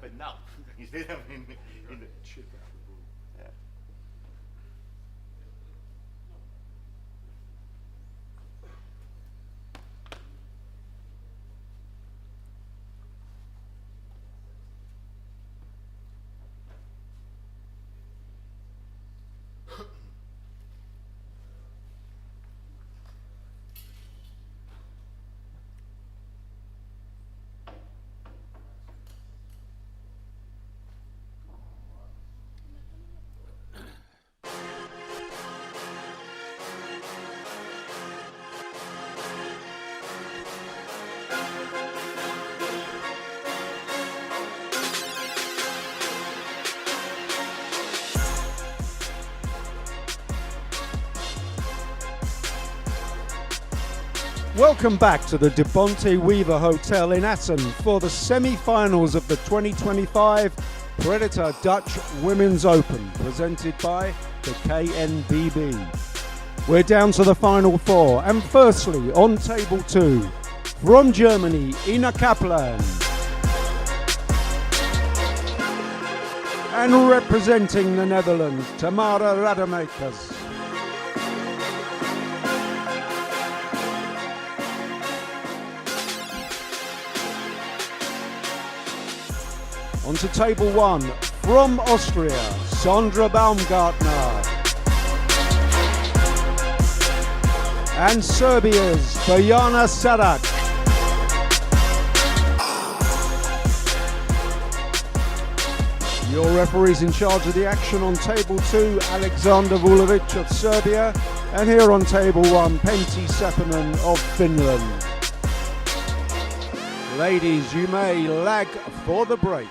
happen now instead of in the chip. Yeah. Welcome back to the Bonte Wever Hotel in Assen for the semi-finals of the 2025 Predator Dutch Women's Open, presented by the KNBB. We're down to the final four, and firstly on table 2, from Germany, Ina Kaplan. And representing the Netherlands, Tamara Rademakers. On to table 1, from Austria, Sandra Baumgartner. And Serbia's Bojana Sarac. Your referees in charge of the action on table 2, Alexander Vulovic of Serbia. And here on table 1, Pentti Seppänen of Finland. Ladies, you may lag for the break.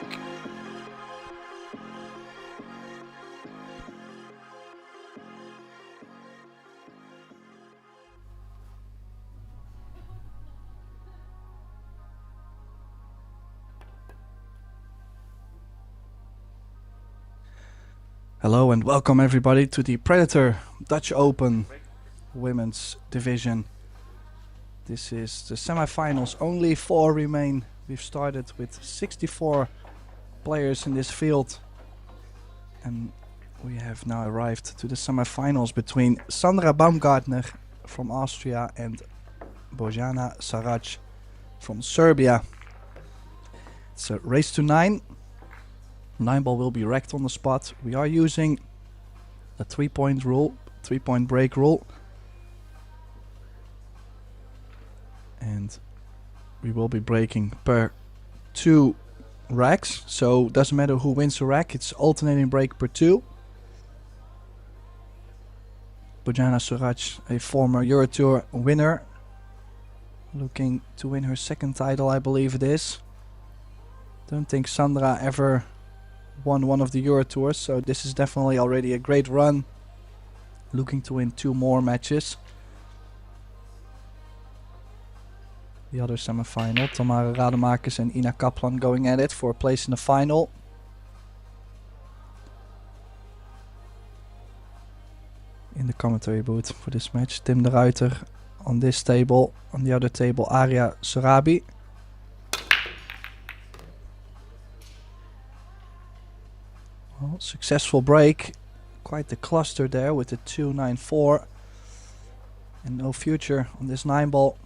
Hello and welcome everybody to the Predator Dutch Open Women's Division. This is the semi-finals, only 4 remain. We've started with 64 players in this field. And we have now arrived to the semi-finals between Sandra Baumgartner from Austria and Bojana Sarac from Serbia. It's a race to 9. 9 ball will be wrecked on the spot. We are using a 3-point rule, 3-point break rule. And we will be breaking per 2 racks. So it doesn't matter who wins the rack, it's alternating break per 2. Bojana Sarac, a former EuroTour winner, looking to win her 2nd title, I believe it is. Don't think Sandra ever won one of the EuroTours, so this is definitely already a great run. Looking to win 2 more matches. The other semi-final, Tamara Rademakers and Ina Kaplan going at it for a place in the final. In the commentary booth for this match, Tim de Ruiter on this table. On the other table, Aria Sarabi. Well, successful break. Quite the cluster there with the 2-9-4. And no future on this 9 ball.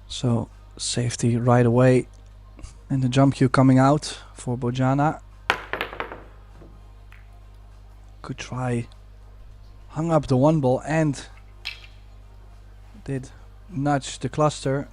So safety right away, and the jump cue coming out for Bojana. Could try, hung up the 1 ball and did nudge the cluster.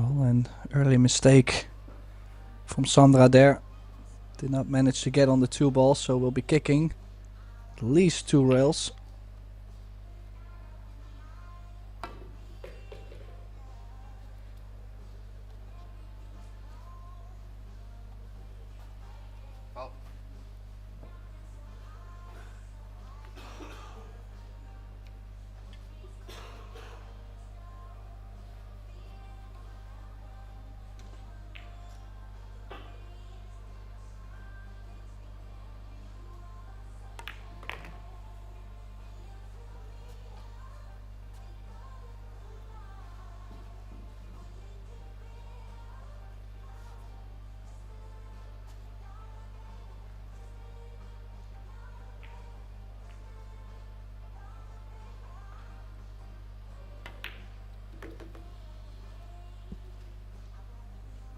Well, an early mistake from Sandra there. Did not manage to get on the 2 balls, so we'll be kicking at least 2 rails.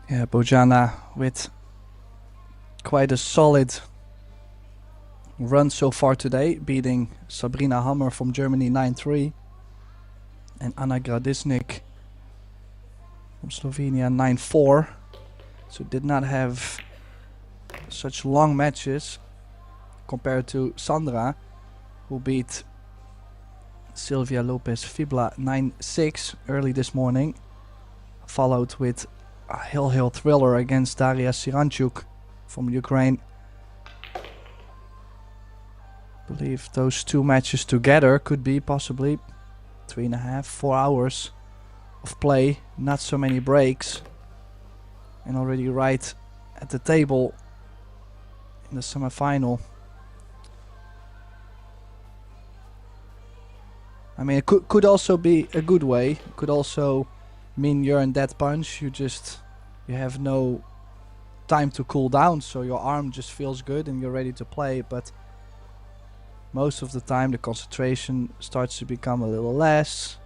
Yeah, Bojana with quite a solid run so far today, beating Sabrina Hammer from Germany 9-3 and Anna Gradisnik from Slovenia 9-4. So did not have such long matches compared to Sandra, who beat Silvia Lopez Fibla 9-6 early this morning, followed with a hill thriller against Daria Siranchuk from Ukraine. I believe those 2 matches together could be possibly 3.5, 4 hours of play, not so many breaks, and already right at the table in the semi-final. I mean, it could also be a good way. Could also mean you're in that punch. You have no time to cool down, so your arm just feels good and you're ready to play. But most of the time the concentration starts to become a little less.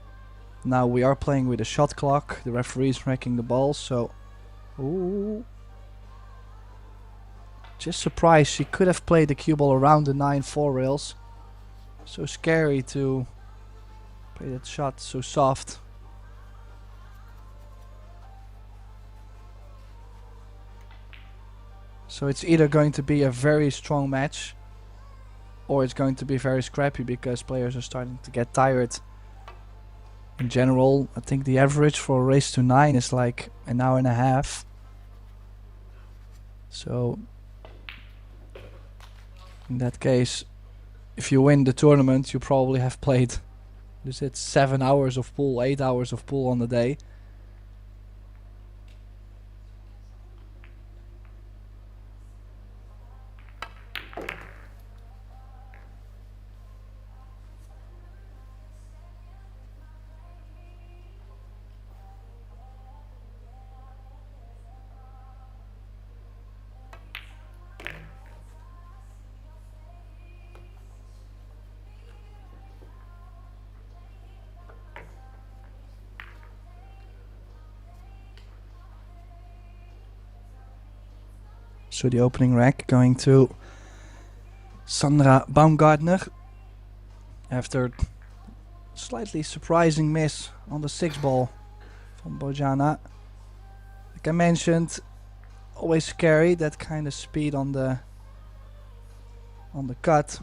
Now we are playing with a shot clock. The referee is ranking the balls, so ooh. Just surprised she could have played the cue ball around the 9-4 rails. So scary to play that shot so soft. So it's either going to be a very strong match or it's going to be very scrappy because players are starting to get tired. In general, I think the average for a race to 9 is like an hour and a half. So in that case, if you win the tournament, you probably have played, is it 7 hours of pool, 8 hours of pool on the day. So the opening rack going to Sandra Baumgartner after slightly surprising miss on the 6 ball from Bojana. Like I mentioned, always scary, that kind of speed on the cut.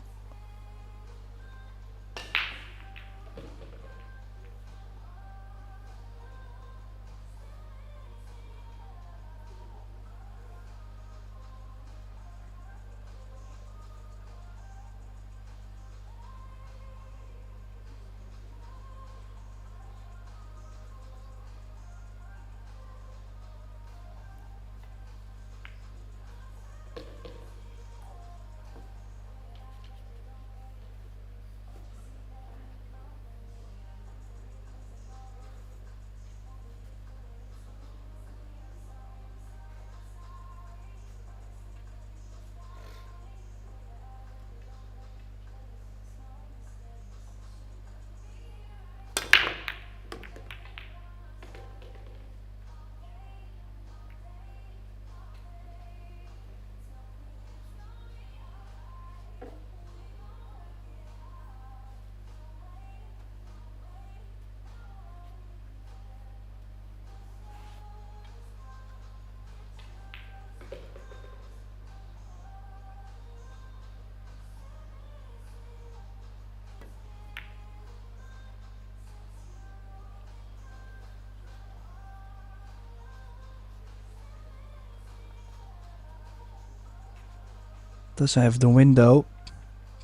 Does have the window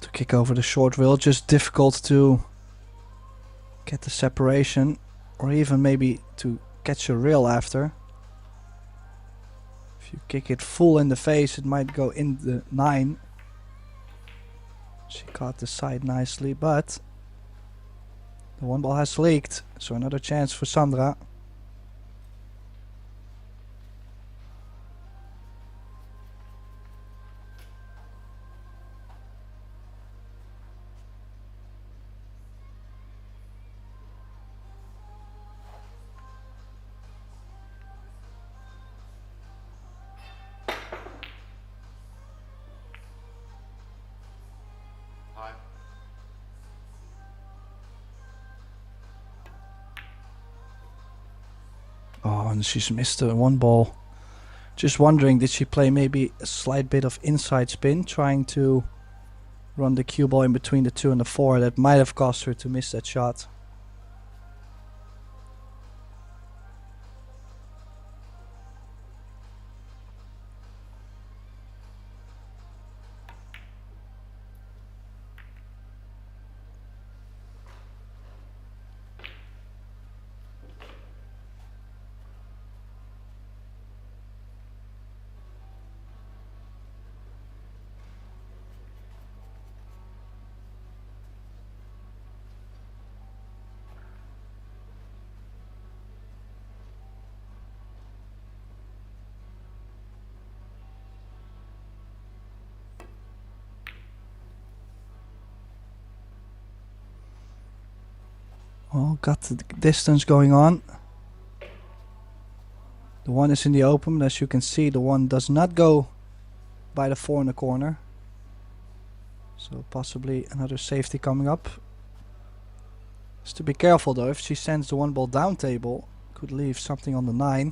to kick over the short rail, just difficult to get the separation, or even maybe to catch a rail after. If you kick it full in the face, it might go in the 9. She caught the side nicely, but the one ball has leaked, so another chance for Sandra. Oh, and she's missed the one ball. Just wondering, did she play maybe a slight bit of inside spin, trying to run the cue ball in between the 2 and the 4? That might have caused her to miss that shot. Well, got the distance going on. The 1 is in the open, but as you can see, the 1 does not go by the 4 in the corner. So possibly another safety coming up. Just to be careful though, if she sends the 1 ball down table, could leave something on the 9.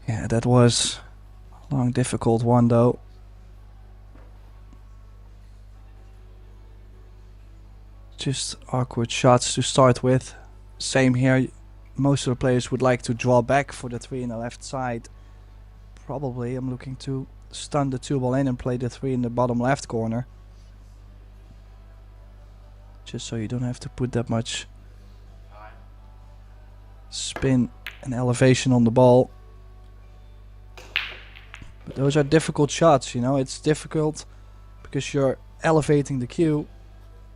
Yeah, that was a long, difficult one though. Just awkward shots to start with. Same here. Most of the players would like to draw back for the 3 in the left side. Probably I'm looking to stun the 2 ball in and play the 3 in the bottom left corner. Just so you don't have to put that much spin and elevation on the ball. But those are difficult shots, you know. It's difficult because you're elevating the cue.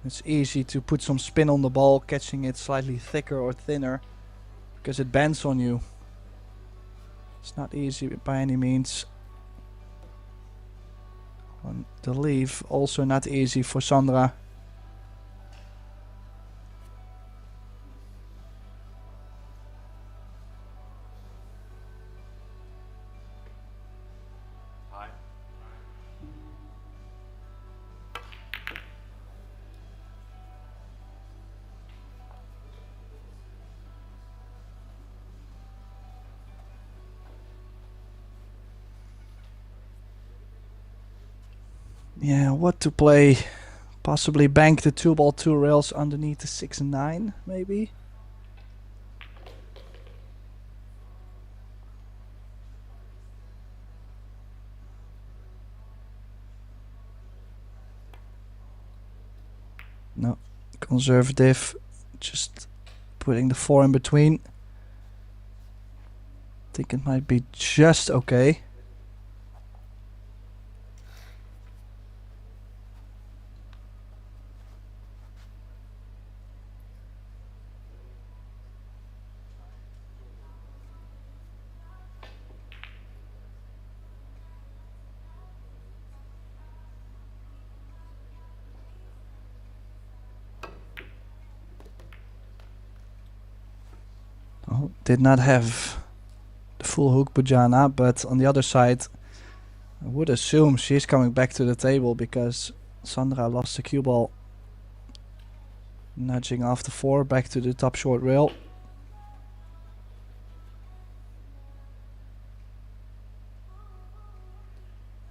It's easy to put some spin on the ball, catching it slightly thicker or thinner because it bends on you. It's not easy by any means. On the leave, also not easy for Sandra. Yeah, what to play? Possibly bank the 2 ball 2 rails underneath the 6 and 9, maybe. No, conservative, just putting the 4 in between. Think it might be just okay. Oh, did not have the full hook Bojana, but on the other side I would assume she's coming back to the table because Sandra lost the cue ball. Nudging off the 4 back to the top short rail.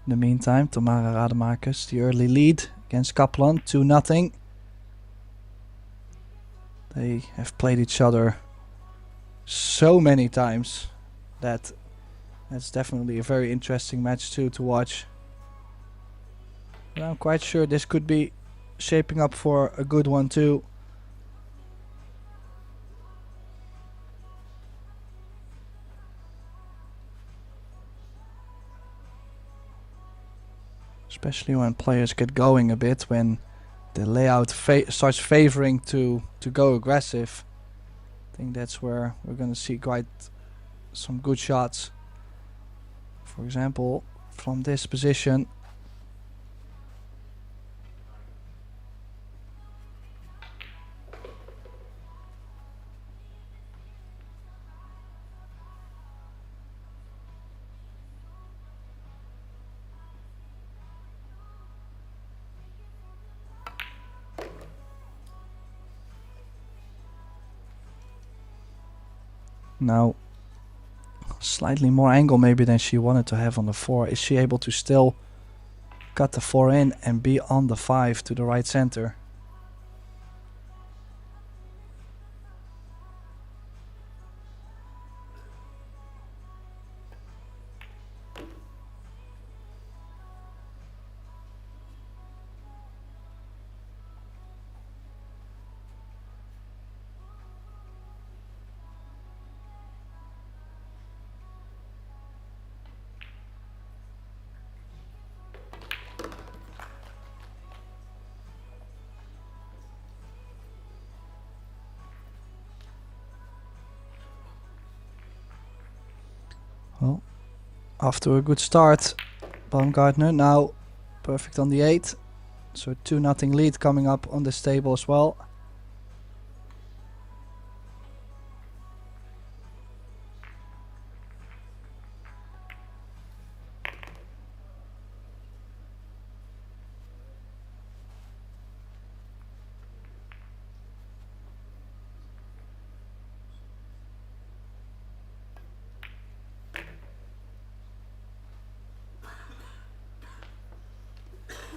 In the meantime, Tamara Rademakers, the early lead against Kaplan, 2-0. They have played each other so many times that that's definitely a very interesting match too to watch. But I'm quite sure this could be shaping up for a good one too. Especially when players get going a bit, when the layout starts favoring to go aggressive. I think that's where we're going to see quite some good shots. For example, from this position. Now, slightly more angle maybe than she wanted to have on the 4. Is she able to still cut the 4 in and be on the 5 to the right center? Well, off to a good start. Baumgartner now perfect on the 8. So 2-0 lead coming up on this table as well.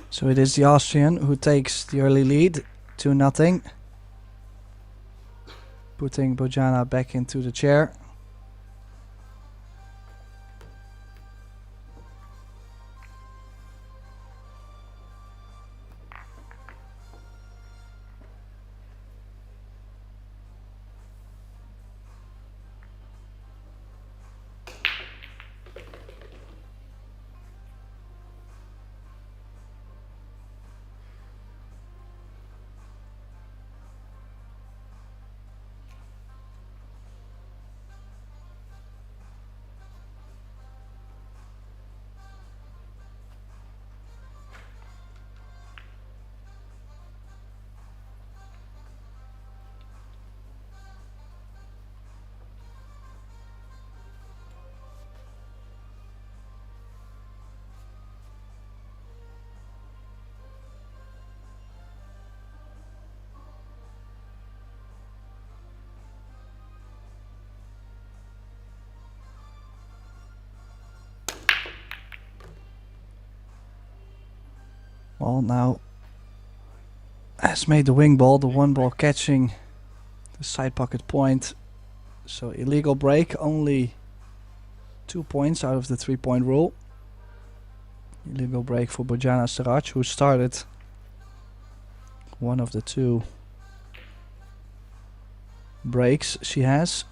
So it is the Austrian who takes the early lead, 2-0. Putting Bojana back into the chair. Well, now has made the wing ball, the 1 ball catching the side pocket point. So illegal break, only 2 points out of the 3-point rule. Illegal break for Bojana Sarac, who started one of the two breaks she has.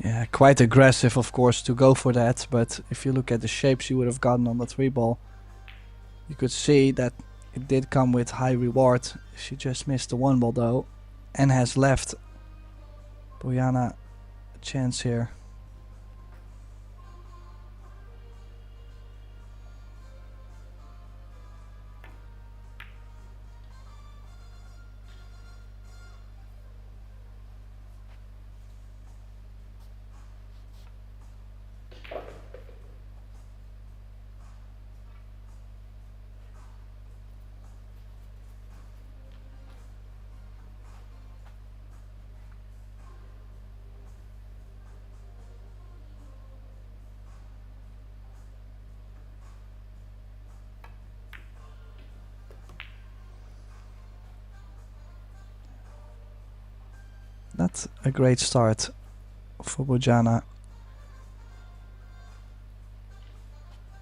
Yeah, quite aggressive of course to go for that, but if you look at the shape she would have gotten on the 3-ball, you could see that it did come with high reward. She just missed the 1-ball though, and has left Bojana a chance here. Not a great start for Bojana.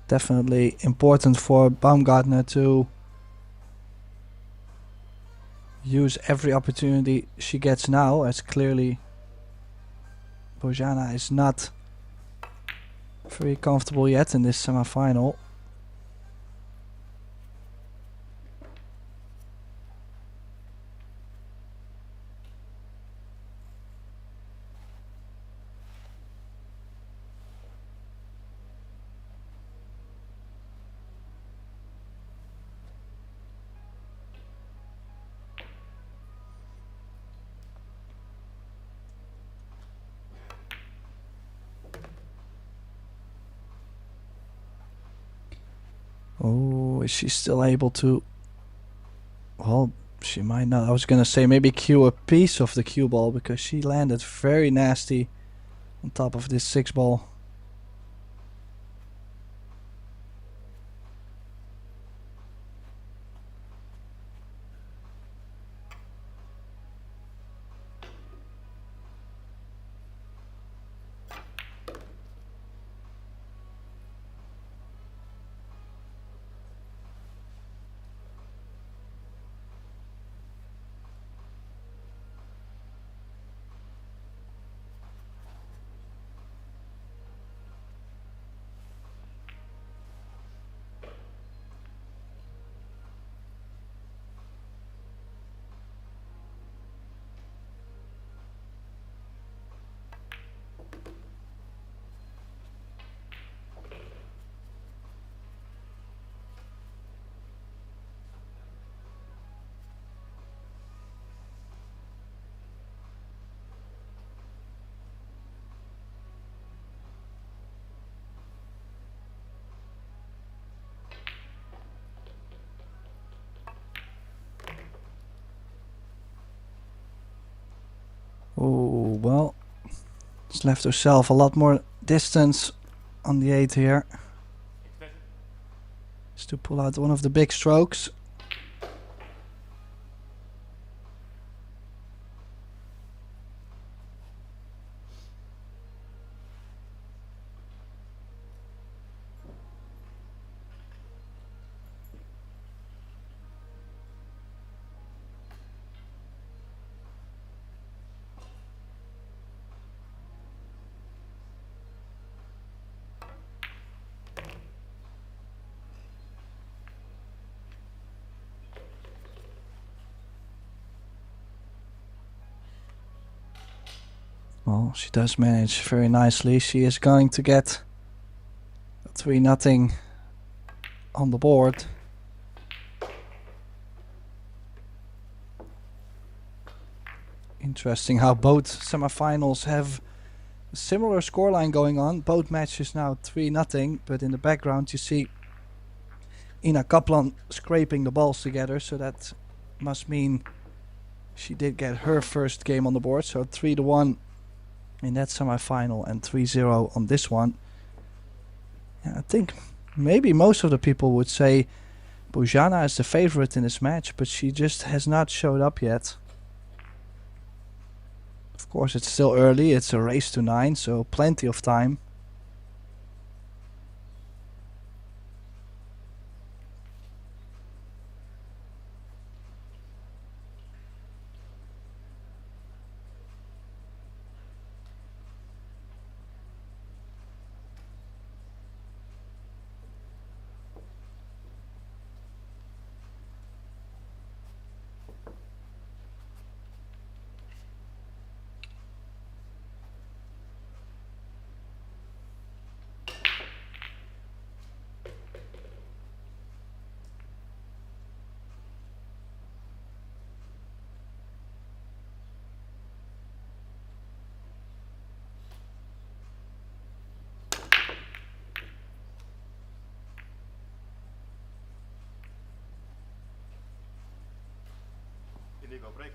Definitely important for Baumgartner to use every opportunity she gets now, as clearly Bojana is not very comfortable yet in this semi-final. Oh, is she still able to... Well, she might not. I was gonna say maybe cue a piece of the cue ball, because she landed very nasty on top of this 6-ball. Oh, well, she's left herself a lot more distance on the 8 here. Just to pull out one of the big strokes. Well, she does manage very nicely. She is going to get 3-0 on the board. Interesting how both semifinals have a similar scoreline going on. Both matches now 3-0, but in the background you see Ina Kaplan scraping the balls together, so that must mean she did get her first game on the board. So 3-1 in that semi-final and 3-0 on this one. Yeah, I think maybe most of the people would say Bojana is the favorite in this match, but she just has not showed up yet. Of course, it's still early. It's a race to 9, so plenty of time. Illegal break.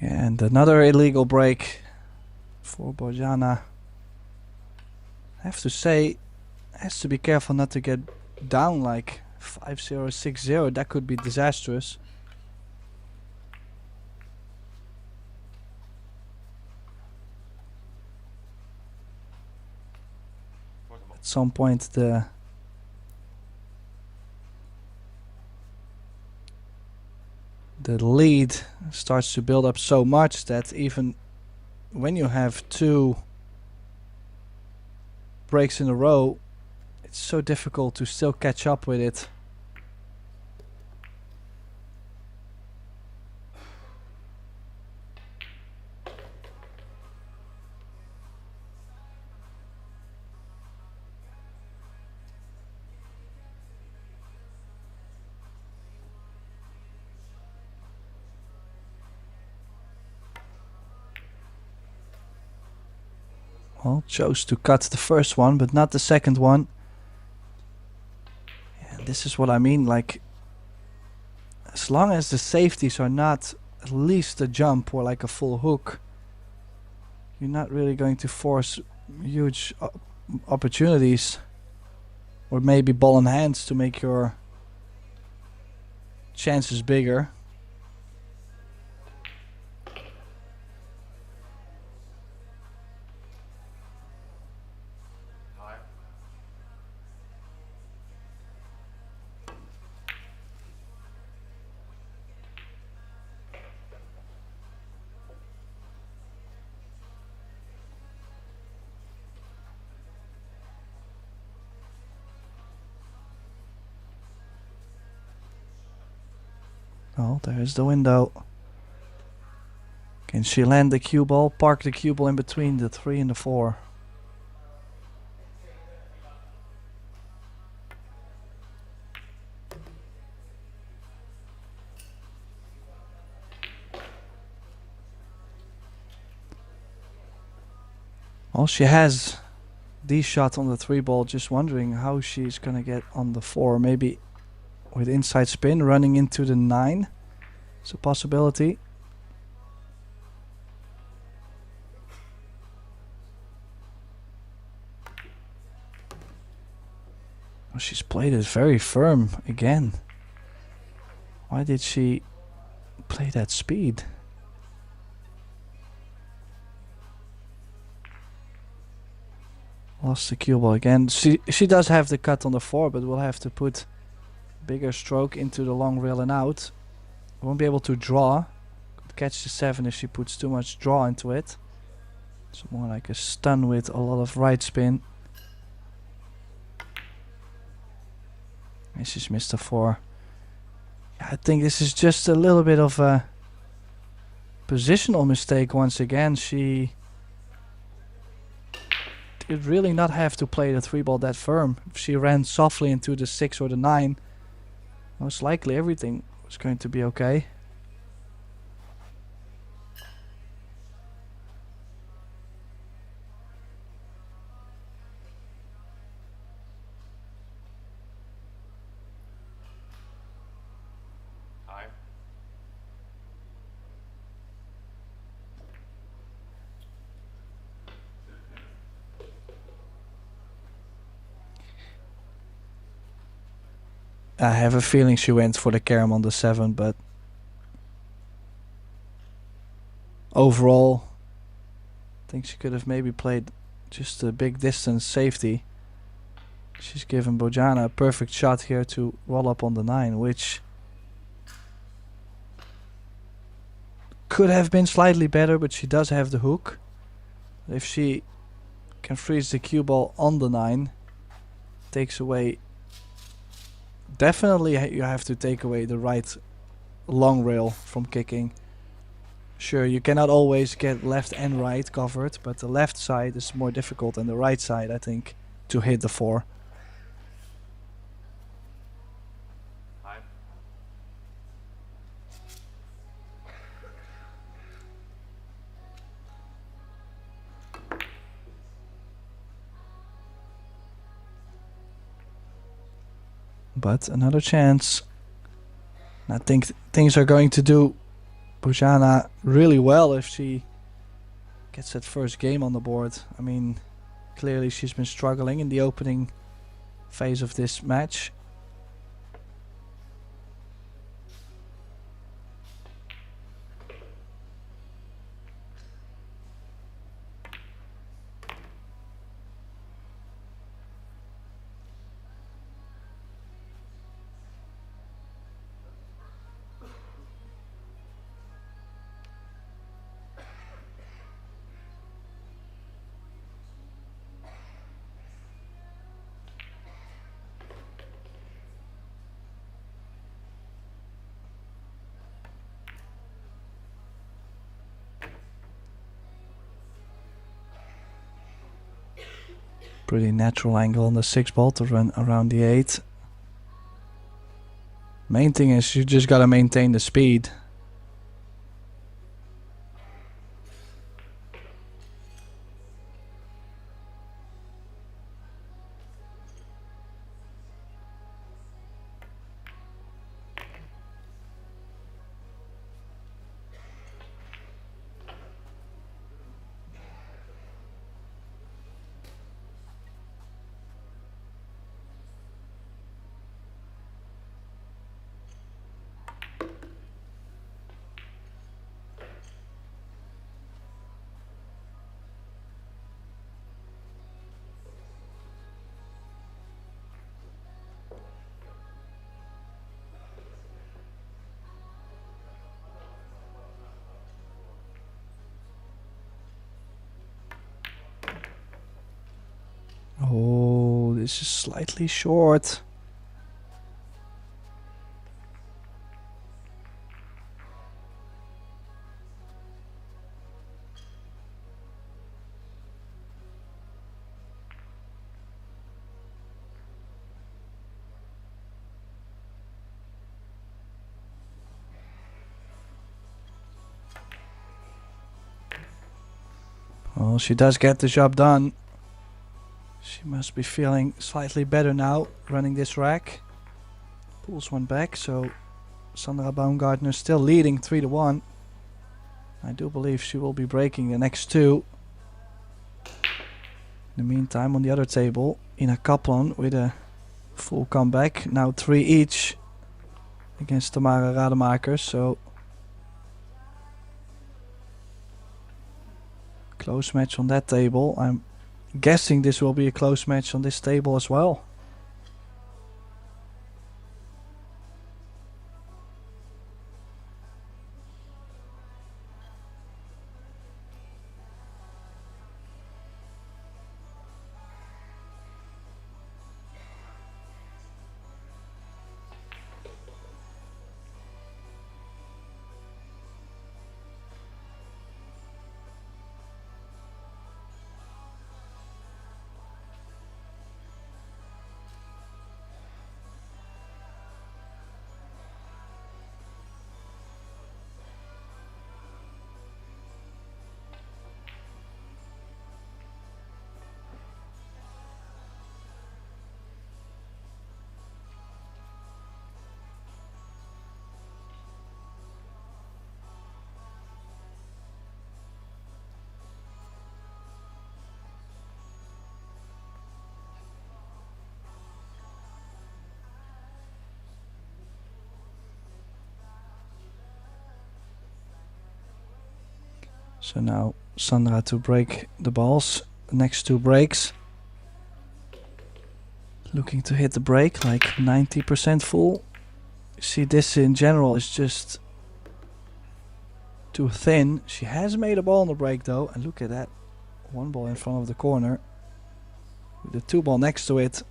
And another illegal break for Bojana. I have to say, has to be careful not to get down like 5-0, 6-0. That could be disastrous. At some point the lead starts to build up so much that even when you have 2 breaks in a row, it's so difficult to still catch up with it. Well, chose to cut the first one, but not the second one. And this is what I mean, like, as long as the safeties are not at least a jump or like a full hook, you're not really going to force huge opportunities. Or maybe ball in hands to make your chances bigger. Oh, there's the window. Can she land the cue ball? Park the cue ball in between the 3 and the 4. Well, she has the shot on the 3 ball. Just wondering how she's gonna get on the 4. Maybe with inside spin running into the 9. It's a possibility. Well, she's played it very firm again. Why did she play that speed? Lost the cue ball again. She does have the cut on the 4, but we'll have to put bigger stroke into the long rail and out. Won't be able to draw. Could catch the 7 if she puts too much draw into it. It's more like a stun with a lot of right spin. And she's missed a 4. I think this is just a little bit of a positional mistake once again. She did really not have to play the 3 ball that firm. If she ran softly into the 6 or the 9, most likely everything was going to be okay. I have a feeling she went for the carom on the 7, but overall, I think she could have maybe played just a big distance safety. She's given Bojana a perfect shot here to roll up on the 9, which could have been slightly better, but she does have the hook. If she can freeze the cue ball on the 9, takes away, definitely you have to take away the right long rail from kicking. Sure, you cannot always get left and right covered, but the left side is more difficult than the right side, I think, to hit the 4. But another chance. I think things are going to do Bojana really well if she gets that first game on the board. I mean, clearly she's been struggling in the opening phase of this match. Pretty natural angle on the 6 ball to run around the 8. Main thing is you just gotta maintain the speed. Oh, this is slightly short. Well, she does get the job done. She must be feeling slightly better now, running this rack. Pulls one back, so Sandra Baumgartner still leading 3-1. I do believe she will be breaking the next 2. In the meantime, on the other table, Ina Kaplan with a full comeback. Now 3 each against Tamara Rademacher, so close match on that table. I'm guessing this will be a close match on this table as well. So now Sandra to break the balls. Next two breaks. Looking to hit the break like 90% full. You see, this in general is just too thin. She has made a ball on the break though, and look at that. One ball in front of the corner. With the two ball next to it.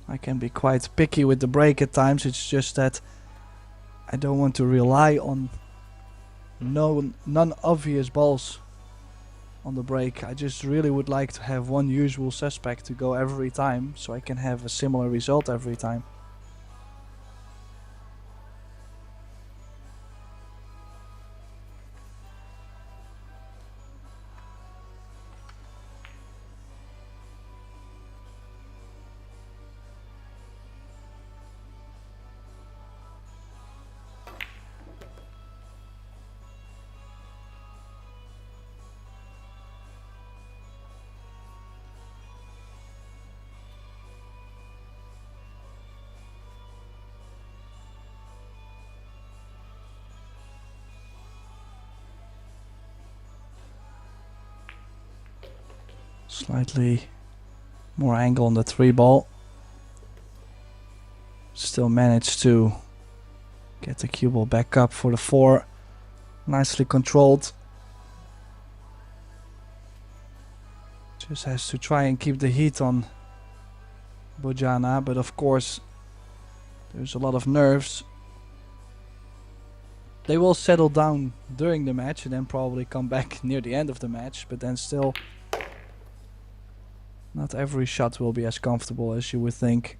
I can be quite picky with the break at times. It's just that I don't want to rely on non-obvious balls on the break. I just really would like to have one usual suspect to go every time, so I can have a similar result every time. Slightly more angle on the 3 ball. Still managed to get the cue ball back up for the 4. Nicely controlled. Just has to try and keep the heat on Bojana, but of course there's a lot of nerves. They will settle down during the match and then probably come back near the end of the match, but then still not every shot will be as comfortable as you would think.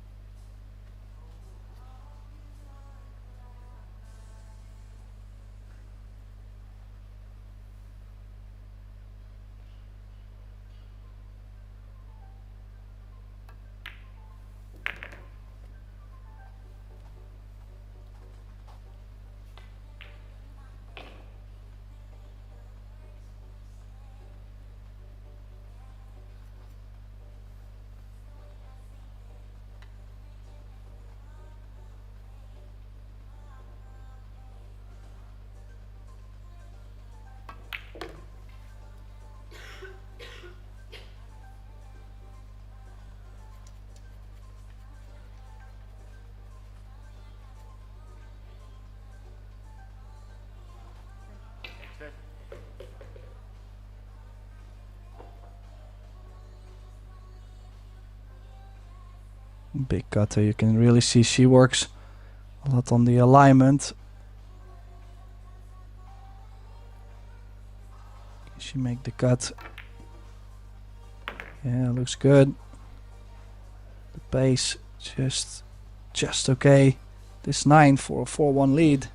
Big cutter, you can really see she works a lot on the alignment. Can she make the cut? Yeah, looks good. The pace just okay. This 9 for a 4-1 lead.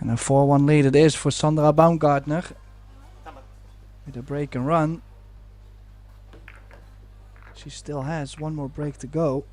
And a 4-1 lead it is for Sandra Baumgartner. With a break and run. She still has one more break to go.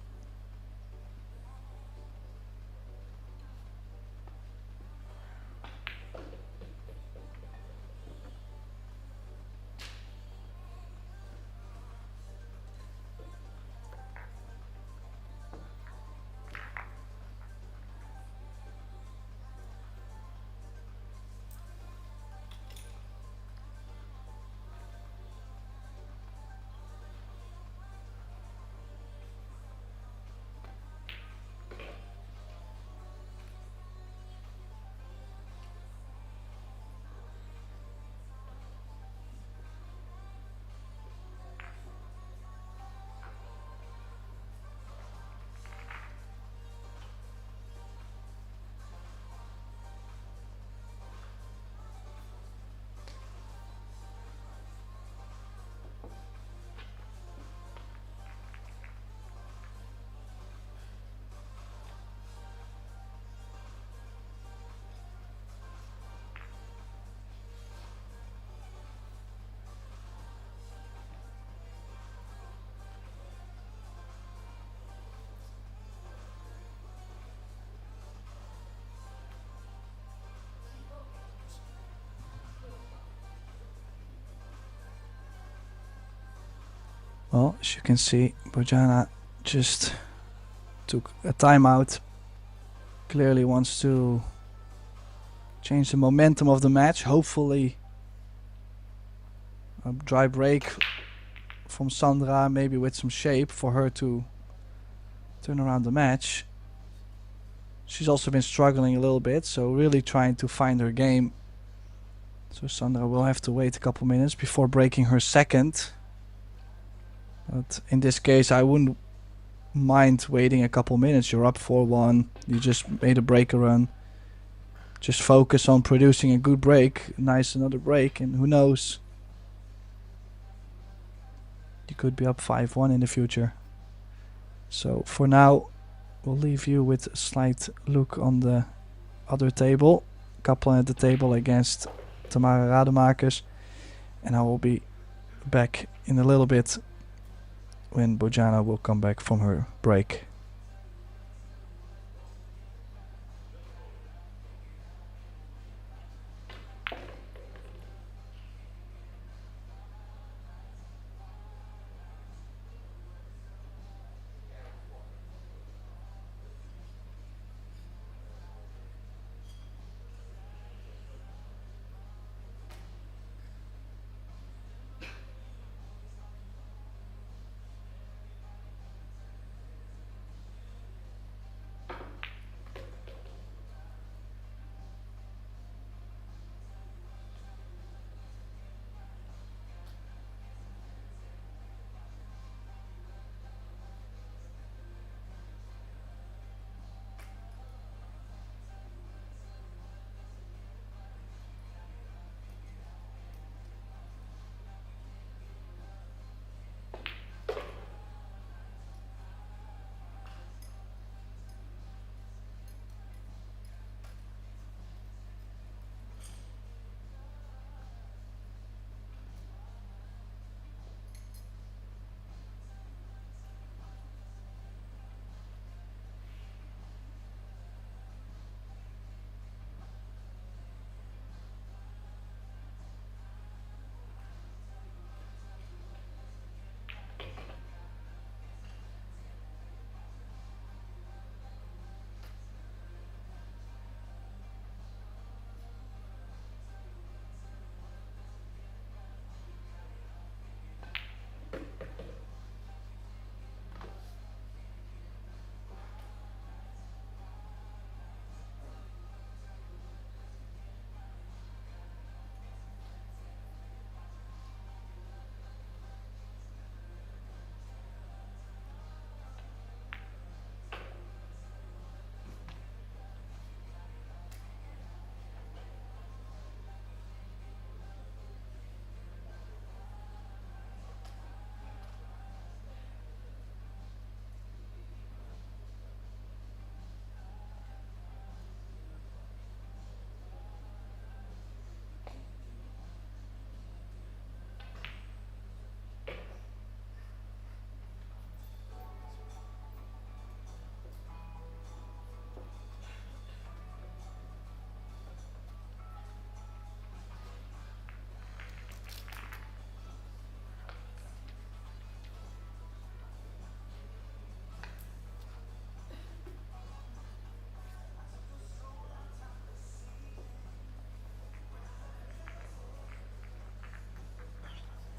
Well, as you can see, Bojana just took a timeout. Clearly wants to change the momentum of the match. Hopefully a dry break from Sandra, maybe with some shape for her to turn around the match. She's also been struggling a little bit, so really trying to find her game. So Sandra will have to wait a couple minutes before breaking her second. But in this case, I wouldn't mind waiting a couple minutes. You're up 4-1. You just made a breaker run. Just focus on producing a good break. Nice, another break, and who knows? You could be up 5-1 in the future. So for now, we'll leave you with a slight look on the other table. Kaplan at the table against Tamara Rademakers. And I will be back in a little bit when Bojana will come back from her break.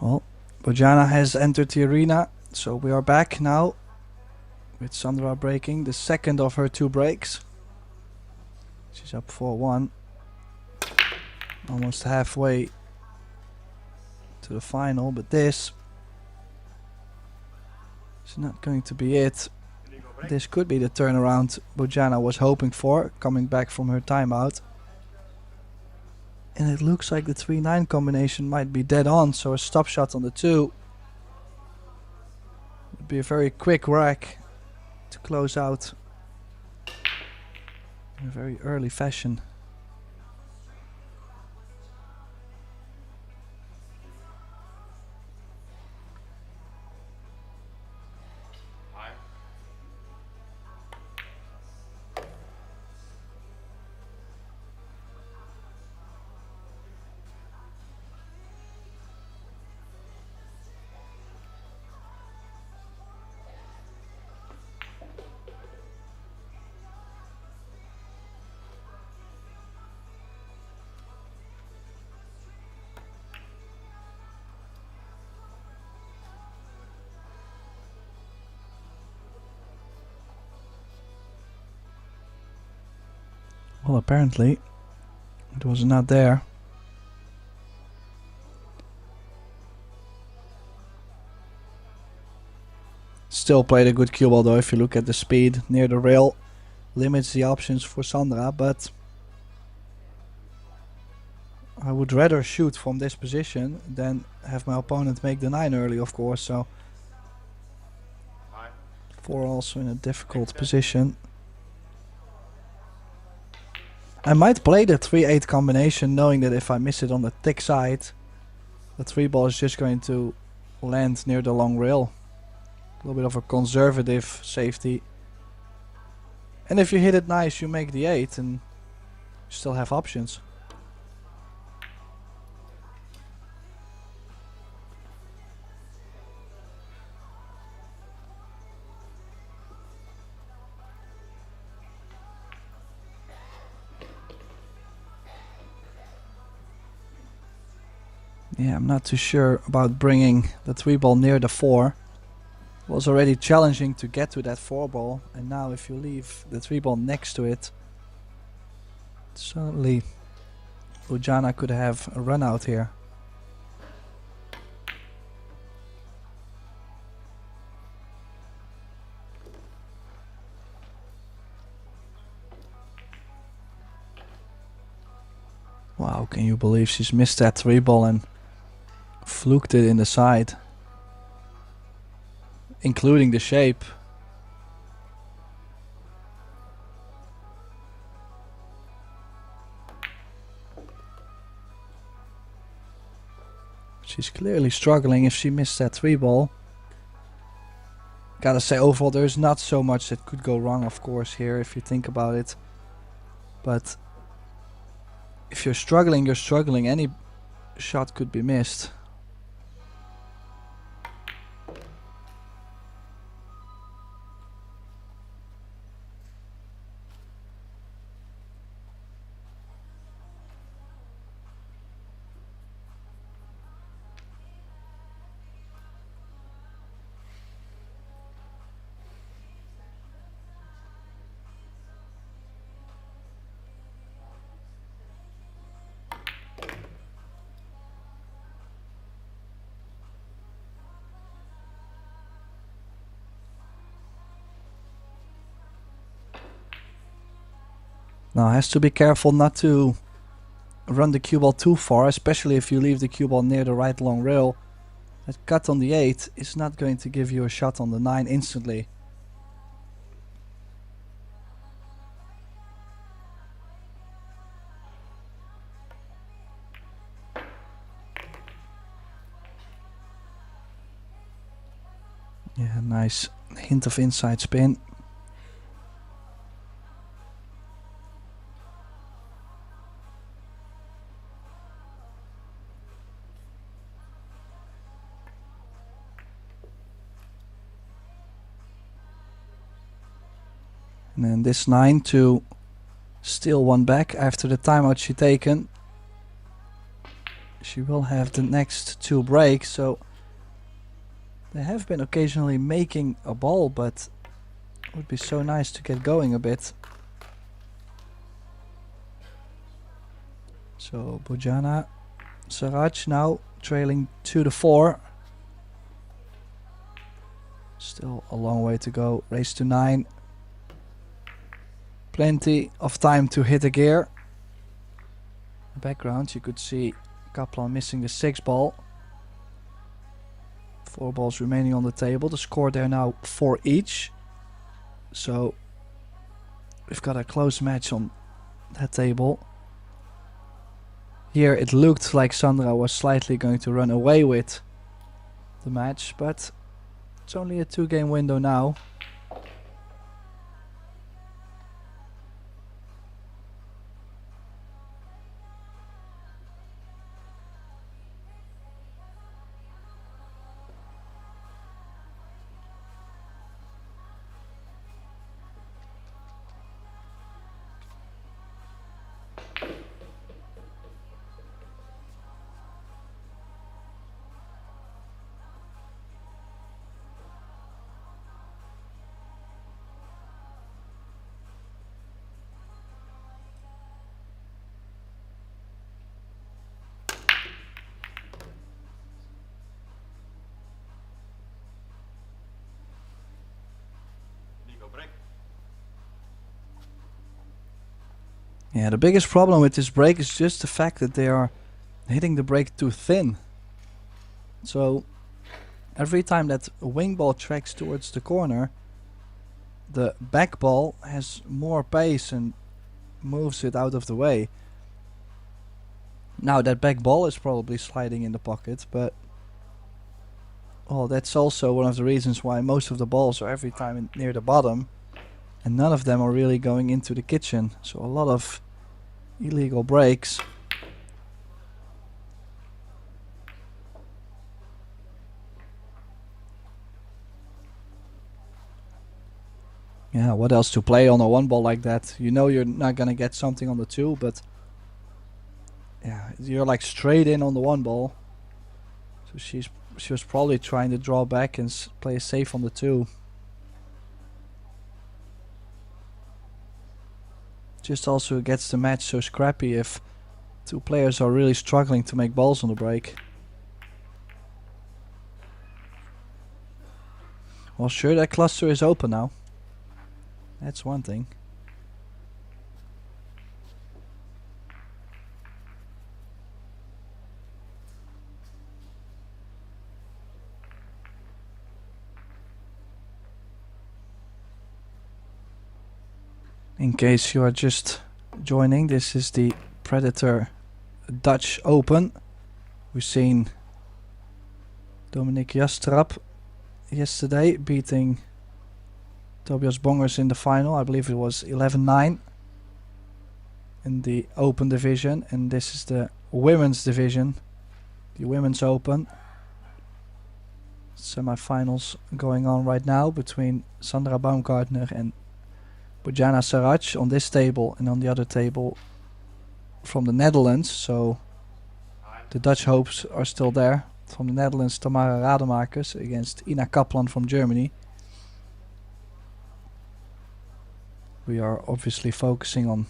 Well, Bojana has entered the arena, so we are back now with Sandra breaking the second of her 2 breaks. She's up 4-1, almost halfway to the final, but this is not going to be it. This could be the turnaround Bojana was hoping for, coming back from her timeout. And it looks like the 3-9 combination might be dead on, so a stop shot on the 2 would be a very quick rack to close out in a very early fashion. Well, apparently it was not there. Still played a good cue ball though. If you look at the speed near the rail, limits the options for Sandra, but I would rather shoot from this position than have my opponent make the 9 early, of course. So 4 also in a difficult position. I might play the 3-8 combination, knowing that if I miss it on the thick side, the 3 ball is just going to land near the long rail. A little bit of a conservative safety. And if you hit it nice, you make the 8 and you still have options. Yeah, I'm not too sure about bringing the 3 ball near the 4. It was already challenging to get to that 4 ball, and now if you leave the 3 ball next to it, suddenly Bojana could have a run out here. Wow, can you believe she's missed that 3 ball and fluked it in the side, including the shape. She's clearly struggling if she missed that 3 ball. Gotta say, overall there's not so much that could go wrong, of course, here if you think about it. But if you're struggling, any shot could be missed. Now has to be careful not to run the cue ball too far, especially if you leave the cue ball near the right long rail. That cut on the 8 is not going to give you a shot on the 9 instantly. Yeah, nice hint of inside spin. And then this 9 to steal one back after the timeout she taken. She will have the next 2 breaks, so they have been occasionally making a ball, but it would be so nice to get going a bit. So Bojana, Sarac now trailing 2-4. Still a long way to go. Race to 9. Plenty of time to hit a gear. In the background you could see Kaplan missing the 6 ball. 4 balls remaining on the table. The score there now 4 each. So we've got a close match on that table. Here it looked like Sandra was slightly going to run away with the match, but it's only a 2-game window now. Yeah, the biggest problem with this break is just the fact that they are hitting the break too thin. So every time that wing ball tracks towards the corner, the back ball has more pace and moves it out of the way. Now that back ball is probably sliding in the pocket, but well, that's also one of the reasons why most of the balls are every time near the bottom, and none of them are really going into the kitchen. So a lot of illegal breaks. Yeah, what else to play on a one ball like that? You know you're not gonna get something on the two, but yeah, you're like straight in on the one ball. So she was probably trying to draw back and play safe on the two. Just also gets the match so scrappy if two players are really struggling to make balls on the break. Well, sure, that cluster is open now. That's one thing. In case you are just joining, this is the Predator Dutch Open. We've seen Dominic Jastrap yesterday beating Tobias Bongers in the final. I believe it was 11-9 in the Open division, and this is the Women's division, the Women's Open. Semi-finals going on right now between Sandra Baumgartner and Bojana Sarac on this table, and on the other table from the Netherlands. So the Dutch hopes are still there. From the Netherlands, Tamara Rademakers against Ina Kaplan from Germany. We are obviously focusing on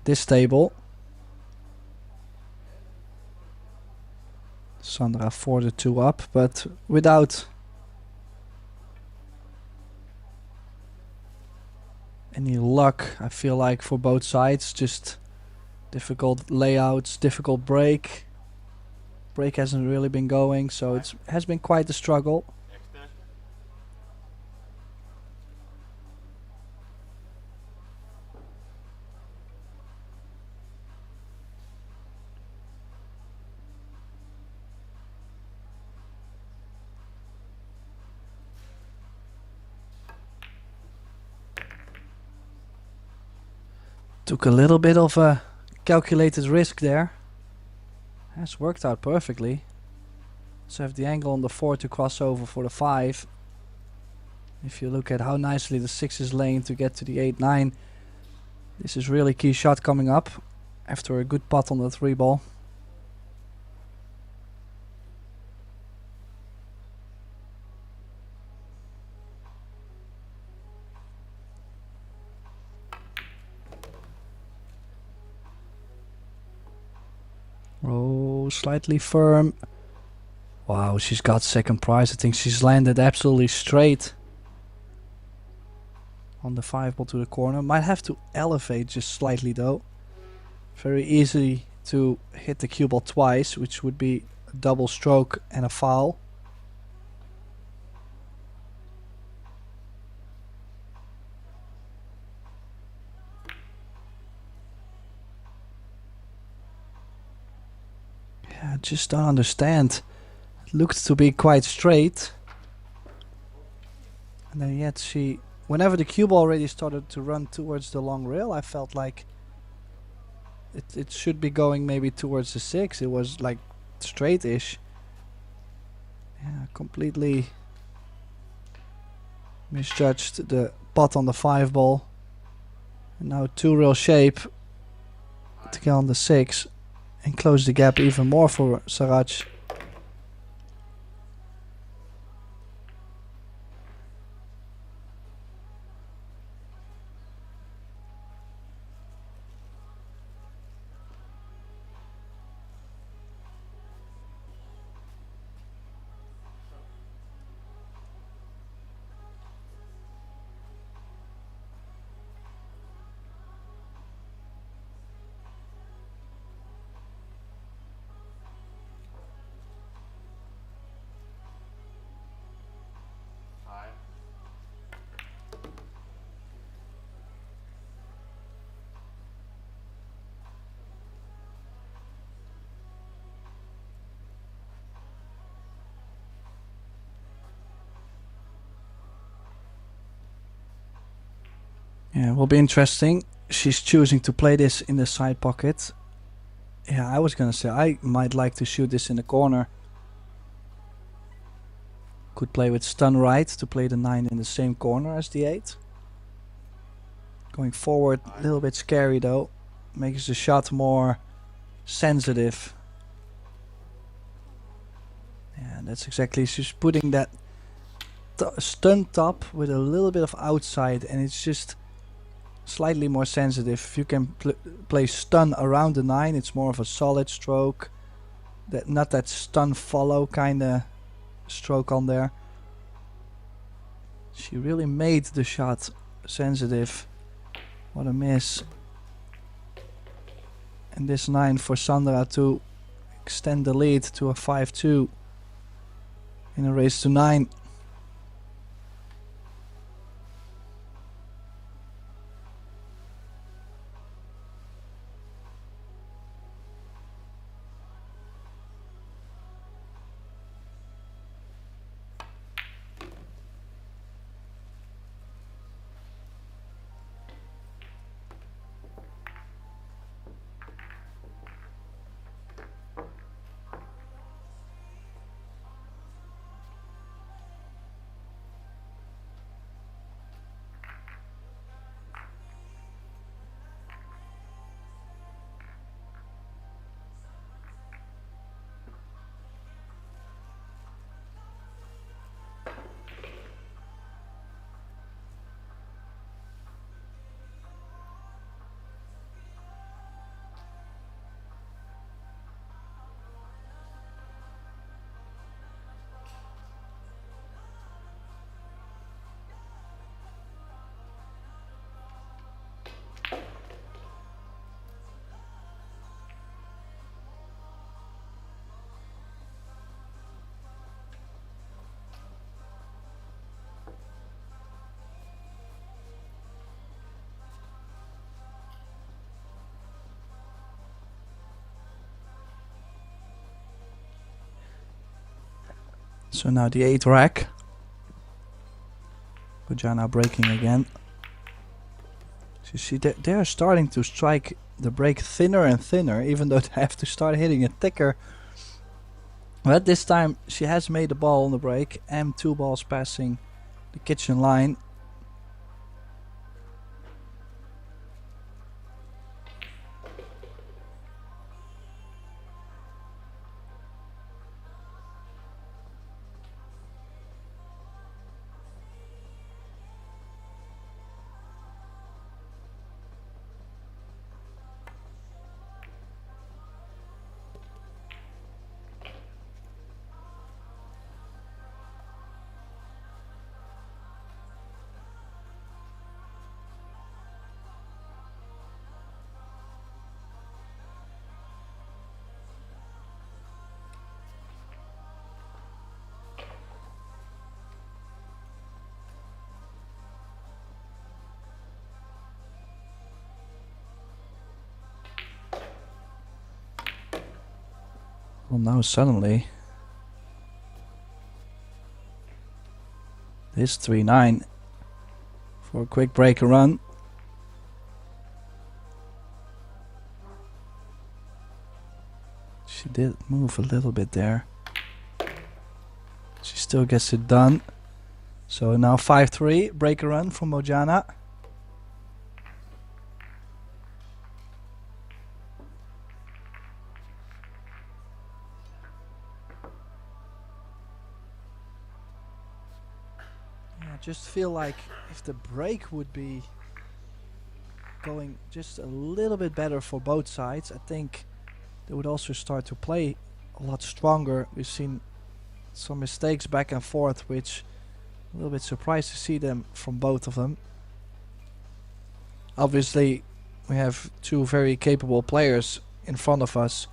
this table. Sandra 4-2 up, but without any luck, I feel like, for both sides. Just difficult layouts, difficult break. Break hasn't really been going, so it has been quite a struggle. Took a little bit of a calculated risk there. Has worked out perfectly. So have the angle on the 4 to cross over for the 5. If you look at how nicely the 6 is laying to get to the 8-9, this is really key shot coming up after a good putt on the 3 ball. Oh, slightly firm. Wow, she's got second prize. I think she's landed absolutely straight on the 5 ball to the corner. Might have to elevate just slightly though. Very easy to hit the cue ball twice, which would be a double stroke and a foul. I just don't understand. It looked to be quite straight. And then yet whenever the cue ball already started to run towards the long rail, I felt like it should be going maybe towards the 6. It was like straight-ish. Yeah, completely misjudged the putt on the 5 ball. And now 2 rail shape to get on the 6. And close the gap even more for Sarac. Yeah, will be interesting. She's choosing to play this in the side pocket. Yeah, I was gonna say I might like to shoot this in the corner. Could play with stun right to play the 9 in the same corner as the 8. Going forward, a little bit scary though. Makes the shot more sensitive. Yeah, that's exactly. She's putting that stun top with a little bit of outside, and it's just slightly more sensitive. If you can play stun around the 9, it's more of a solid stroke. That not that stun follow kind of stroke on there. She really made the shot sensitive. What a miss. And this 9 for Sandra to extend the lead to a 5-2 in a race to 9. So now the 8 rack. Bojana breaking again. So you see they're starting to strike the break thinner and thinner, even though they have to start hitting it thicker. But this time she has made the ball on the break and 2 balls passing the kitchen line. Well, now suddenly this 3-9 for a quick break and run. She did move a little bit there. She still gets it done. So now 5-3 break a run from Bojana. Just feel like if the break would be going just a little bit better for both sides, I think they would also start to play a lot stronger. We've seen some mistakes back and forth, which I'm a little bit surprised to see them from both of them. Obviously, we have 2 very capable players in front of us.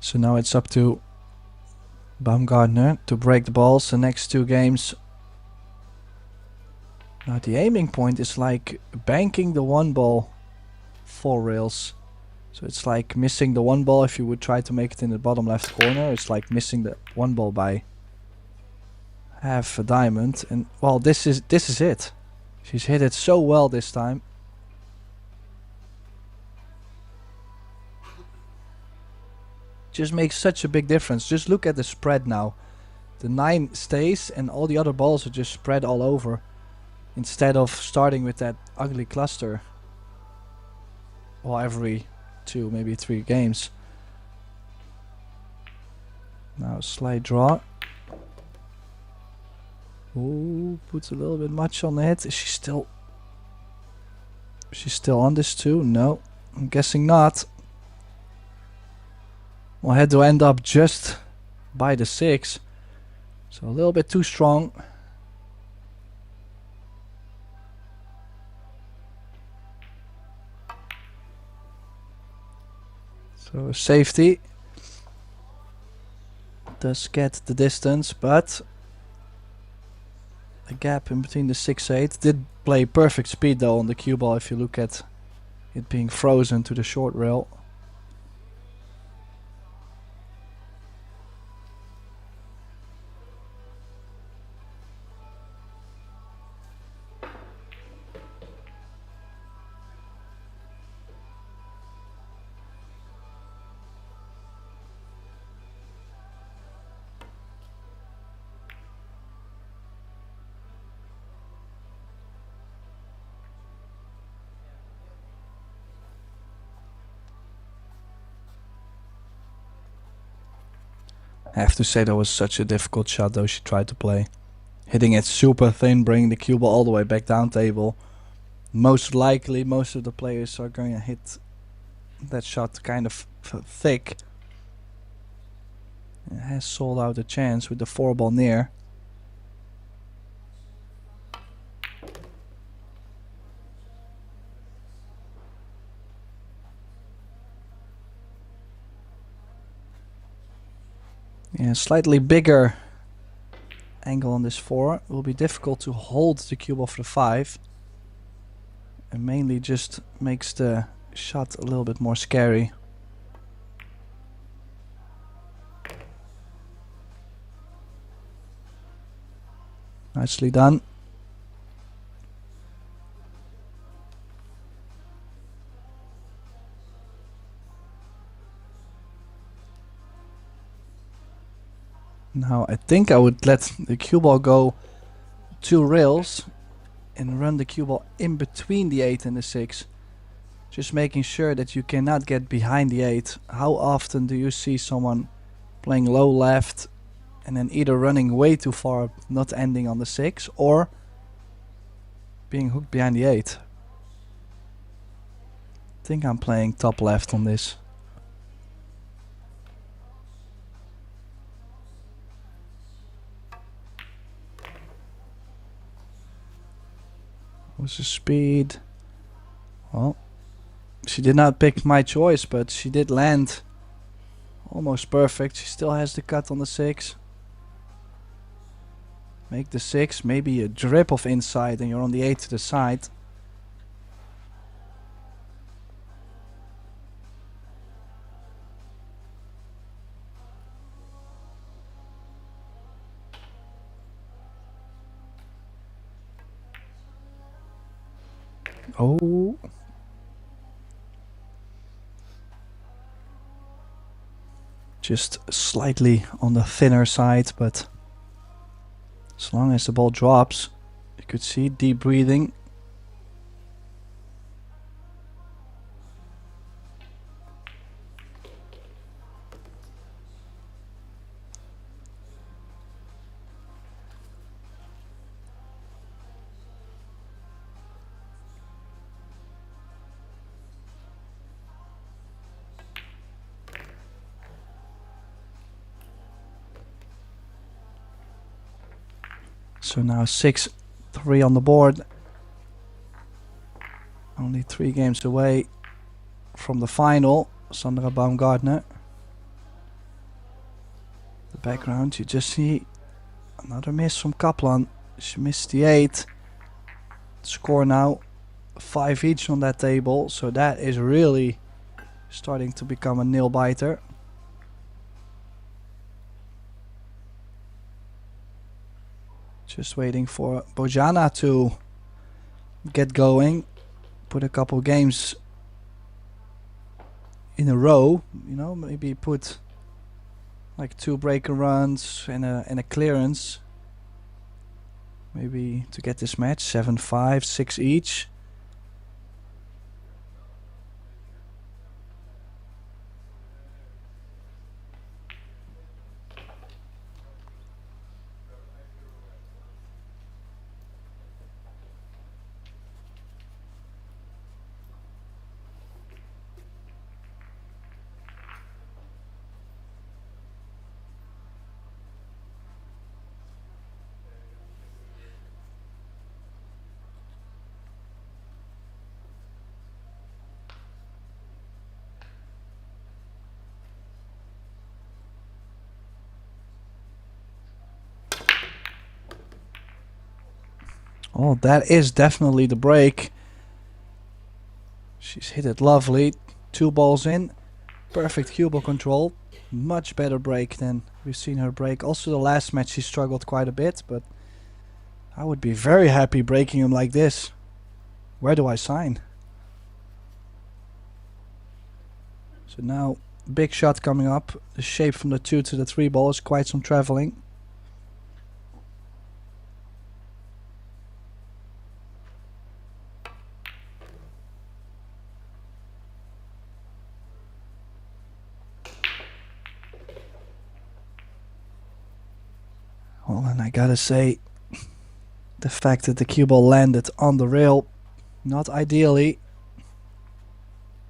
So now it's up to Baumgartner to break the balls the next 2 games. Now the aiming point is like banking the 1 ball 4 rails. So it's like missing the 1 ball if you would try to make it in the bottom left corner. It's like missing the 1 ball by half a diamond. And well, this is it. She's hit it so well this time. Just makes such a big difference. Just look at the spread now. The 9 stays and all the other balls are just spread all over, instead of starting with that ugly cluster. Well, every 2, maybe 3 games. Now slide draw. Ooh, puts a little bit much on the hit. Is she still... She's still on this too? No, I'm guessing not. Well, I had to end up just by the 6. So a little bit too strong. So safety does get the distance, but the gap in between the 6-8 did play perfect speed though on the cue ball if you look at it being frozen to the short rail. I have to say that was such a difficult shot though she tried to play. Hitting it super thin, bringing the cue ball all the way back down table. Most likely most of the players are going to hit that shot kind of thick. It has sold out a chance with the 4 ball near. Yeah, slightly bigger angle on this 4. It will be difficult to hold the cue ball for the 5. And mainly just makes the shot a little bit more scary. Nicely done. Now I think I would let the cue ball go 2 rails and run the cue ball in between the 8 and the 6. Just making sure that you cannot get behind the 8. How often do you see someone playing low left and then either running way too far, not ending on the 6, or being hooked behind the 8? I think I'm playing top left on this. What's the speed? Well, she did not pick my choice, but she did land almost perfect. She still has the cut on the 6. Make the 6, maybe a drip of inside and you're on the 8 to the side. Oh. Just slightly on the thinner side, but as long as the ball drops, you could see deep breathing. So now 6-3 on the board. Only 3 games away from the final. Sandra Baumgartner. The background, you just see another miss from Kaplan. She missed the 8. Score now 5 each on that table, so that is really starting to become a nail biter. Just waiting for Bojana to get going, put a couple games in a row, you know, maybe put like 2 breaker runs and a clearance, maybe to get this match 7-5, 6 each. Oh, that is definitely the break. She's hit it lovely. 2 balls in. Perfect cue ball control. Much better break than we've seen her break. Also the last match she struggled quite a bit, but I would be very happy breaking him like this. Where do I sign? So now, big shot coming up. The shape from the 2 to the 3 ball is quite some traveling. Well, and I gotta say, the fact that the cue ball landed on the rail, not ideally.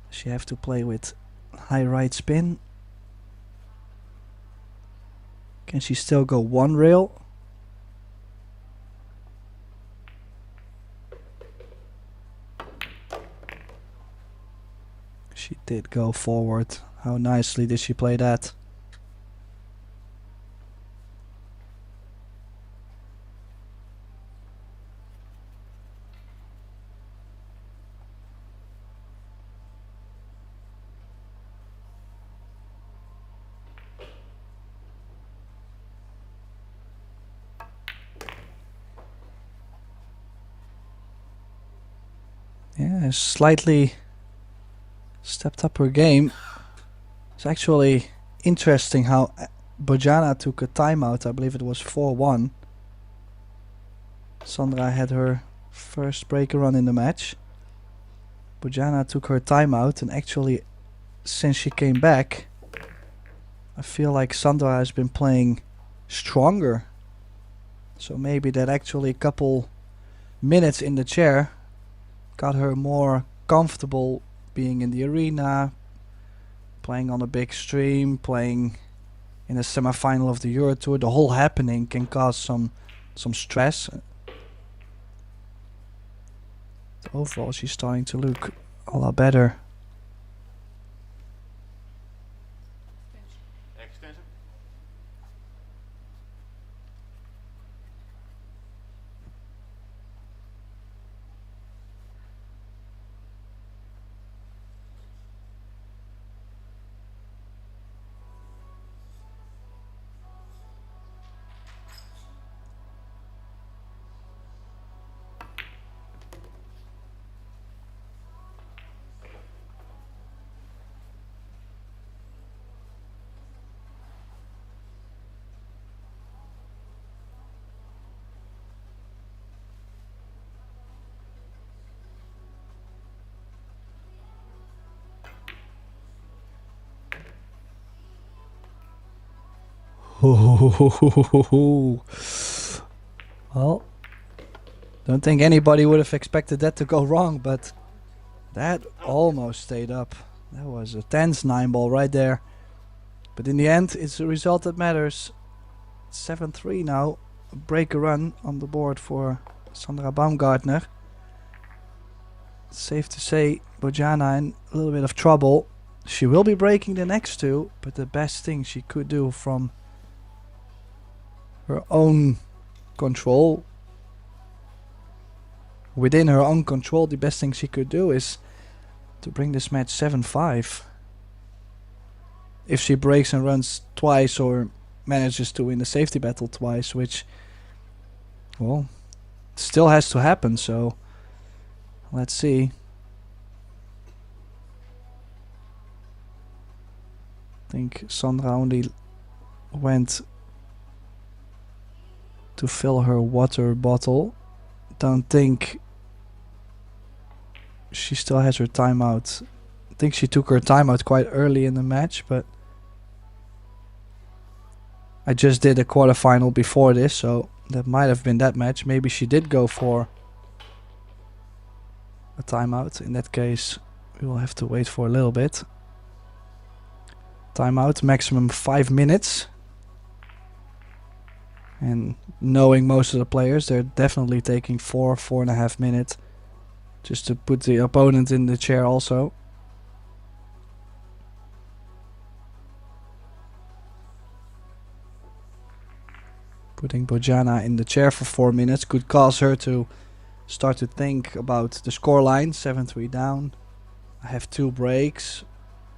She have to play with high right spin. Can she still go 1 rail? She did go forward. How nicely did she play that? Yeah, slightly stepped up her game. It's actually interesting how Bojana took a timeout. I believe it was 4-1. Sandra had her first breaker run in the match. Bojana took her timeout, and actually since she came back, I feel like Sandra has been playing stronger. So maybe that actually a couple minutes in the chair got her more comfortable being in the arena, playing on a big stream, playing in a semi-final of the EuroTour. The whole happening can cause some stress. But overall, she's starting to look a lot better. Well, don't think anybody would have expected that to go wrong, but that almost stayed up. That was a tense 9-ball right there. But in the end, it's the result that matters. 7-3 now. A breaker run on the board for Sandra Baumgartner. It's safe to say Bojana in a little bit of trouble. She will be breaking the next 2, but the best thing she could do from her own control. Within her own control, the best thing she could do is to bring this match 7-5. If she breaks and runs twice or manages to win the safety battle twice, which, well, still has to happen, so let's see. I think Sandra only went to fill her water bottle. Don't think she still has her timeout. I think she took her timeout quite early in the match, but I just did a quarterfinal before this, so that might have been that match. Maybe she did go for a timeout. In that case, we will have to wait for a little bit. Timeout, maximum 5 minutes. And knowing most of the players, they're definitely taking 4.5 minutes. Just to put the opponent in the chair also. Putting Bojana in the chair for 4 minutes could cause her to start to think about the scoreline. 7-3 down. I have 2 breaks.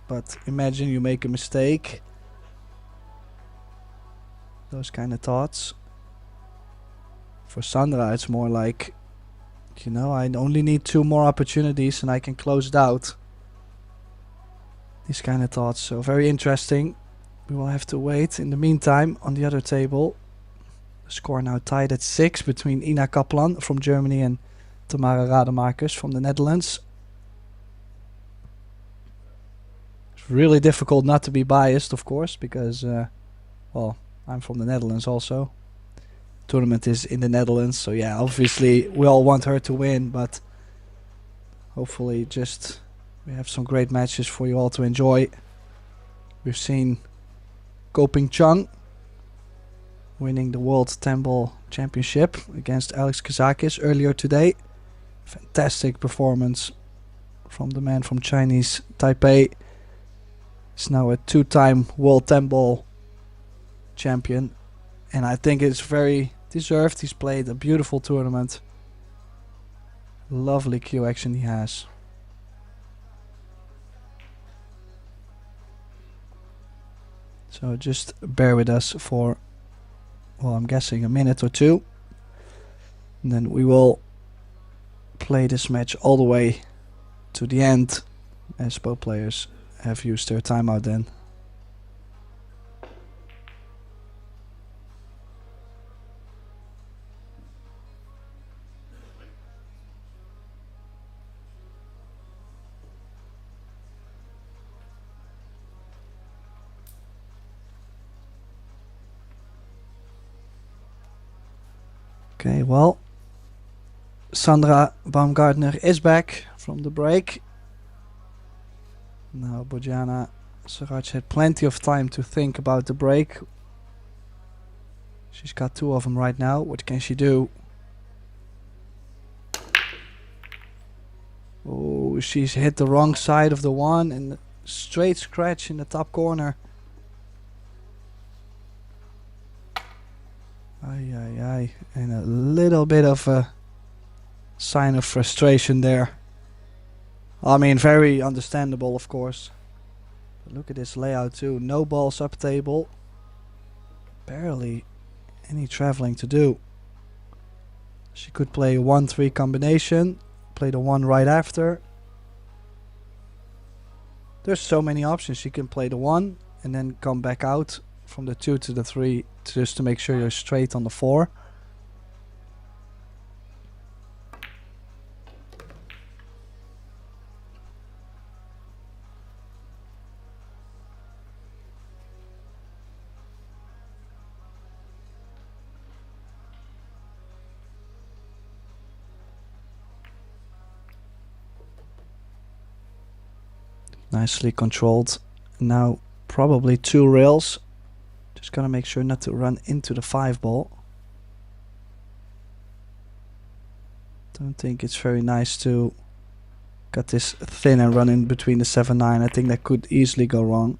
But imagine you make a mistake. Those kind of thoughts. For Sandra, it's more like, you know, I only need 2 more opportunities and I can close it out. These kind of thoughts. So very interesting. We will have to wait. In the meantime, on the other table, the score now tied at 6 between Ina Kaplan from Germany and Tamara Rademakers from the Netherlands. It's really difficult not to be biased, of course, because, well, I'm from the Netherlands also. Tournament is in the Netherlands, so yeah, obviously we all want her to win, but hopefully just we have some great matches for you all to enjoy. We've seen Ko Ping Chung winning the World 10 Ball Championship against Alex Kazakis earlier today. Fantastic performance from the man from Chinese Taipei. He's now a 2-time World 10 Ball champion, and I think it's very deserved. He's played a beautiful tournament. Lovely cue action he has. So just bear with us for, well, I'm guessing a minute or two, and then we will play this match all the way to the end, as both players have used their timeout then. Okay, well, Sandra Baumgartner is back from the break. Now Bojana Sarac had plenty of time to think about the break. She's got 2 of them right now. What can she do? Oh, she's hit the wrong side of the one and straight scratch in the top corner. Ay, ay, ay. And a little bit of a sign of frustration there. I mean, very understandable, of course. But look at this layout too. No balls up table. Barely any traveling to do. She could play a 1-3 combination. Play the 1 right after. There's so many options. She can play the 1 and then come back out from the 2 to the 3 just to make sure you're straight on the 4. Nicely controlled. Now probably 2 rails. Just gotta make sure not to run into the 5 ball. Don't think it's very nice to cut this thin and run in between the 7-9. I think that could easily go wrong.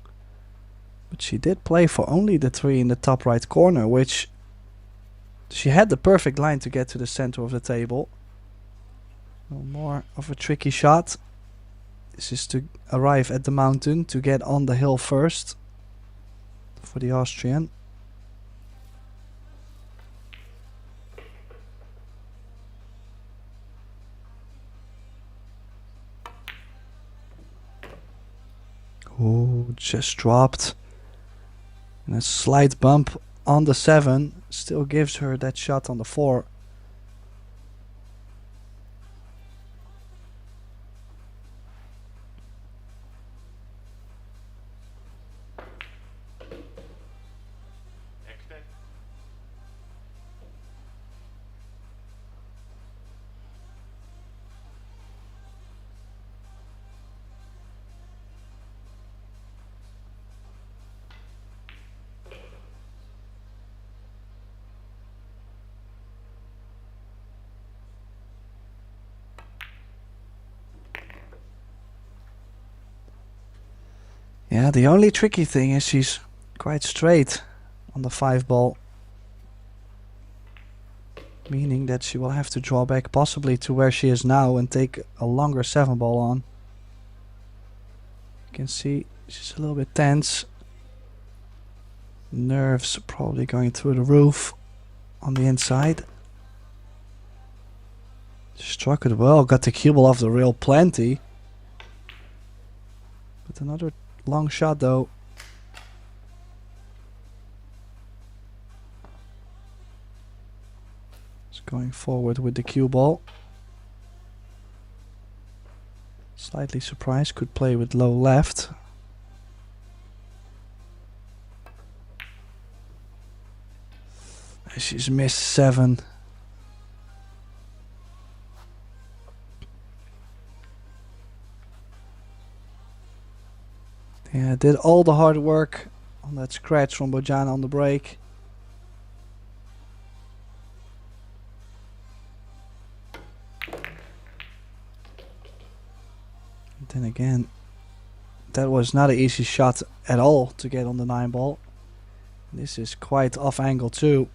But she did play for only the 3 in the top right corner, which She had the perfect line to get to the center of the table. No more of a tricky shot. This is to arrive at the mountain, to get on the hill first for the Austrian. Oh, just dropped. And a slight bump on the 7 still gives her that shot on the 4. Yeah, the only tricky thing is she's quite straight on the 5 ball. Meaning that she will have to draw back possibly to where she is now and take a longer 7 ball on. You can see she's a little bit tense. Nerves probably going through the roof on the inside. Struck it well, got the cue ball off the rail plenty. But another long shot though. It's going forward with the cue ball. Slightly surprised, could play with low left. She's missed 7. Yeah, did all the hard work on that scratch from Bojana on the break. And then again, that was not an easy shot at all to get on the 9 ball. This is quite off angle too.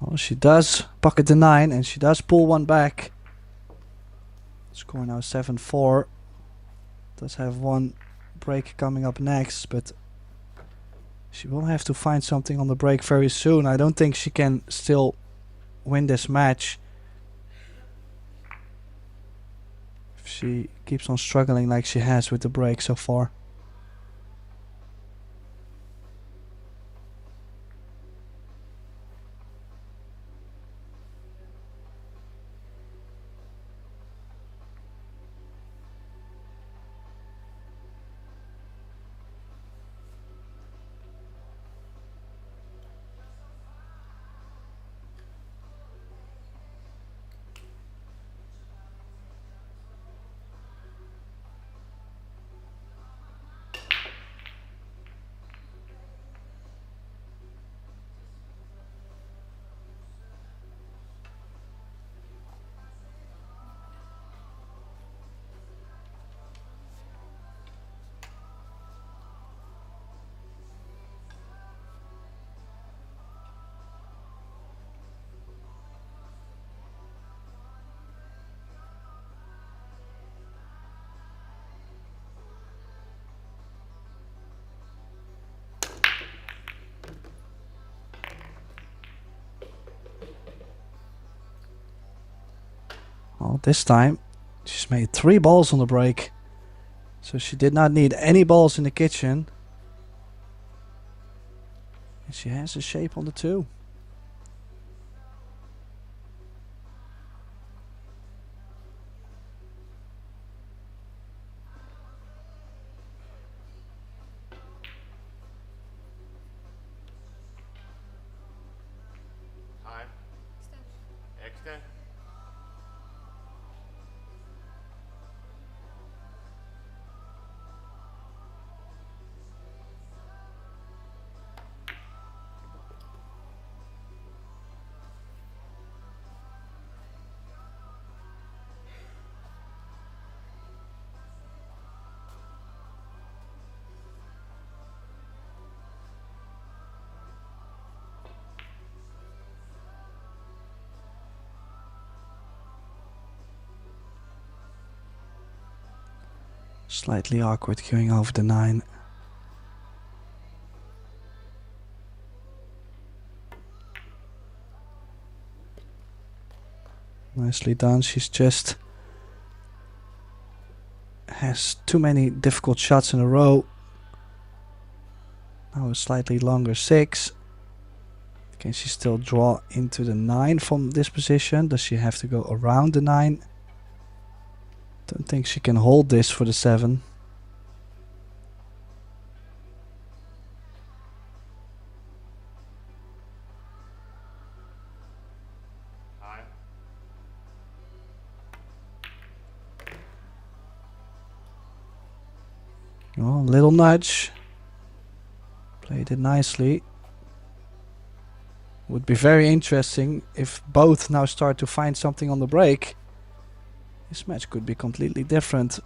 Well, she does pocket the 9 and she does pull one back. Score now 7-4. Does have one break coming up next, but she will have to find something on the break very soon. I don't think she can still win this match if she keeps on struggling like she has with the break so far. Well, this time she's made 3 balls on the break, so she did not need any balls in the kitchen. And she has a shape on the 2. Time. Extend. Slightly awkward queuing over the 9. Nicely done. She's just has too many difficult shots in a row. Now a slightly longer 6. Can she still draw into the 9 from this position? Does she have to go around the 9? Don't think she can hold this for the 7. Oh, little nudge. Played it nicely. Would be very interesting if both now start to find something on the break. This match could be completely different.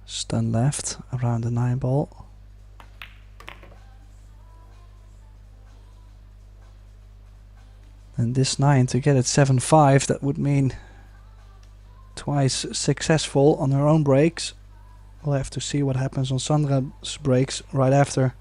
Stun left around the 9 ball. And this 9 to get it 7-5, that would mean twice successful on her own breaks. We'll have to see what happens on Sandra's breaks right after.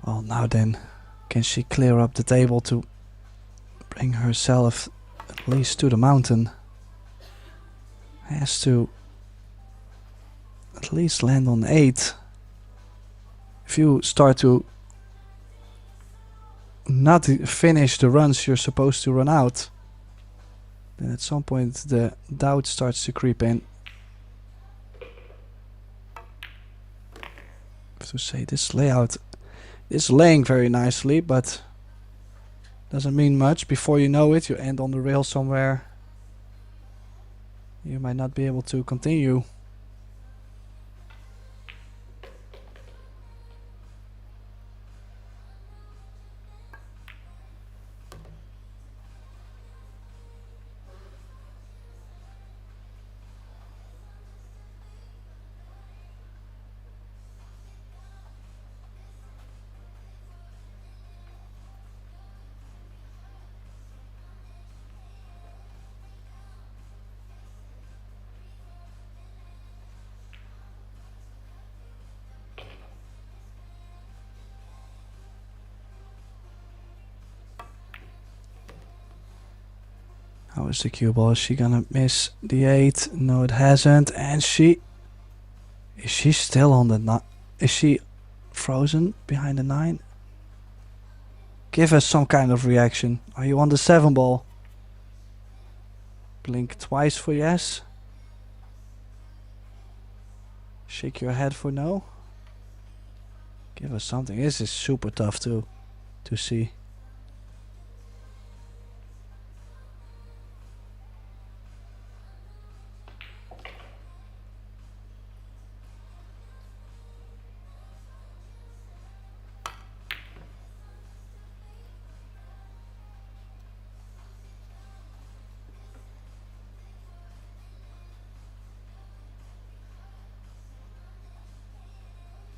Well, now then, can she clear up the table to bring herself at least to the mountain? Has to at least land on 8. If you start to not finish the runs you're supposed to run out, then at some point the doubt starts to creep in. I have to say, this layout is laying very nicely, but doesn't mean much. Before you know it, you end on the rail somewhere. You might not be able to continue. How is the cue ball? Is she gonna miss the 8? No, it hasn't. And she... Is she still on the 9? Is she frozen behind the 9? Give us some kind of reaction. Are you on the 7 ball? Blink twice for yes. Shake your head for no. Give us something. This is super tough to see.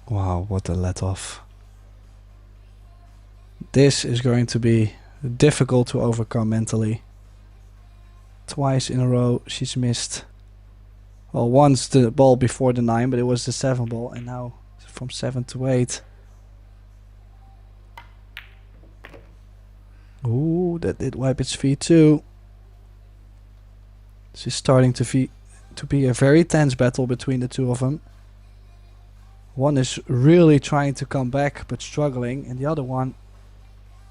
Wow, what a let off. This is going to be difficult to overcome mentally. Twice in a row she's missed. Well, once the ball before the 9, but it was the 7 ball, and now from 7 to 8. Ooh, that did wipe its feet too. This is starting to be a very tense battle between the two of them. One is really trying to come back but struggling, and the other one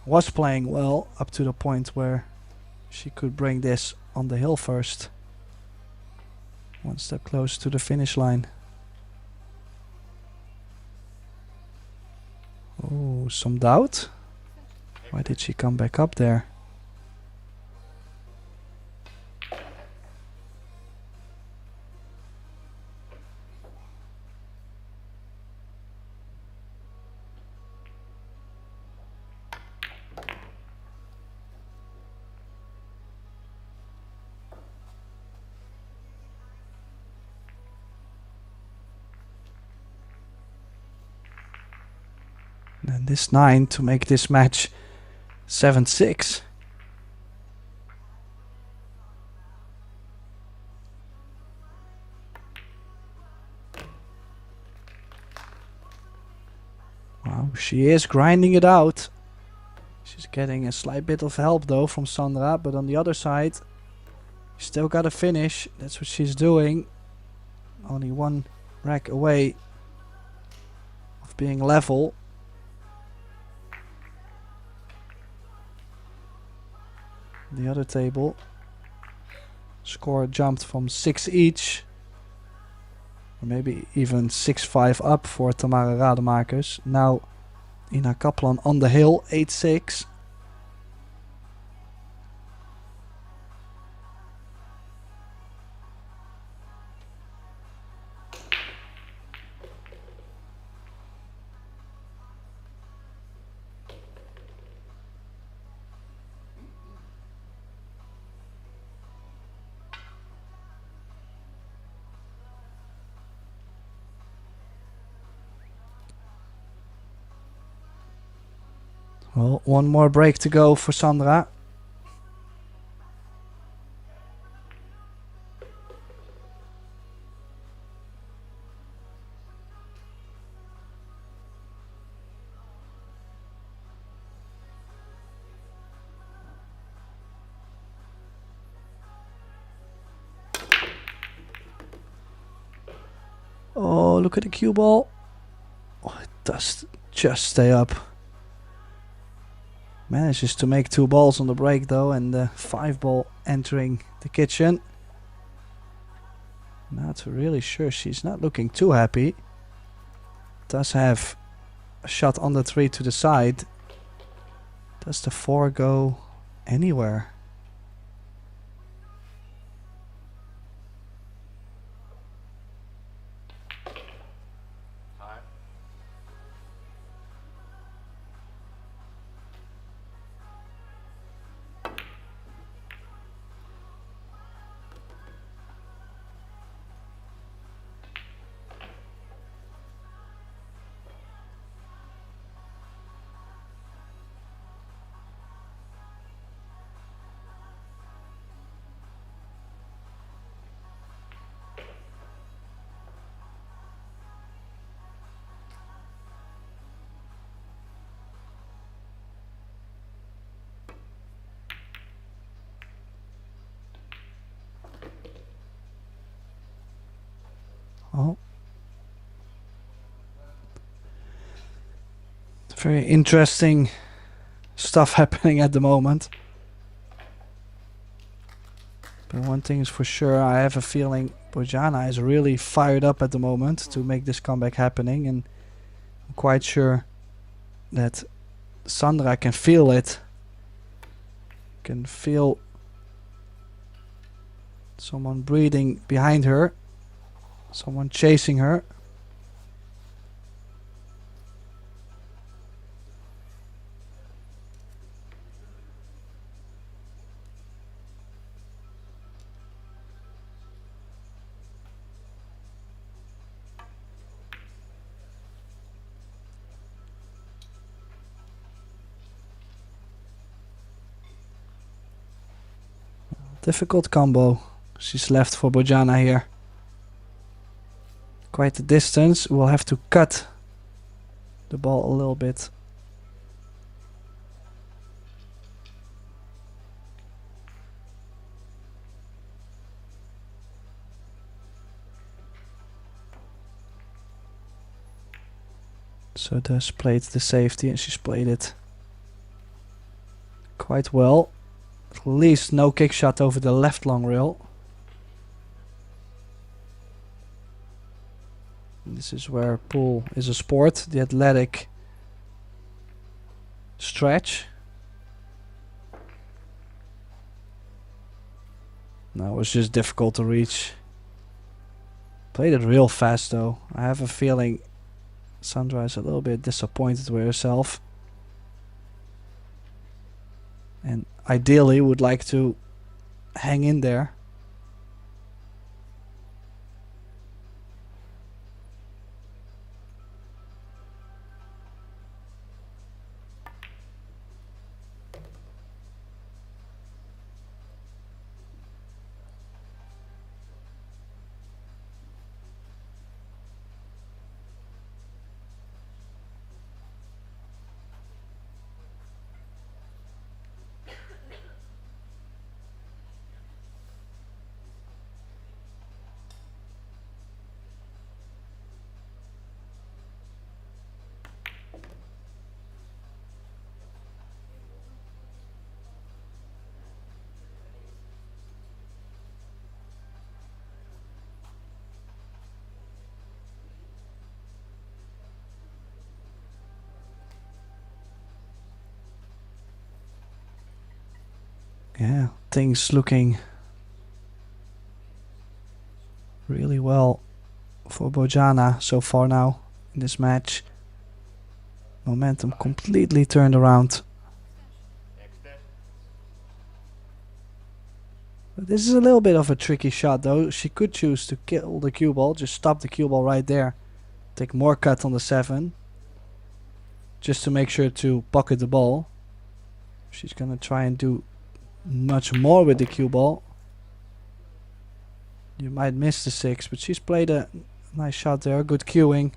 was playing well up to the point where she could bring this on the hill first. One step closer to the finish line. Oh, some doubt. Why did she come back up there? And this 9 to make this match 7-6. Wow, she is grinding it out. She's getting a slight bit of help though from Sandra, but on the other side, still got to finish. That's what she's doing. Only one rack away of being level. The other table score jumped from 6 each, or maybe even 6-5 up for Tamara Rademakers. Now Ina Kaplan on the hill, 8-6. Well, one more break to go for Sandra. Oh, look at the cue ball. Oh, it does just stay up. Manages to make 2 balls on the break though, and the 5 ball entering the kitchen. Not really sure, she's not looking too happy. Does have a shot on the 3 to the side. Does the 4 go anywhere? Oh. Very interesting stuff happening at the moment. But one thing is for sure, I have a feeling Bojana is really fired up at the moment to make this comeback happening, and I'm quite sure that Sandra can feel it. Can feel someone breathing behind her, someone chasing her. Difficult combo. She's left for Bojana here. Quite the distance. We'll have to cut the ball a little bit. So Des played the safety and she's played it quite well. At least no kick shot over the left long rail. This is where pool is a sport, the athletic stretch. No, it was just difficult to reach. Played it real fast though. I have a feeling Sandra is a little bit disappointed with herself. And ideally would like to hang in there. Yeah, things looking really well for Bojana so far now in this match. Momentum completely turned around. But this is a little bit of a tricky shot though. She could choose to kill the cue ball, just stop the cue ball right there. Take more cut on the 7. Just to make sure to pocket the ball. She's gonna try and do much more with the cue ball. You might miss the 6, but she's played a nice shot there. Good cueing.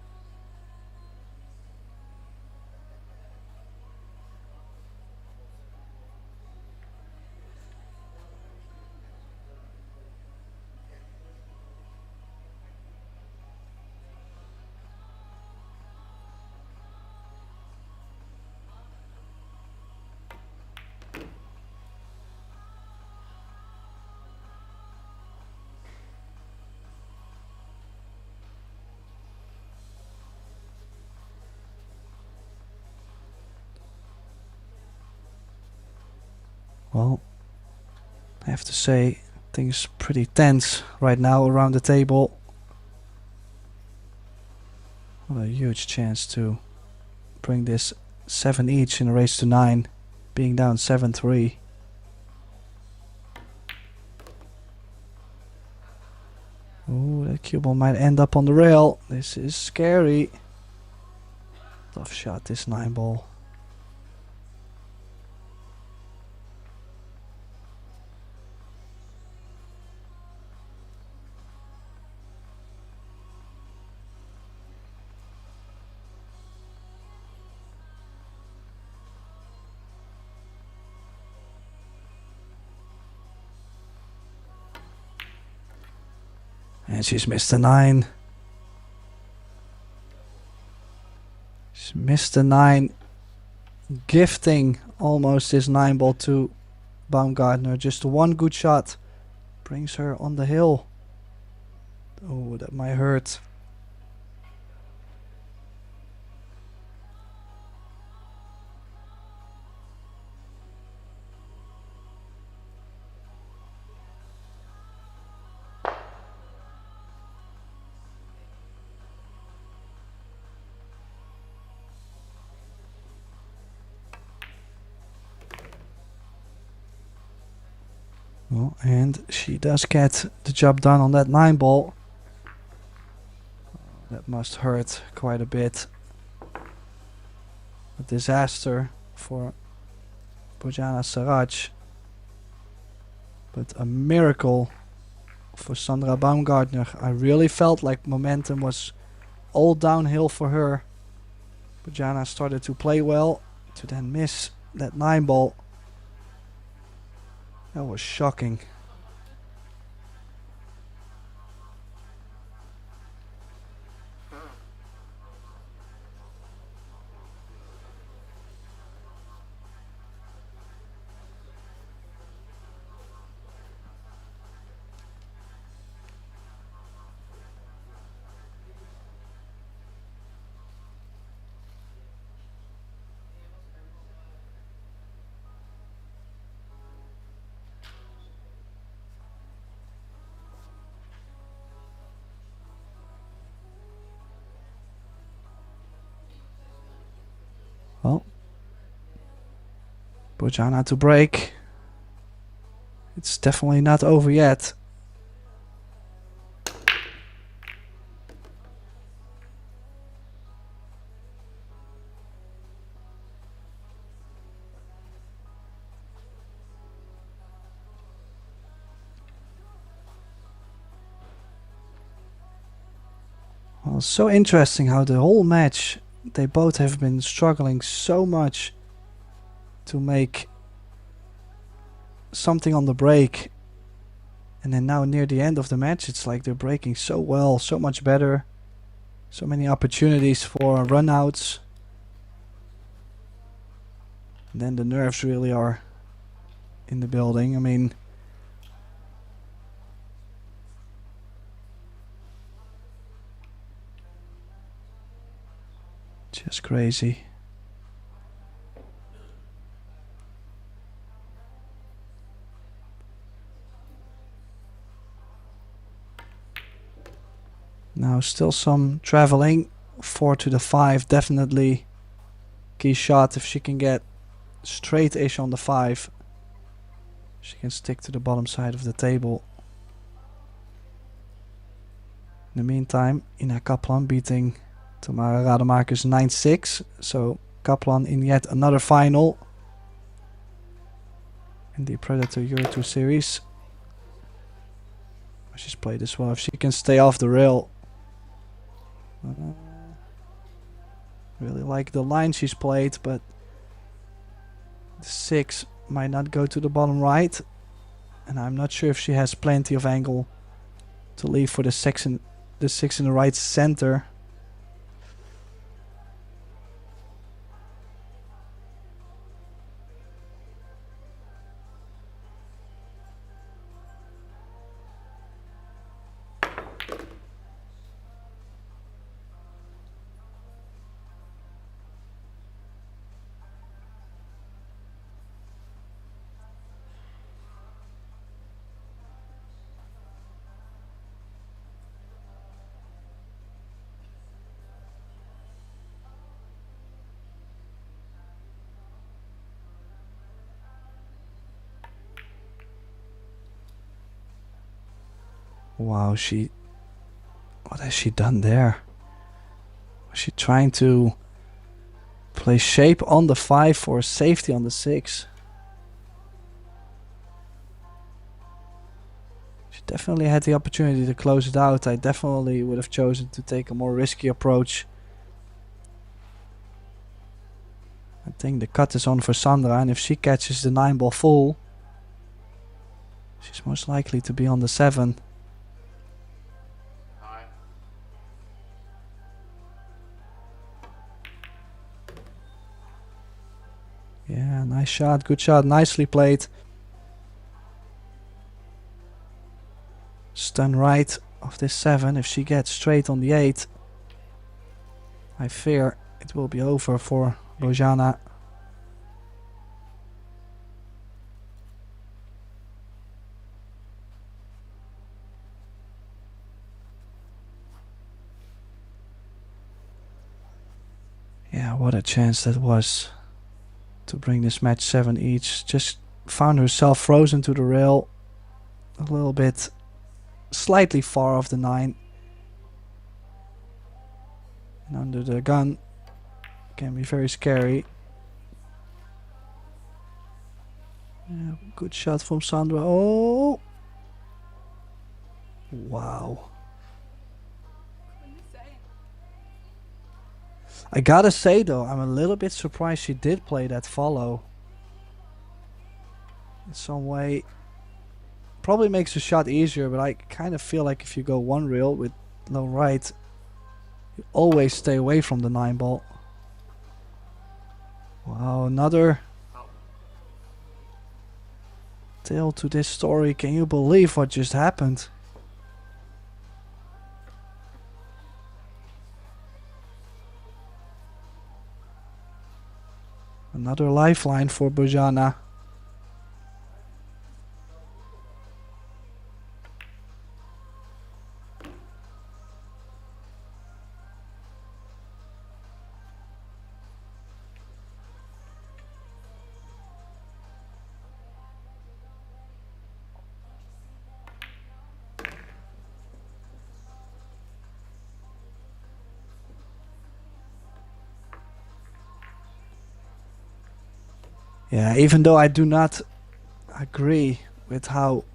Well, I have to say things pretty tense right now around the table. What a huge chance to bring this 7 each in a race to 9, being down 7-3. Oh, that cue ball might end up on the rail. This is scary. Tough shot, this 9 ball. And she's missed a 9. She's missed the 9, gifting almost his 9 ball to Baumgartner. Just one good shot brings her on the hill. Oh, that might hurt. Well, and she does get the job done on that 9 ball. That must hurt quite a bit. A disaster for Bojana Sarac, but a miracle for Sandra Baumgartner. I really felt like momentum was all downhill for her. Bojana started to play well, to then miss that 9 ball. That was shocking. Well, Bojana to break. It's definitely not over yet. Well, so interesting how the whole match they both have been struggling so much to make something on the break, and then now near the end of the match it's like they're breaking so well, so much better, so many opportunities for run-outs, and then the nerves really are in the building. I mean, just crazy. Now still some traveling. 4 to the 5, definitely key shot. If she can get straight-ish on the 5, she can stick to the bottom side of the table. In the meantime, Ina Kaplan beating Tamara Rademakers 9-6. So Kaplan in yet another final in the Predator EuroTour series. She's played as well. If she can stay off the rail. Really like the line she's played, but the 6 might not go to the bottom right. And I'm not sure if she has plenty of angle to leave for the 6 in the right center. Wow, what has she done there? Was she trying to play shape on the 5 for safety on the 6? She definitely had the opportunity to close it out. I definitely would have chosen to take a more risky approach. I think the cut is on for Sandra, and if she catches the 9 ball full, she's most likely to be on the 7. Yeah, nice shot, good shot, nicely played. Stun right of this 7. If she gets straight on the 8, I fear it will be over for Bojana. Yeah, what a chance that was to bring this match 7 each. Just found herself frozen to the rail a little bit, slightly far off the 9. And under the gun can be very scary. Yeah, good shot from Sandra. Oh! Wow. I gotta say though, I'm a little bit surprised she did play that follow. In some way, probably makes the shot easier, but I kind of feel like if you go one reel with low right, you always stay away from the 9 ball. Wow, another tail to this story. Can you believe what just happened? Another lifeline for Bojana. Yeah, even though I do not agree with how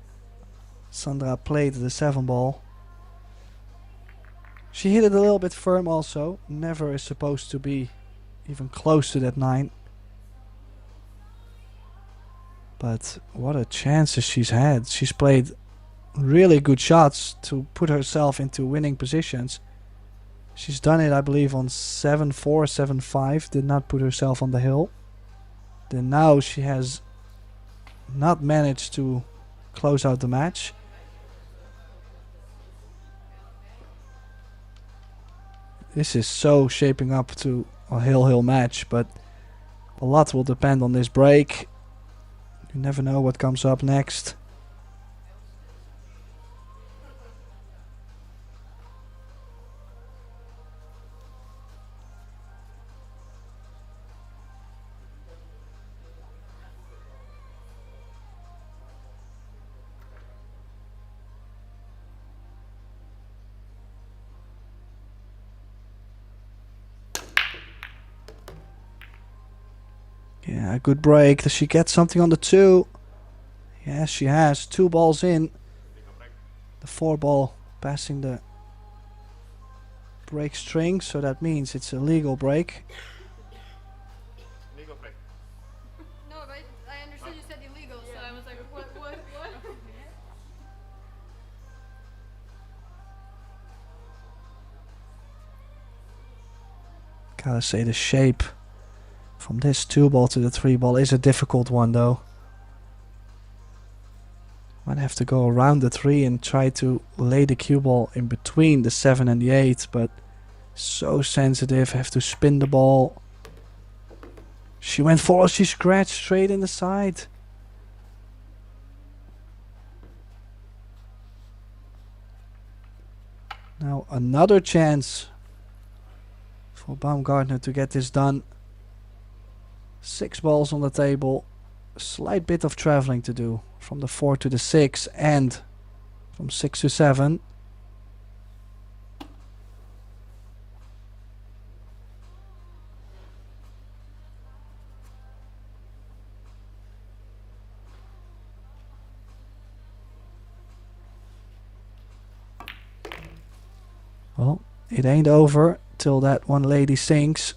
Sandra played the 7 ball, she hit it a little bit firm also. Never is supposed to be even close to that 9. But what a chances she's had. She's played really good shots to put herself into winning positions. She's done it, I believe, on 7-4, 7-5. Did not put herself on the hill. Then now she has not managed to close out the match. This is so shaping up to a hill match, but a lot will depend on this break. You never know what comes up next. Yeah, good break. Does she get something on the 2? Yes, she has. 2 balls in. The 4 ball passing the break string, so that means it's a legal break. Legal break. No, but I understood you said illegal, so I was like, what? Gotta say the shape from this 2 ball to the 3 ball is a difficult one though. Might have to go around the 3 and try to lay the cue ball in between the 7 and the 8, but so sensitive, have to spin the ball. She went forward, she scratched straight in the side. Now another chance for Baumgartner to get this done. 6 balls on the table. A slight bit of traveling to do from the 4 to the 6 and from 6 to 7. Well, it ain't over till that one lady sinks.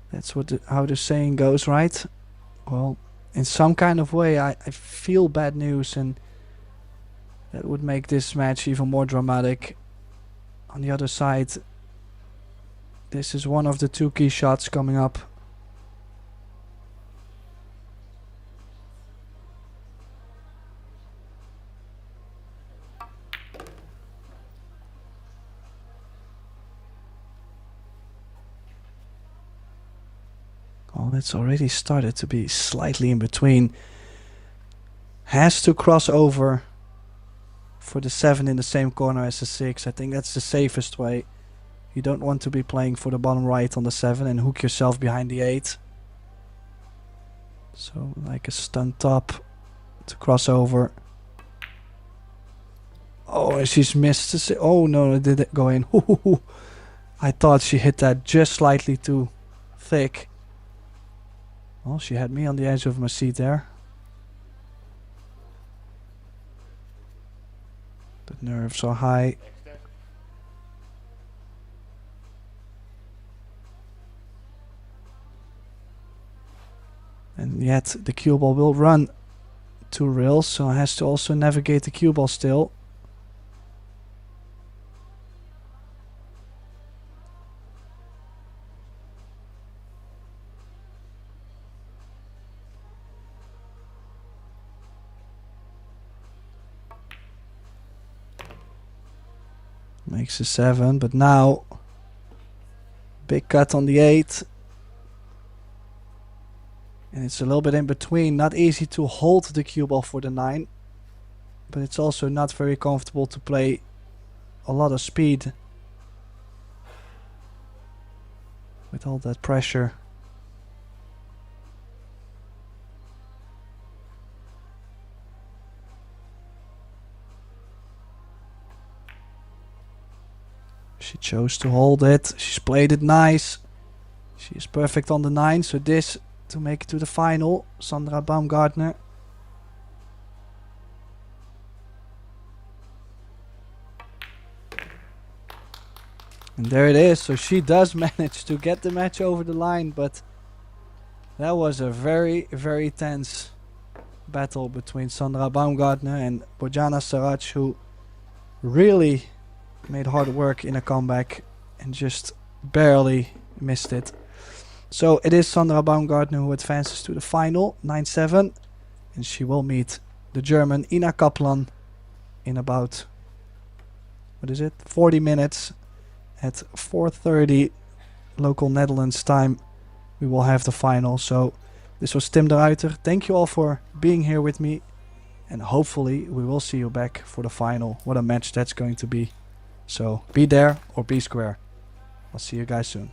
That's what how the saying goes, right? Well, in some kind of way I feel bad news, and that would make this match even more dramatic. On the other side, this is one of the 2 key shots coming up. Well, it's already started to be slightly in between. Has to cross over for the 7 in the same corner as the 6. I think that's the safest way. You don't want to be playing for the bottom right on the 7 and hook yourself behind the 8. So like a stunt top to cross over. Oh, she's missed. Oh no, it didn't go in. I thought she hit that just slightly too thick. Well, she had me on the edge of my seat there. The nerves are high. And yet the cue ball will run 2 rails, so has to also navigate the cue ball still. Makes a 7, but now big cut on the 8. And it's a little bit in between. Not easy to hold the cue ball for the 9. But it's also not very comfortable to play a lot of speed with all that pressure. She chose to hold it. She's played it nice. She is perfect on the 9. So this to make it to the final. Sandra Baumgartner. And there it is. So she does manage to get the match over the line. But that was a very, very tense battle between Sandra Baumgartner and Bojana Sarac, who really made hard work in a comeback and just barely missed it. So it is Sandra Baumgartner who advances to the final, 9-7. And she will meet the German Ina Kaplan in about, 40 minutes. At 4:30 local Netherlands time we will have the final. So this was Tim de Ruiter. Thank you all for being here with me. And hopefully we will see you back for the final. What a match that's going to be. So be there or be square. I'll see you guys soon.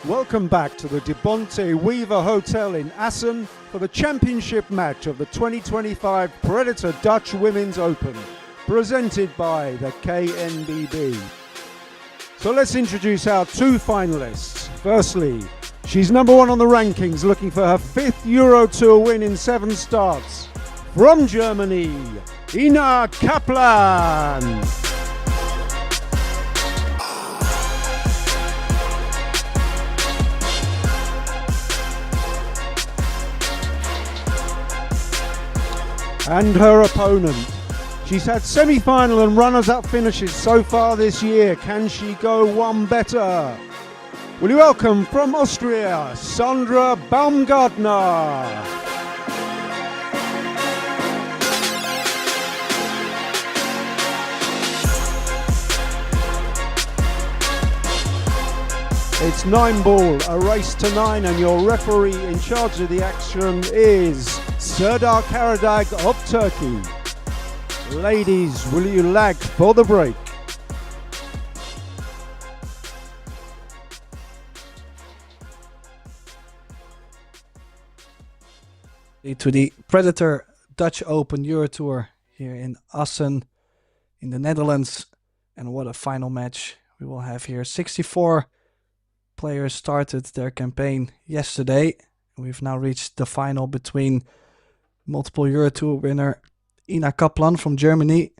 Welcome back to the Bonte Wever Hotel in Assen for the championship match of the 2025 Predator Dutch Women's Open, presented by the KNBB. So let's introduce our two finalists. Firstly, she's number one on the rankings, looking for her 5th EuroTour win in 7 starts. From Germany, Ina Kaplan. And her opponent. She's had semi-final and runners-up finishes so far this year. Can she go one better? Will you welcome from Austria, Sandra Baumgartner. It's 9-ball, a race to 9, and your referee in charge of the action is Serdar Karadag of Turkey. Ladies, will you lag for the break? To the Predator Dutch Open EuroTour here in Assen in the Netherlands. And what a final match we will have here. 64 players started their campaign yesterday. We've now reached the final between multiple EuroTour winner Ina Kaplan from Germany,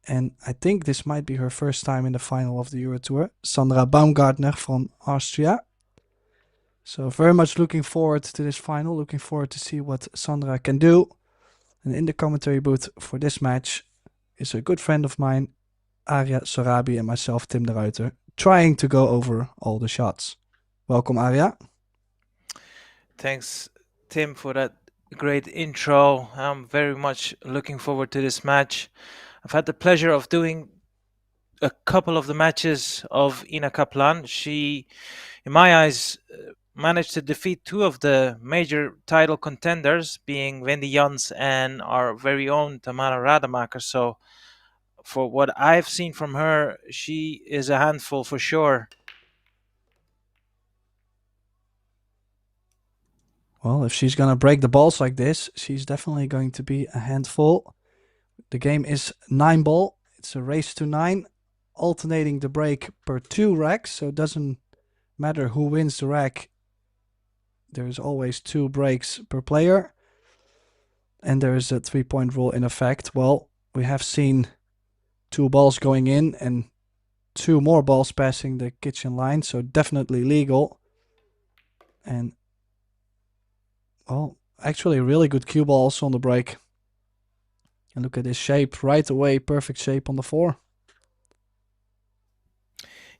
and I think this might be her first time in the final of the EuroTour, Sandra Baumgartner from Austria. So very much looking forward to this final, looking forward to see what Sandra can do. And in the commentary booth for this match is a good friend of mine, Arya Sorabi, and myself, Tim de Ruiter, trying to go over all the shots. Welcome, Arya. Thanks, Tim, for that great intro. I'm very much looking forward to this match. I've had the pleasure of doing a couple of the matches of Ina Kaplan. She, in my eyes, managed to defeat 2 of the major title contenders, being Wendy Jans and our very own Tamara Rademacher. So for what I've seen from her, she is a handful for sure. Well, if she's going to break the balls like this, she's definitely going to be a handful. The game is 9-ball. It's a race to 9, alternating the break per 2 racks. So it doesn't matter who wins the rack. There's always 2 breaks per player. And there is a 3-point rule in effect. Well, we have seen 2 balls going in and 2 more balls passing the kitchen line. So definitely legal. And well, actually really good cue ball also on the break. And look at this shape right away, perfect shape on the 4.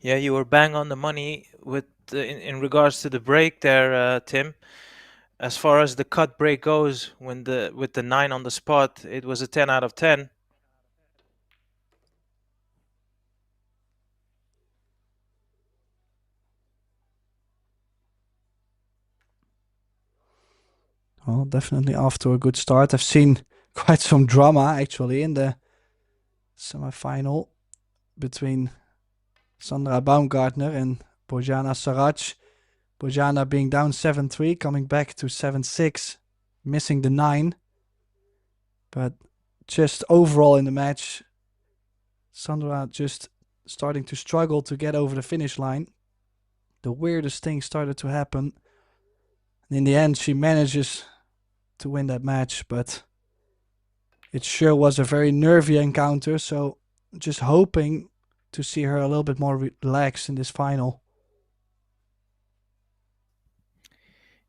Yeah, you were bang on the money with in regards to the break there, Tim. As far as the cut break goes, with the 9 on the spot, it was a 10 out of 10. Well, definitely off to a good start. I've seen quite some drama actually in the semi-final between Sandra Baumgartner and Bojana Sarac. Bojana being down 7-3, coming back to 7-6, missing the 9. But just overall in the match, Sandra just starting to struggle to get over the finish line. The weirdest thing started to happen. And in the end, she manages to win that match, but it sure was a very nervy encounter. So just hoping to see her a little bit more relaxed in this final.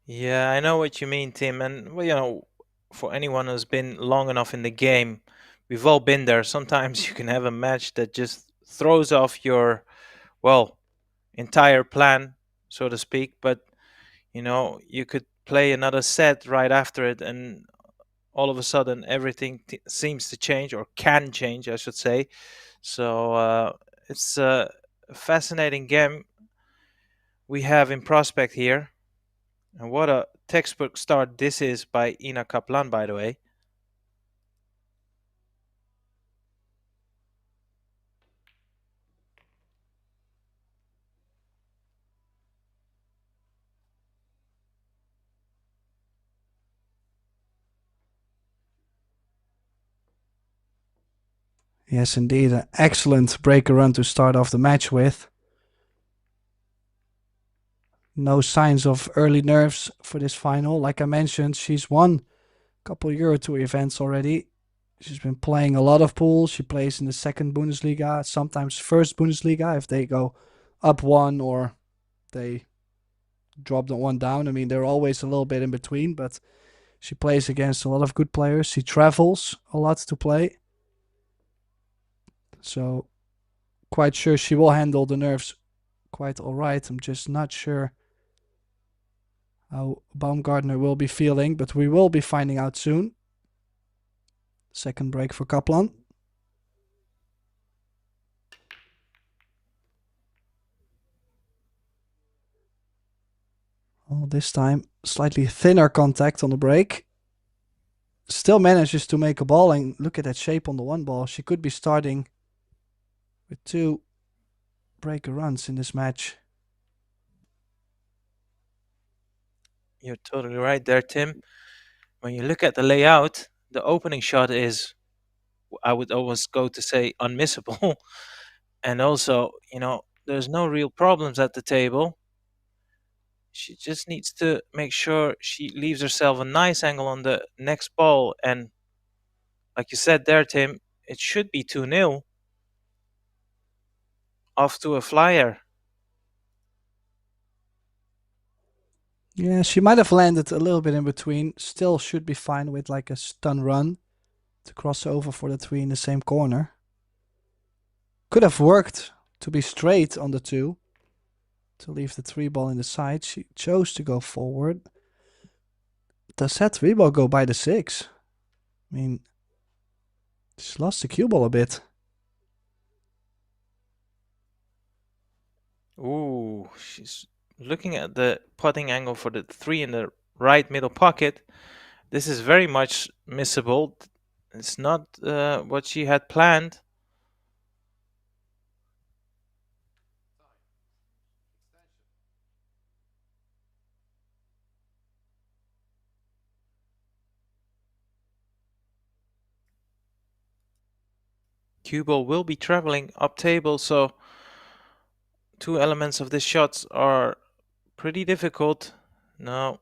Yeah, I know what you mean, Tim. And well, you know, for anyone who's been long enough in the game, we've all been there. Sometimes you can have a match that just throws off your, well, entire plan, so to speak. But you know, you could play another set right after it, and all of a sudden everything seems to change, or can change, I should say. So it's a fascinating game we have in prospect here. And what a textbook start this is by Ina Kaplan, by the way. Yes, indeed. An excellent breaker run to start off the match with. No signs of early nerves for this final. Like I mentioned, she's won a couple EuroTour events already. She's been playing a lot of pools. She plays in the second Bundesliga, sometimes first Bundesliga if they go up one or they drop the one down. I mean, they're always a little bit in between, but she plays against a lot of good players. She travels a lot to play. So, quite sure she will handle the nerves quite alright. I'm just not sure how Baumgartner will be feeling, but we will be finding out soon. Second break for Kaplan. Oh, this time, slightly thinner contact on the break. Still manages to make a ball, and look at that shape on the one ball. She could be starting with 2 breaker runs in this match. You're totally right there, Tim. When you look at the layout, the opening shot is, I would almost go to say, unmissable. And also, there's no real problems at the table. She just needs to make sure she leaves herself a nice angle on the next ball. And like you said there, Tim, it should be 2-0. Off to a flyer. Yeah, she might have landed a little bit in between. Still should be fine with like a stun run to cross over for the 3 in the same corner. Could have worked to be straight on the 2 to leave the 3 ball in the side. She chose to go forward. Does that 3 ball go by the 6? I mean, she's lost the cue ball a bit. Ooh, she's looking at the putting angle for the 3 in the right middle pocket. This is very much missable. It's not what she had planned. Cue ball will be traveling up table, so 2 elements of this shot are pretty difficult. Now,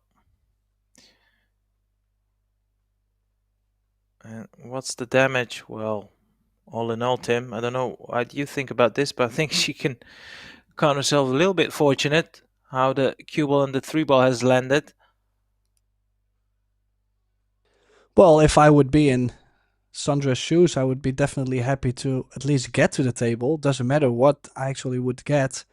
and what's the damage? Well, all in all, Tim, I don't know what you think about this, but I think she can count herself a little bit fortunate how the cue ball and the 3 ball has landed. Well, if I would be in Sandra's shoes, I would be definitely happy to at least get to the table. Doesn't matter what I actually would get,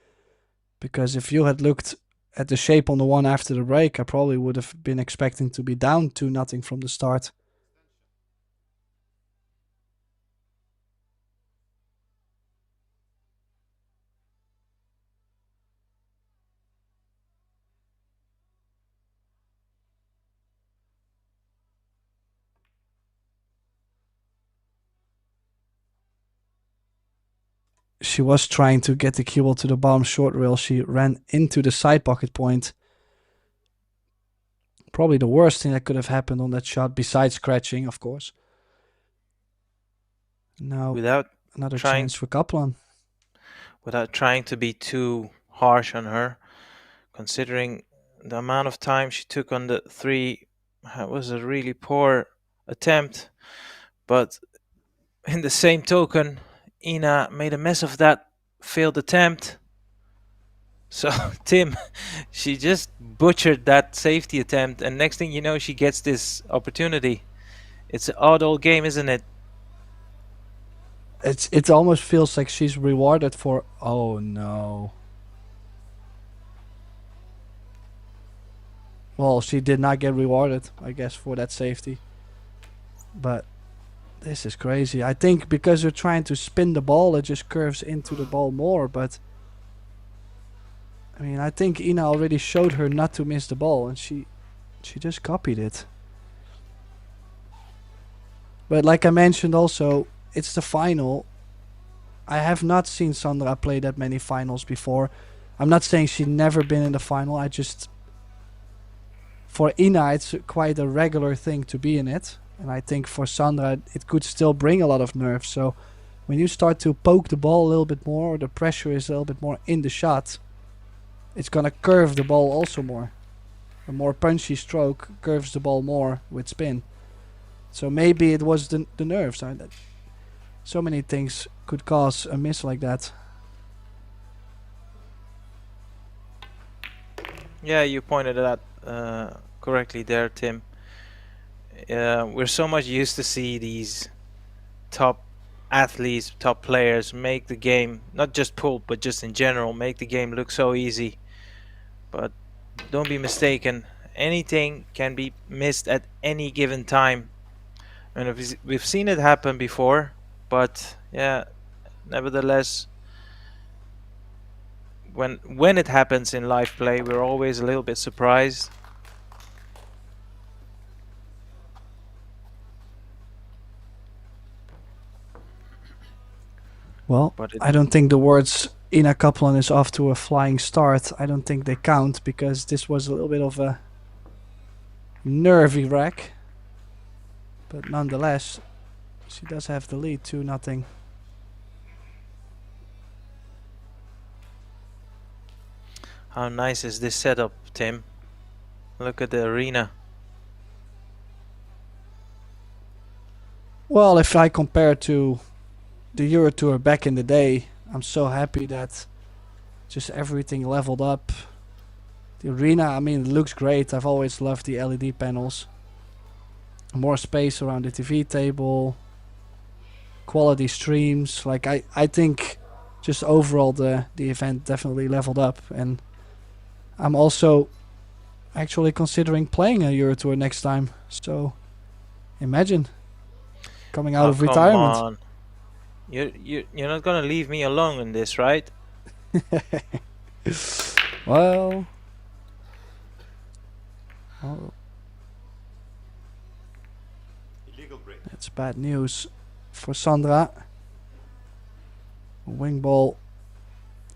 because if you had looked at the shape on the one after the break, I probably would have been expecting to be down 2-0 from the start. She was trying to get the cue ball to the bottom short rail. She ran into the side pocket point. Probably the worst thing that could have happened on that shot, besides scratching, of course. Now, Without another chance for Kaplan. Without trying to be too harsh on her, considering the amount of time she took on the 3, it was a really poor attempt. But in the same token, Ina made a mess of that failed attempt. So, Tim, she just butchered that safety attempt, and next thing you know, she gets this opportunity. It's an odd-all game, isn't it? It almost feels like she's rewarded for... Oh, no. Well, she did not get rewarded, I guess, for that safety. But this is crazy. I think because you're trying to spin the ball, it just curves into the ball more. But, I mean, I think Ina already showed her not to miss the ball, and she just copied it. But like I mentioned also, it's the final. I have not seen Sandra play that many finals before. I'm not saying she's never been in the final. I just... For Ina, it's quite a regular thing to be in it. And I think for Sandra, it could still bring a lot of nerves. So when you start to poke the ball a little bit more, or the pressure is a little bit more in the shot, it's gonna curve the ball also more. A more punchy stroke curves the ball more with spin. So maybe it was the nerves. So many things could cause a miss like that. Yeah, you pointed it out correctly there, Tim. We're so much used to see these top athletes, top players make the game, not just pool, but just in general, make the game look so easy. But don't be mistaken, anything can be missed at any given time. And we've seen it happen before, but yeah, nevertheless, when it happens in live play, we're always a little bit surprised. Well, But I don't think the words Ina Kaplan is off to a flying start, I don't think they count, because this was a little bit of a nervy wreck. But nonetheless, she does have the lead, 2-0. how nice is this setup, Tim? Look at the arena. Well, if I compare to the EuroTour back in the day, I'm so happy that just everything leveled up. The arena, I mean, it looks great. I've always loved the LED panels. More space around the TV table. Quality streams. Like, I think just overall the event definitely leveled up. And I'm also actually considering playing a EuroTour next time. So, imagine coming out of retirement. Come on. You're not gonna leave me alone in this, right? Well, Illegal break. that's bad news for Sandra. Wing ball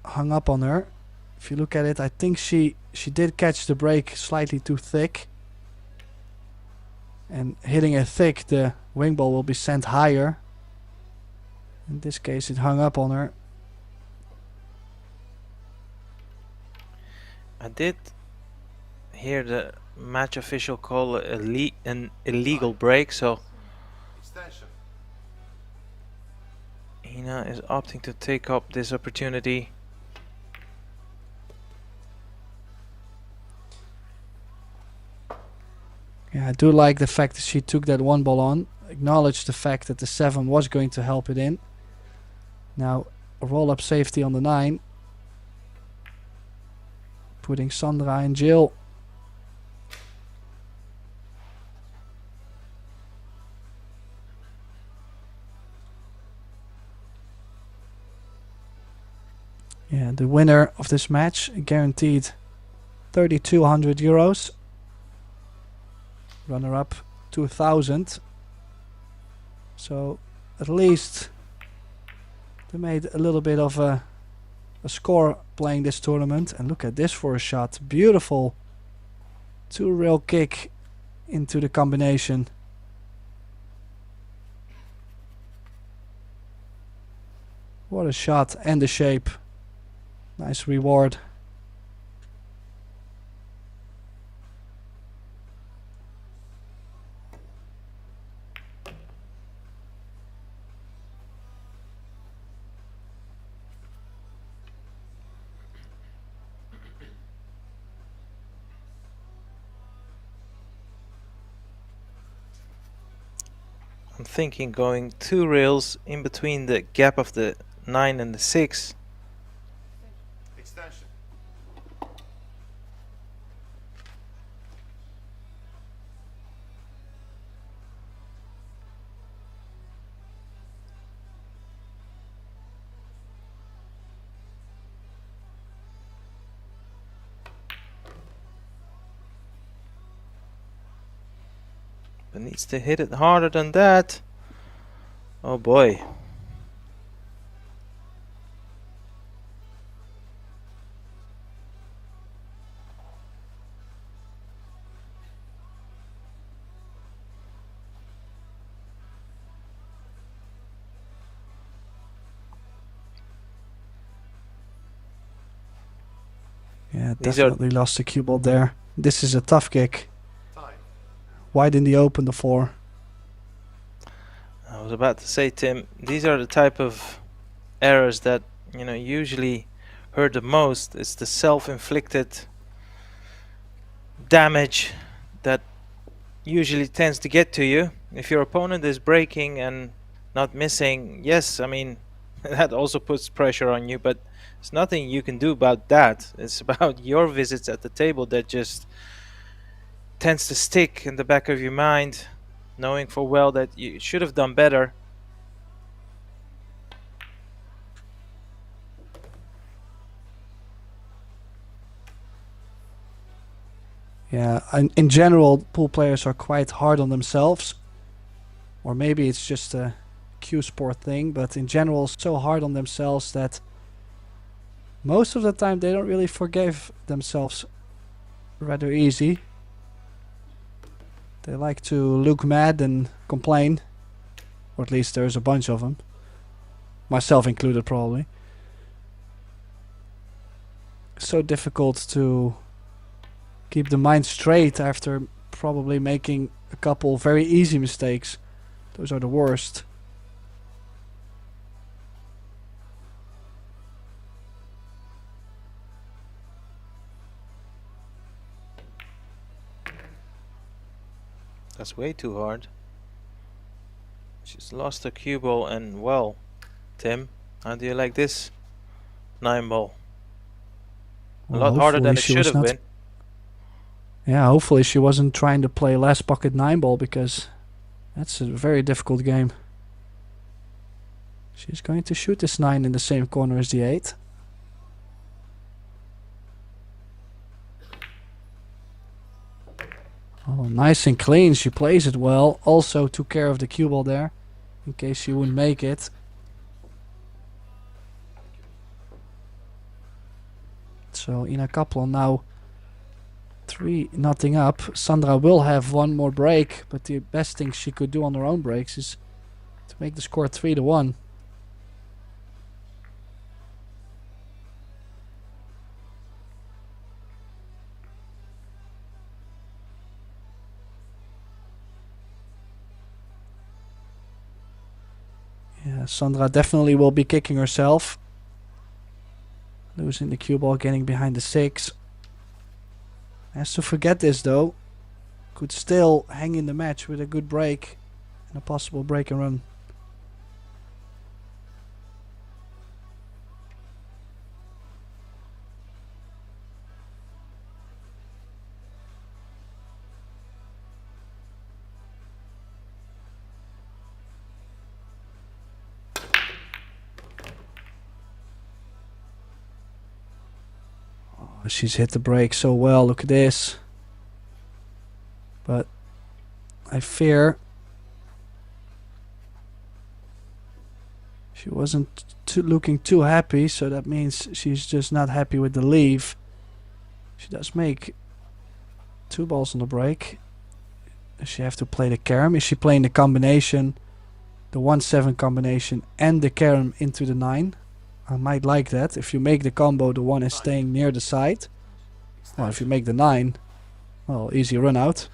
hung up on her. If you look at it, I think she did catch the break slightly too thick. And hitting it thick, the wing ball will be sent higher. In this case, it hung up on her. I did hear the match official call an illegal break, so Extension. Ina is opting to take up this opportunity. Yeah, I do like the fact that she took that one ball on. Acknowledged the fact that the 7 was going to help it in. Now, a roll-up safety on the 9. Putting Sandra in jail. Yeah, the winner of this match guaranteed 3,200 euros. Runner-up 2,000. So at least they made a little bit of a score playing this tournament. And look at this for a shot. Beautiful 2-rail kick into the combination. What a shot and the shape. Nice reward. I'm thinking going 2 rails in between the gap of the 9 and the 6. Extension. But needs to hit it harder than that. Oh boy. Yeah, These are definitely lost the cue ball there. This is a tough kick. Time. Wide in the open, the 4. I was about to say, Tim, these are the type of errors that, you know, usually hurt the most. It's the self-inflicted damage that usually tends to get to you. If your opponent is breaking and not missing, yes, I mean, that also puts pressure on you, but there's nothing you can do about that. It's about your visits at the table that just tends to stick in the back of your mind, knowing full well that you should have done better. Yeah, in general, pool players are quite hard on themselves. Or maybe it's just a cue sport thing, but in general, so hard on themselves that most of the time they don't really forgive themselves rather easy. They like to look mad and complain. Or at least there's a bunch of them. Myself included, probably. So difficult to keep the mind straight after probably making a couple very easy mistakes. Those are the worst. That's way too hard. She's lost a cue ball, and well, Tim, how do you like this 9 ball? A lot harder than it should have been. Yeah, hopefully she wasn't trying to play last pocket 9 ball, because that's a very difficult game. She's going to shoot this 9 in the same corner as the 8. Oh, nice and clean. She plays it well. Also took care of the cue ball there, in case she wouldn't make it. So Ina Kaplan now 3-0 up. Sandra will have one more break, but the best thing she could do on her own breaks is to make the score 3-1. Yeah, Sandra definitely will be kicking herself. Losing the cue ball, getting behind the 6. Has to forget this though. Could still hang in the match with a good break and a possible break and run. She's hit the break so well. Look at this. But I fear she wasn't looking too happy, so that means she's just not happy with the leave. She does make 2 balls on the break. Does she have to play the carom? Is she playing the combination, the 1-7 combination and the carom into the 9? I might like that. If you make the combo, the 1 is staying near the side. Well, if you make the 9, well, easy run out.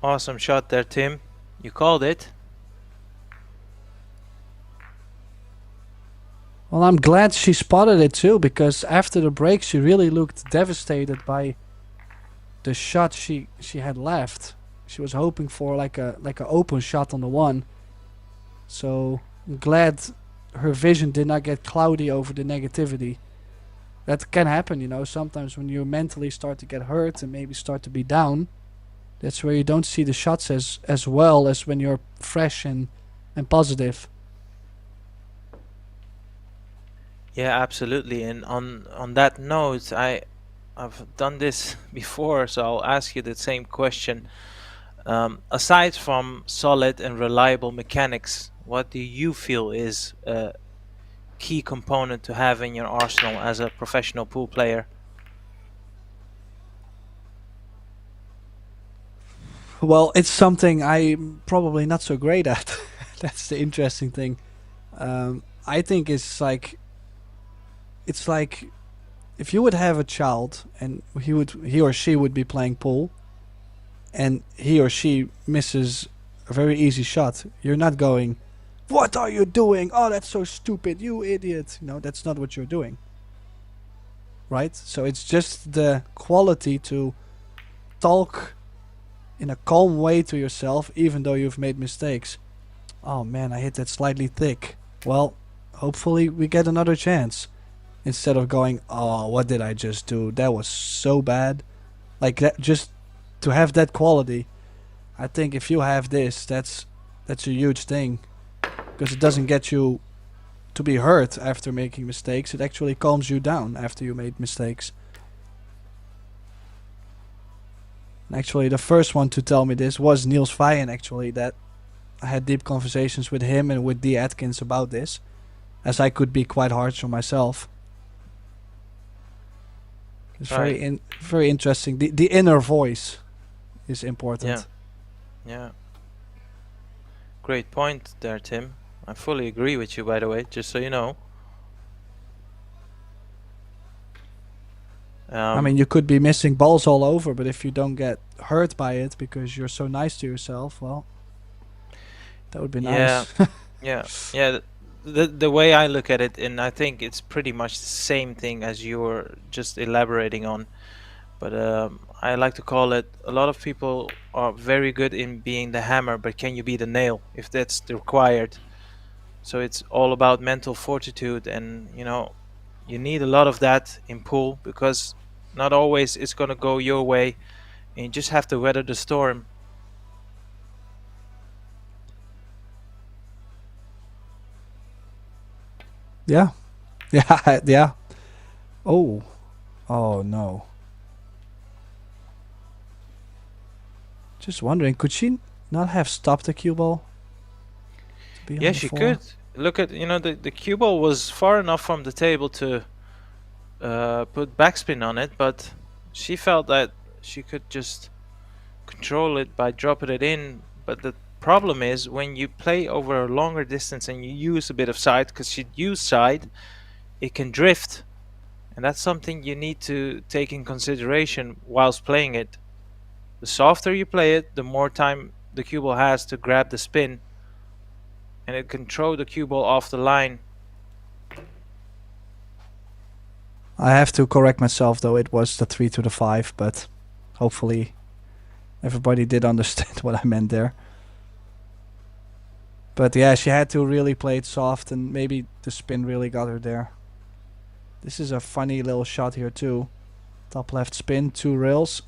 Awesome shot there, Tim. You called it. Well, I'm glad she spotted it too, because after the break she really looked devastated by the shot she had left. She was hoping for like a open shot on the 1. So I'm glad her vision did not get cloudy over the negativity. That can happen, you know, sometimes when you mentally start to get hurt and maybe start to be down. That's where you don't see the shots as well as when you're fresh and positive. Yeah, absolutely. And on that note, I I've done this before, so I'll ask you the same question. Aside from solid and reliable mechanics, what do you feel is a key component to have in your arsenal as a professional pool player? Well, it's something I'm probably not so great at. That's the interesting thing. I think it's like if you would have a child and he or she would be playing pool, and he or she misses a very easy shot. You're not going, "What are you doing? Oh, that's so stupid, you idiot!" That's not what you're doing, right? So it's just the quality to talk in a calm way to yourself, even though you've made mistakes. Oh man, I hit that slightly thick. Well, hopefully we get another chance. Instead of going, oh, what did I just do? That was so bad. Like that, just to have that quality. I think if you have this, that's a huge thing, because it doesn't get you to be hurt after making mistakes. It actually calms you down after you made mistakes. Actually, the first one to tell me this was Niels Vijen, actually, that I had deep conversations with him and with D. Atkins about this, as I could be quite harsh on myself. It's Right. very interesting. The inner voice is important. Yeah. Yeah. Great point there, Tim. I fully agree with you, by the way, just so you know. I mean, you could be missing balls all over, but if you don't get hurt by it because you're so nice to yourself, well, that would be yeah, nice. yeah. The way I look at it, and I think it's pretty much the same thing as you were just elaborating on, but I like to call it, a lot of people are very good in being the hammer, but can you be the nail if that's required? So it's all about mental fortitude, and you need a lot of that in pool, because not always it's going to go your way, and you just have to weather the storm. Yeah. Yeah, yeah. Oh. Oh, no. Just wondering, could she not have stopped the cue ball? To be on Yeah, the she floor? could. Look at, the cue ball was far enough from the table to put backspin on it, but she felt that she could just control it by dropping it in. But the problem is, when you play over a longer distance and you use a bit of side, because she'd use side, it can drift. And that's something you need to take in consideration whilst playing it. The softer you play it, the more time the cue ball has to grab the spin, and it can throw the cue ball off the line. I have to correct myself, though. It was the 3 to the 5, but hopefully everybody did understand what I meant there. But yeah, she had to really play it soft, and maybe the spin really got her there. This is a funny little shot here too. Top left spin, 2 rails.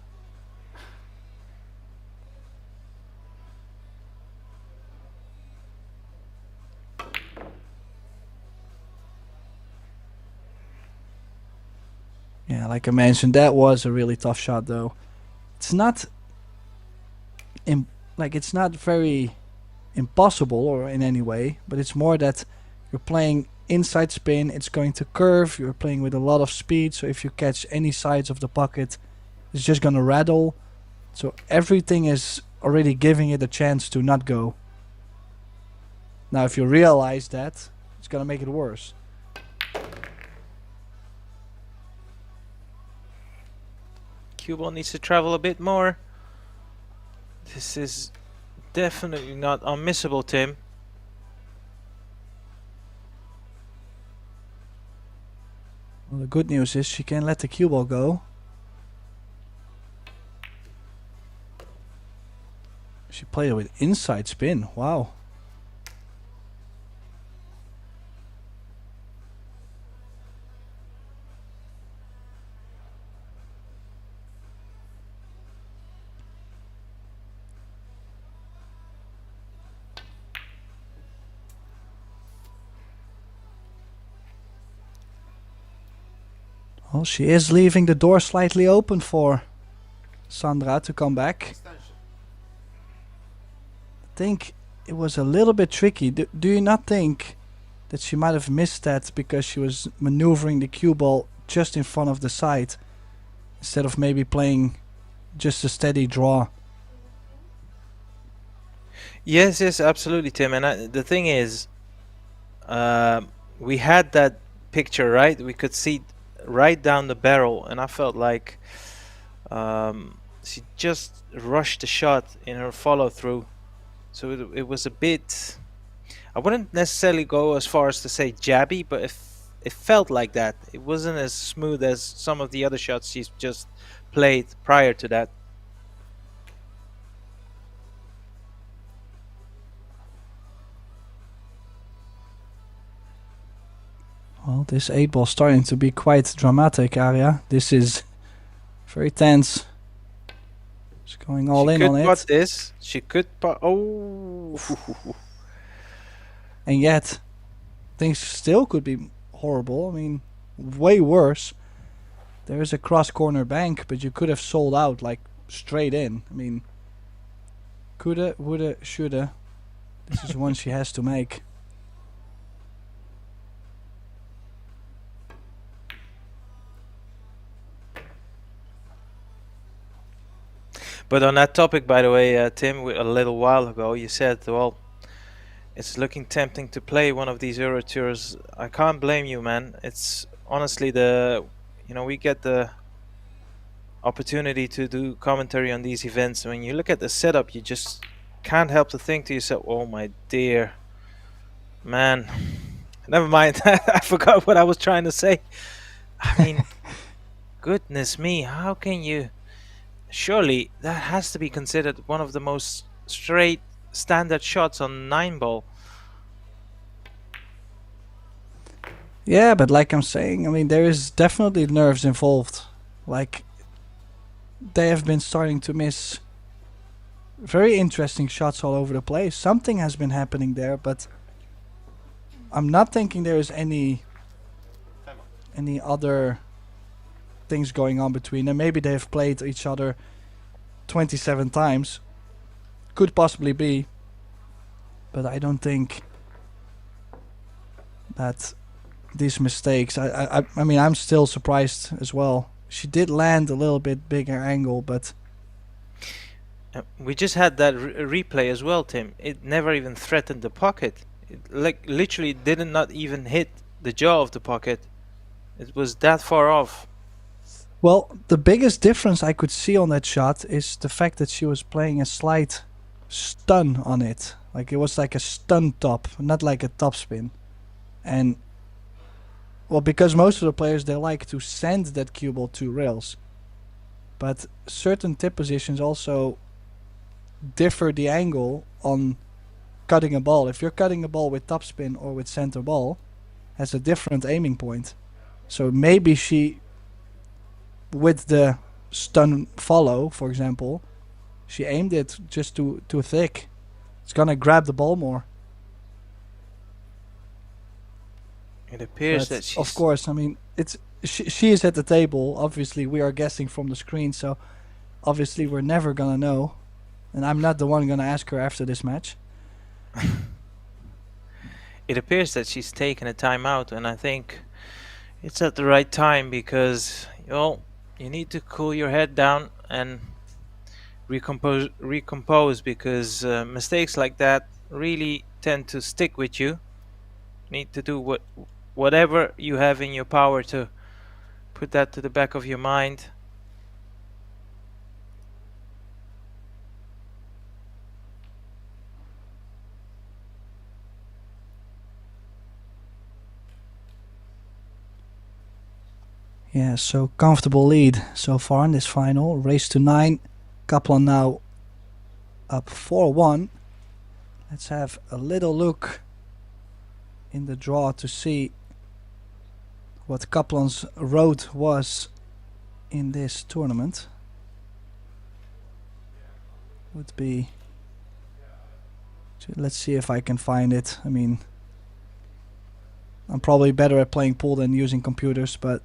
Yeah, like I mentioned, that was a really tough shot though. It's not it's not very impossible or in any way, but it's more that you're playing inside spin, it's going to curve, you're playing with a lot of speed, so if you catch any sides of the pocket, it's just gonna rattle. So everything is already giving it a chance to not go. Now if you realize that, it's gonna make it worse. Cue ball needs to travel a bit more. This is definitely not unmissable, Tim. Well, the good news is she can let the cue ball go. She played it with inside spin. Wow. Well, she is leaving the door slightly open for Sandra to come back. I think it was a little bit tricky. Do you not think that she might have missed that because she was maneuvering the cue ball just in front of the side instead of maybe playing just a steady draw? Yes, yes, absolutely, Tim. And the thing is, we had that picture, right? We could see right down the barrel, and I felt like she just rushed the shot in her follow through. So it was a bit, I wouldn't necessarily go as far as to say jabby, but it felt like that. It wasn't as smooth as some of the other shots she's just played prior to that. Well, this 8-ball starting to be quite dramatic, Arya. This is very tense. She's going all in on it. She could pot this. She could pot. Oh. And yet, things still could be horrible. I mean, way worse. There is a cross-corner bank, but you could have sold out, like, straight in. I mean, coulda, woulda, shoulda. This is one she has to make. But on that topic, by the way, Tim, a little while ago, you said, well, it's looking tempting to play one of these EuroTours. I can't blame you, man. It's honestly we get the opportunity to do commentary on these events. When you look at the setup, you just can't help to think to yourself, oh my dear, man. Never mind, I forgot what I was trying to say. I mean, goodness me, how can you... Surely that has to be considered one of the most straight standard shots on 9-ball. Yeah, but like I'm saying, I mean, there is definitely nerves involved. Like, they have been starting to miss very interesting shots all over the place. Something has been happening there, but I'm not thinking there is any other things going on between them. Maybe they have played each other 27 times. Could possibly be. But I don't think that these mistakes... I mean, I'm still surprised as well. She did land a little bit bigger angle, but... we just had that replay as well, Tim. It never even threatened the pocket. It literally did not even hit the jaw of the pocket. It was that far off. Well, the biggest difference I could see on that shot is the fact that she was playing a slight stun on it. Like, it was like a stun top, not like a topspin. And, well, because most of the players, they like to send that cue ball to rails. But certain tip positions also differ the angle on cutting a ball. If you're cutting a ball with topspin or with center ball, has a different aiming point. So maybe she... with the stun follow, for example, she aimed it just too thick. It's gonna grab the ball more. It appears But that she's... of course, I mean, it's she is at the table. Obviously, we are guessing from the screen, so obviously we're never gonna know. And I'm not the one gonna ask her after this match. It appears that she's taken a timeout, and I think it's at the right time because, well, you need to cool your head down and recompose because mistakes like that really tend to stick with you. You need to do whatever you have in your power to put that to the back of your mind. Yeah, so comfortable lead so far in this final. Race to 9. Kaplan now up 4-1. Let's have a little look in the draw to see what Kaplan's road was in this tournament. Would be... let's see if I can find it. I mean, I'm probably better at playing pool than using computers, but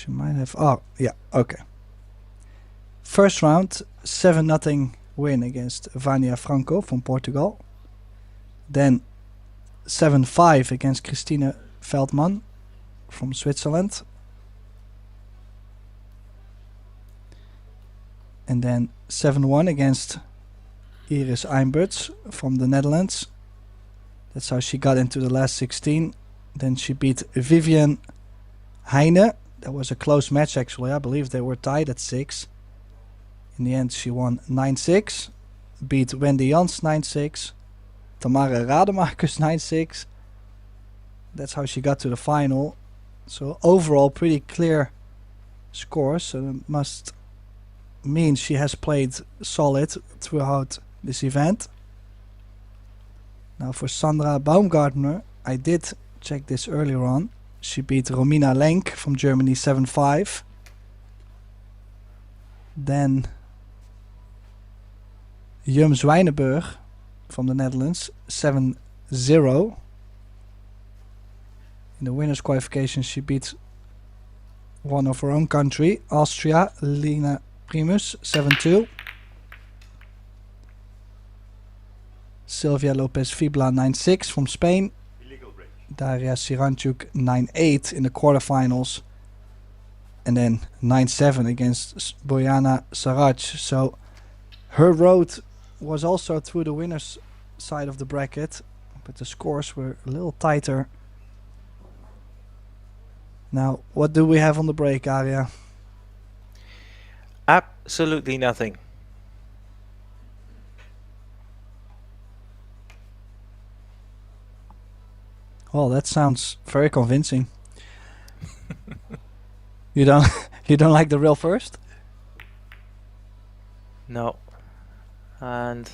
She might have. Oh, yeah, okay. First round, 7-0 win against Vania Franco from Portugal. Then 7-5 against Christine Veldman from Switzerland. And then 7-1 against Iris Eimberts from the Netherlands. That's how she got into the last 16. Then she beat Vivian Heine. That was a close match actually. I believe they were tied at 6. In the end she won 9-6. Beat Wendy Jans 9-6. Tamara Rademakers 9-6. That's how she got to the final. So overall pretty clear scores. So it must mean she has played solid throughout this event. Now for Sandra Baumgartner, I did check this earlier on. She beat Romina Lenk from Germany 7-5. Then Jum Zwijnenburg from the Netherlands 7-0. In the winners qualification she beat one of her own country, Austria, Lina Primus 7-2. Silvia Lopez Fibla 9-6 from Spain. Daria Siranchuk 9-8 in the quarterfinals. And then 9-7 against Bojana Sarac. So her road was also through the winners side of the bracket, but the scores were a little tighter. Now, what do we have on the break, Aria? Absolutely nothing. Well, that sounds very convincing. You don't you don't like the real first? No. And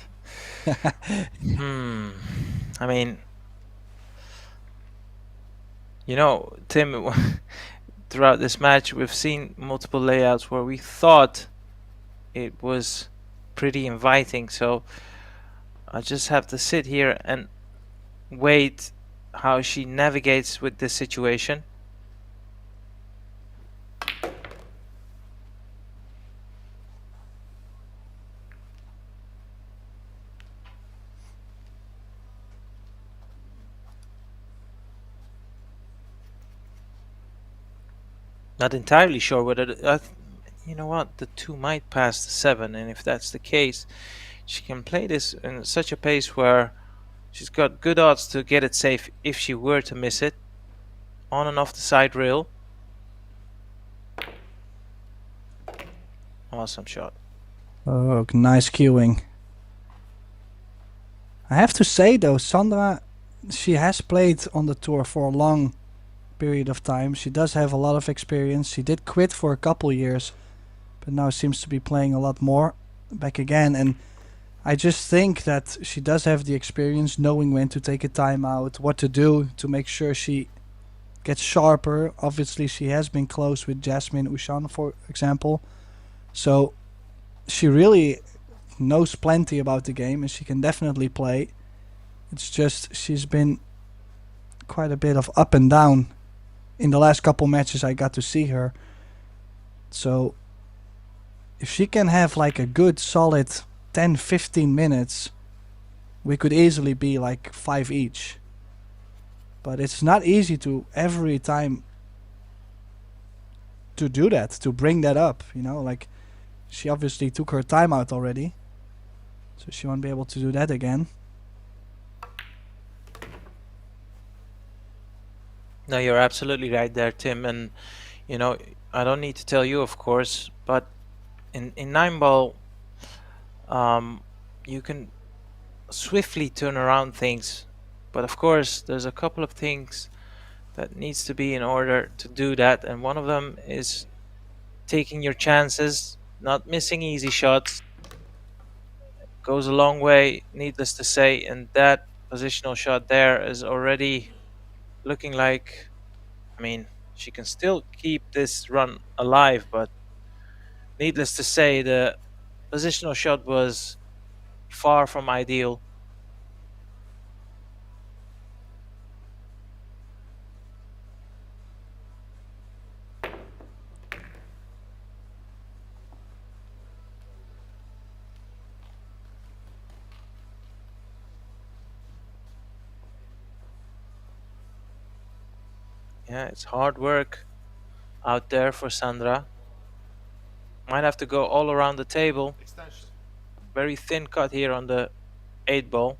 I mean, you know, Tim, throughout this match we've seen multiple layouts where we thought it was pretty inviting, so I just have to sit here and wait how she navigates with this situation. Not entirely sure whether you know what, the 2 might pass the 7, and if that's the case, she can play this in such a pace where she's got good odds to get it safe if she were to miss it. On and off the side rail. Awesome shot. Oh, nice cueing. I have to say though, Sandra, she has played on the tour for a long period of time. She does have a lot of experience. She did quit for a couple years, but now seems to be playing a lot more back again. And I just think that she does have the experience, knowing when to take a timeout, what to do to make sure she gets sharper. Obviously, she has been close with Jasmine Ushan, for example. So she really knows plenty about the game and she can definitely play. It's just she's been quite a bit of up and down in the last couple matches I got to see her. So if she can have like a good solid 10-15 minutes, we could easily be like 5 each. But it's not easy to every time to do that, to bring that up, you know, like she obviously took her time out already, so she won't be able to do that again. No, you're absolutely right there, Tim, and you know, I don't need to tell you, of course, but in 9-ball you can swiftly turn around things, but of course there's a couple of things that needs to be in order to do that, and one of them is taking your chances, not missing easy shots. Goes a long way, needless to say, and that positional shot there is already looking like, I mean, she can still keep this run alive, but needless to say, the positional shot was far from ideal. Yeah, it's hard work out there for Sandra. Might have to go all around the table. Extension. Very thin cut here on the 8 ball.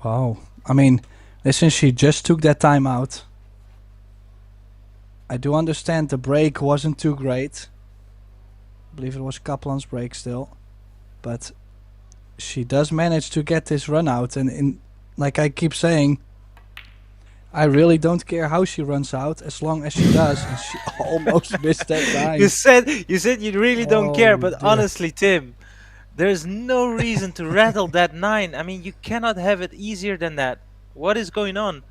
Wow. I mean, listen, she just took that time out. I do understand the break wasn't too great. I believe it was Kaplan's break still. But she does manage to get this run out. And like I keep saying, I really don't care how she runs out as long as she does. And she almost missed that time. You said you really don't care, Oh, but dear. honestly, Tim, there's no reason to rattle that 9. I mean, you cannot have it easier than that. What is going on?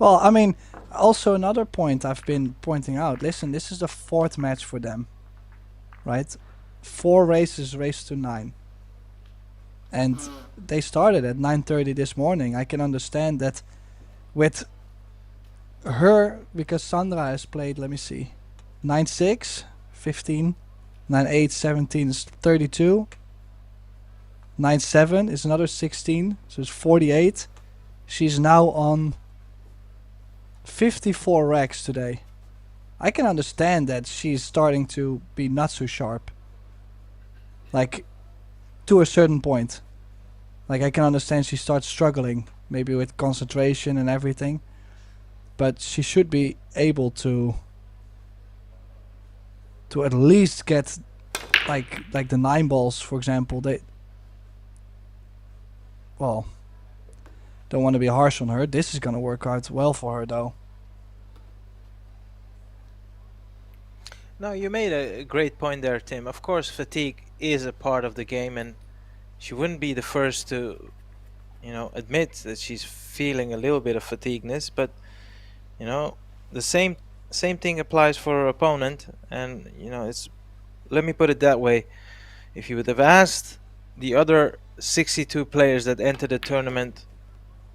Well, I mean, also another point I've been pointing out. Listen, this is the 4th match for them, right? 4 races raced to 9. And they started at 9:30 this morning. I can understand that with her, because Sandra has played, let me see, 9-6, 15, 9-8, 17 is 32. 9-7 is another 16, so it's 48. She's now on 54 racks today. I can understand that she's starting to be not so sharp. Like, to a certain point. Like, I can understand she starts struggling, maybe with concentration and everything. But she should be able to at least get like the 9 balls, for example. Well, don't want to be harsh on her. This is gonna work out well for her though. No, you made a great point there, Tim. Of course, fatigue is a part of the game, and she wouldn't be the first to, admit that she's feeling a little bit of fatigueness. But, the same thing applies for her opponent, and it's. Let me put it that way: if you would have asked the other 62 players that entered the tournament,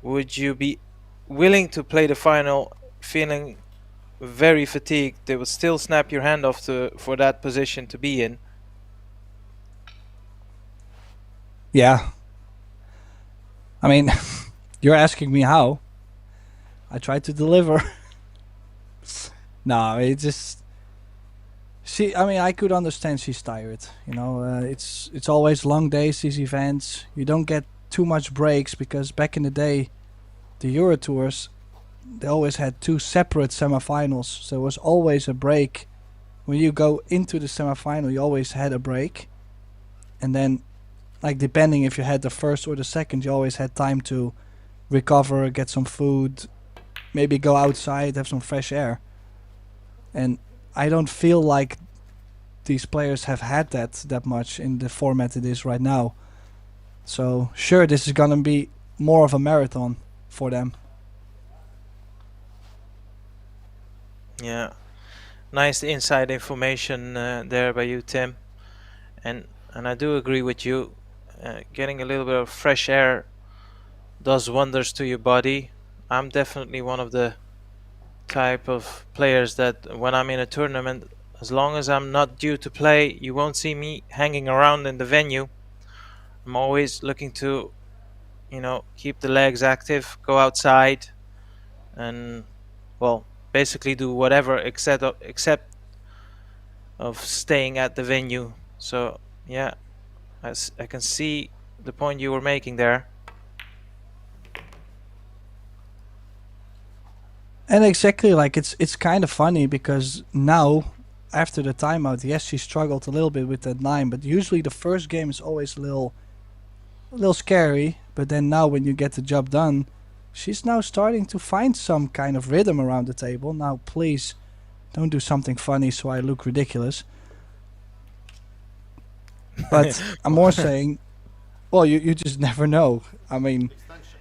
would you be willing to play the final feeling very fatigued? They would still snap your hand off for that position to be in. Yeah. I mean, you're asking me how. I tried to deliver. No, it just. I could understand she's tired. It's always long days, these events. You don't get too much breaks because back in the day, the EuroTours, they always had 2 separate semifinals. So there was always a break. When you go into the semifinal, you always had a break. And then, like, depending if you had the first or the second, you always had time to recover, get some food, maybe go outside, have some fresh air. And I don't feel like these players have had that much in the format it is right now. So sure, this is gonna be more of a marathon for them. Yeah, nice inside information there by you, Tim. And I do agree with you. Getting a little bit of fresh air does wonders to your body. I'm definitely one of the type of players that when I'm in a tournament, as long as I'm not due to play, you won't see me hanging around in the venue. I'm always looking to, keep the legs active, go outside, and basically do whatever except of staying at the venue. So yeah, I can see the point you were making there. And exactly, like, it's kind of funny because now, after the timeout, yes, she struggled a little bit with that 9, but usually the first game is always a little scary. But then now, when you get the job done, she's now starting to find some kind of rhythm around the table. Now, please, don't do something funny so I look ridiculous. But I'm more saying, well, you just never know. I mean,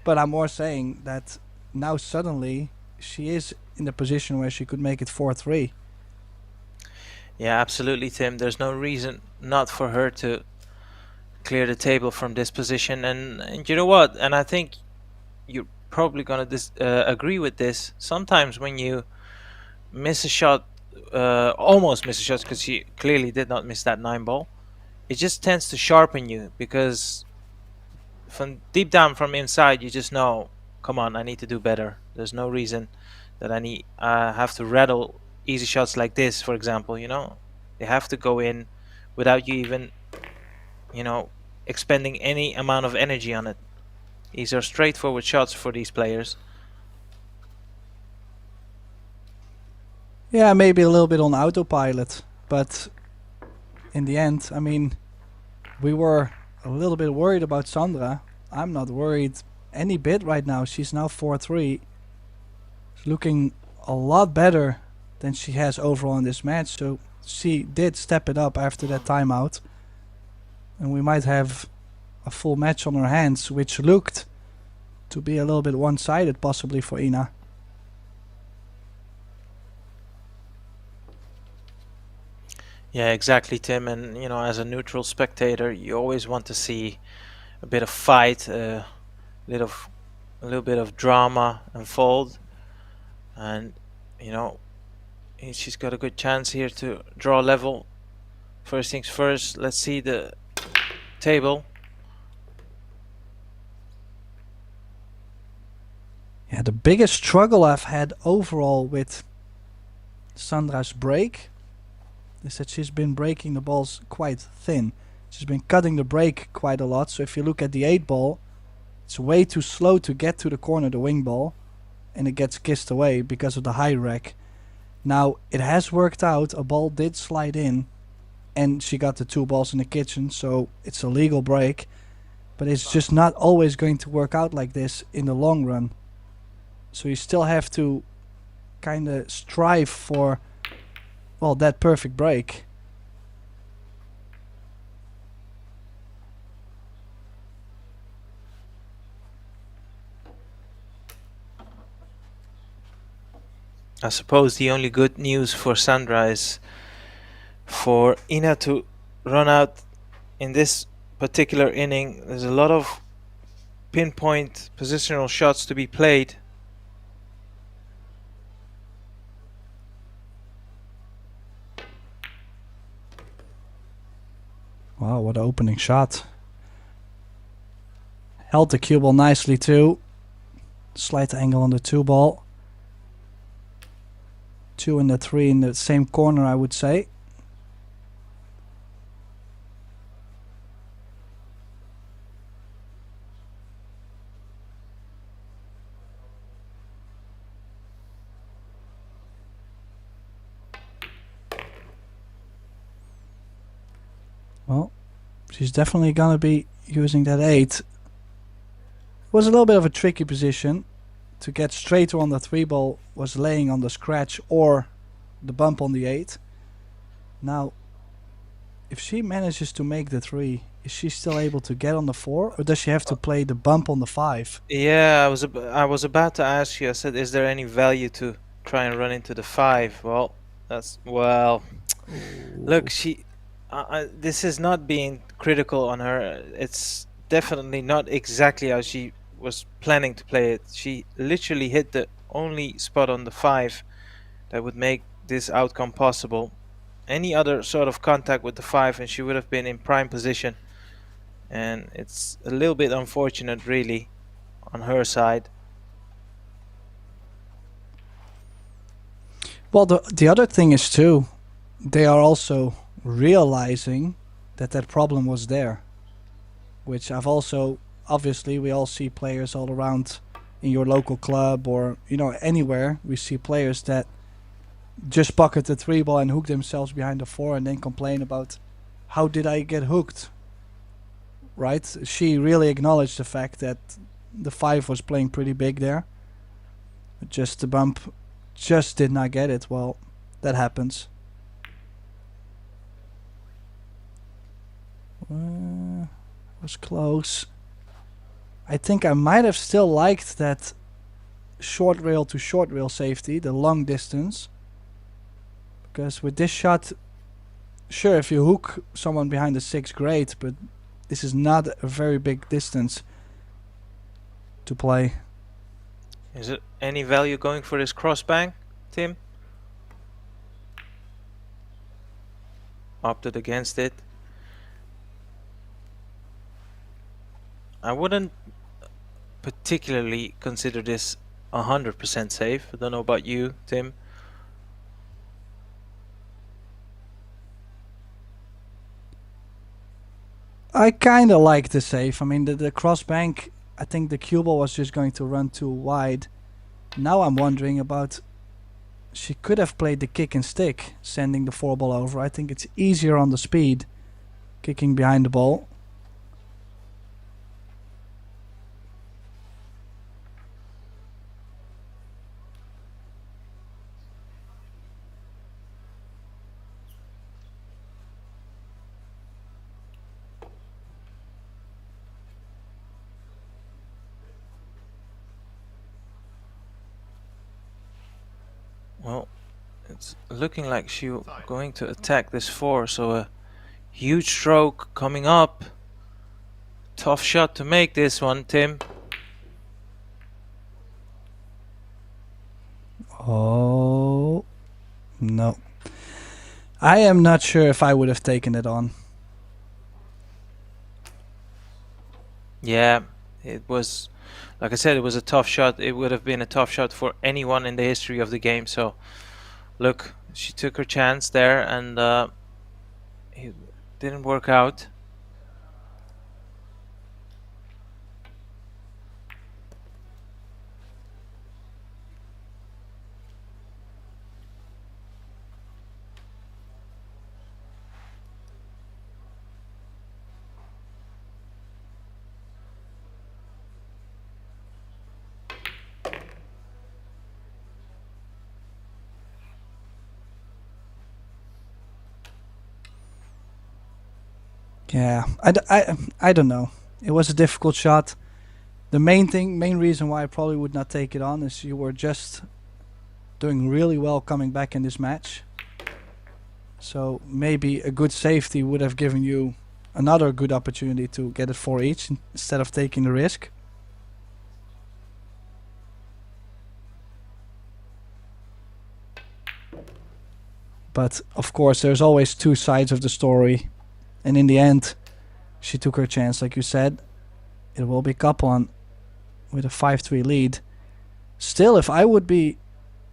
but I'm more saying that now suddenly she is in the position where she could make it 4-3. Yeah, absolutely, Tim. There's no reason not for her to clear the table from this position. And you know what? And I think you're probably gonna agree with this. Sometimes when you miss a shot, almost miss a shot, because she clearly did not miss that 9 ball, it just tends to sharpen you, because from deep down from inside you just know, come on, I need to do better. There's no reason that I have to rattle easy shots like this, for example. They have to go in without you even expending any amount of energy on it. These are straightforward shots for these players. Yeah, maybe a little bit on autopilot, but in the end, I mean, we were a little bit worried about Sandra. I'm not worried any bit right now. She's now 4-3. She's looking a lot better than she has overall in this match, so she did step it up after that timeout. And we might have a full match on our hands, which looked to be a little bit one-sided possibly for Ina. Yeah, exactly, Tim. And as a neutral spectator, you always want to see a bit of fight, a little bit of drama unfold. And she's got a good chance here to draw level. First things first, let's see the table. Yeah, the biggest struggle I've had overall with Sandra's break is that she's been breaking the balls quite thin. She's been cutting the break quite a lot. So if you look at the 8 ball, it's way too slow to get to the corner, the wing ball, and it gets kissed away because of the high rack. Now, it has worked out. A ball did slide in, and she got the 2 balls in the kitchen, so it's a legal break. But it's just not always going to work out like this in the long run. So you still have to kind of strive for, well, that perfect break. I suppose the only good news for Sandra is for Ina to run out in this particular inning. There's a lot of pinpoint positional shots to be played. Wow, what an opening shot. Held the cue ball nicely too. Slight angle on the 2 ball. 2 and the 3 in the same corner, I would say. Well, she's definitely gonna be using that 8. It was a little bit of a tricky position. To get straighter on the 3 ball was laying on the scratch or the bump on the 8. Now, if she manages to make the 3, is she still able to get on the 4, or does she have to play the bump on the 5? Yeah, I was about to ask you. I said, is there any value to try and run into the 5? Well, look, this is not being critical on her. It's definitely not exactly how she was planning to play it. She literally hit the only spot on the 5 that would make this outcome possible. Any other sort of contact with the 5 and she would have been in prime position, and it's a little bit unfortunate really on her side. Well, the other thing is too, they are also realizing that problem was there, which I've also, obviously we all see players all around in your local club or anywhere. We see players that just pocket the 3 ball and hook themselves behind the 4 and then complain about, how did I get hooked? Right? She really acknowledged the fact that the 5 was playing pretty big there. Just the bump just did not get it. Well, that happens. Was close. I think I might have still liked that short rail to short rail safety, the long distance. Because with this shot, sure, if you hook someone behind the 6, great, but this is not a very big distance to play. Is it any value going for this crossbang, Tim? Opted against it. I wouldn't particularly consider this 100% safe. I don't know about you, Tim. I kind of like the safe. I mean, the cross bank, I think the cue ball was just going to run too wide. Now I'm wondering about, she could have played the kick and stick, sending the 4 ball over. I think it's easier on the speed, kicking behind the ball. Well, it's looking like she's going to attack this 4, so a huge stroke coming up. Tough shot to make this one, Tim. Oh, no. I am not sure if I would have taken it on. Yeah, it was, like I said, it was a tough shot. It would have been a tough shot for anyone in the history of the game. So, look, she took her chance there, and it didn't work out. Yeah, I don't know. It was a difficult shot. The main reason why I probably would not take it on is you were just doing really well coming back in this match. So maybe a good safety would have given you another good opportunity to get it 4 each instead of taking the risk. But of course there's always two sides of the story. And in the end, she took her chance, like you said. It will be Kaplan with a 5-3 lead. Still, if I would be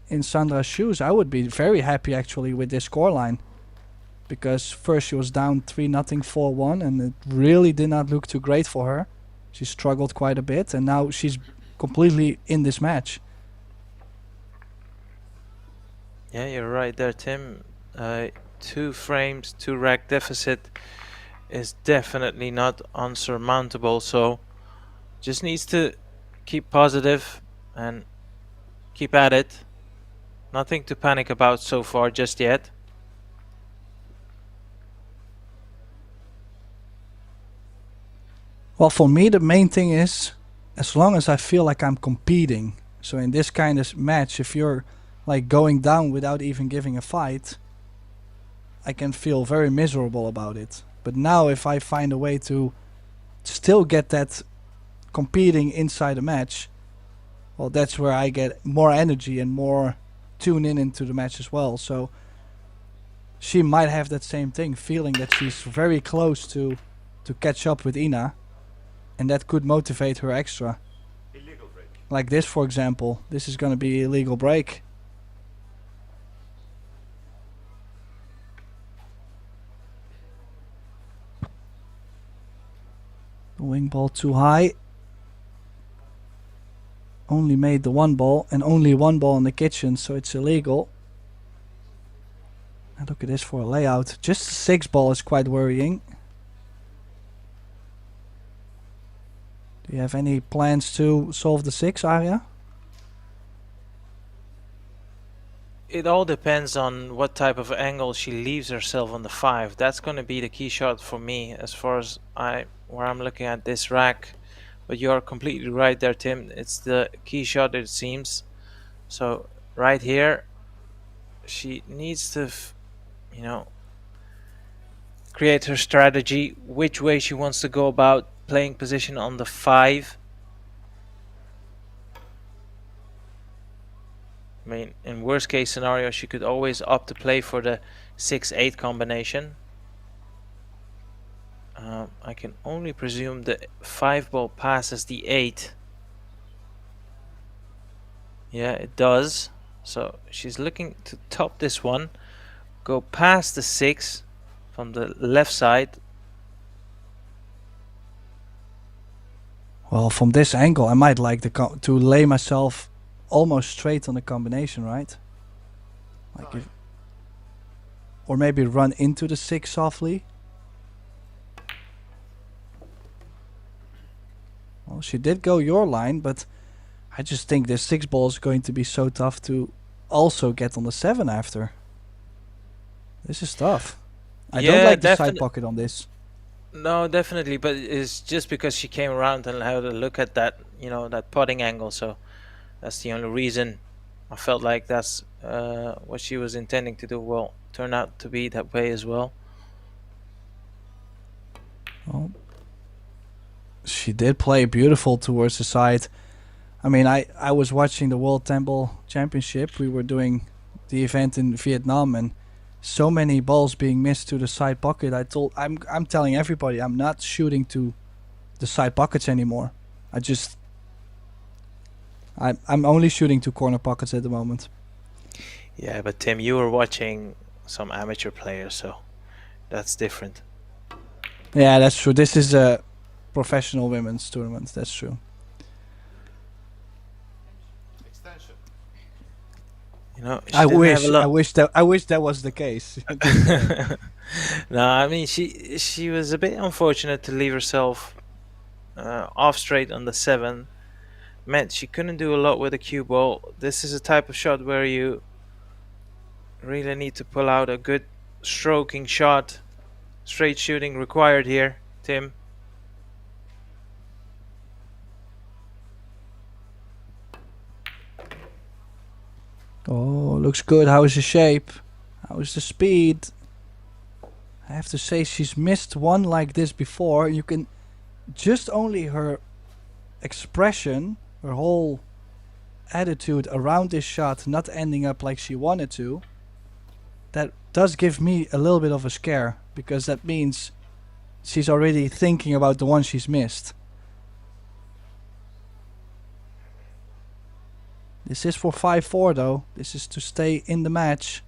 in Sandra's shoes, I would be very happy actually with this scoreline. Because first she was down 3-0, 4-1, and it really did not look too great for her. She struggled quite a bit, and now she's completely in this match. Yeah, you're right there, Tim. 2 frames, 2 rack deficit is definitely not unsurmountable, so just needs to keep positive and keep at it. Nothing to panic about so far just yet. Well, for me the main thing is, as long as I feel like I'm competing. So in this kind of match, if you're like going down without even giving a fight, I can feel very miserable about it. But now if I find a way to still get that competing inside a match, well, that's where I get more energy and more tune in into the match as well. So she might have that same thing, feeling that she's very close to catch up with Ina, and that could motivate her extra. Illegal break. Like this, for example. This is going to be a legal break. The wing ball too high. Only made the 1 ball, and only 1 ball in the kitchen, so it's illegal. And look at this for a layout. Just a 6 ball is quite worrying. Do you have any plans to solve the 6, Arya? It all depends on what type of angle she leaves herself on the 5. That's going to be the key shot for me as far as where I'm looking at this rack. But you are completely right there, Tim. It's the key shot, it seems. So right here, she needs to, create her strategy, which way she wants to go about playing position on the 5. I mean, in worst case scenario, she could always opt to play for the 6-8 combination. I can only presume the 5 ball passes the 8. Yeah, it does. So she's looking to top this one, go past the 6 from the left side. Well, from this angle, I might like to lay myself almost straight on the combination, right? Like if, or maybe run into the 6 softly. Well, she did go your line, but I just think this 6 ball is going to be so tough to also get on the 7 after. This is tough. I don't like the side pocket on this. No, definitely, but it's just because she came around and had a look at that, you know, that potting angle. So that's the only reason I felt like that's what she was intending to do. Well, turned out to be that way as well. Well, she did play beautiful towards the side. I mean, I was watching the World Temple Championship. We were doing the event in Vietnam, and so many balls being missed to the side pocket. I'm telling everybody, I'm not shooting to the side pockets anymore. I'm only shooting to corner pockets at the moment. Yeah, but Tim, you were watching some amateur players, so that's different. Yeah, that's true. This is a professional women's tournament. That's true. Extension. You know, I wish that was the case. No, I mean she was a bit unfortunate to leave herself off straight on the 7. Meant she couldn't do a lot with a cue ball. This is a type of shot where you really need to pull out a good stroking shot. Straight shooting required here, Tim. Oh, looks good. How is the shape? How is the speed? I have to say, she's missed one like this before. You can just only her expression, her whole attitude around this shot not ending up like she wanted to. That does give me a little bit of a scare, because that means she's already thinking about the one she's missed. This is for 5-4 though. This is to stay in the match.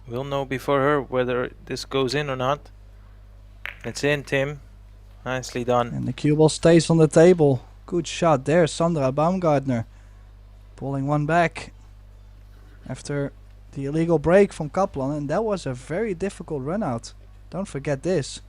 We'll know before her whether this goes in or not. It's in, Tim. Nicely done. And the cue ball stays on the table. Good shot there, Sandra Baumgartner. Pulling one back after the illegal break from Kaplan. And that was a very difficult run out. Don't forget this.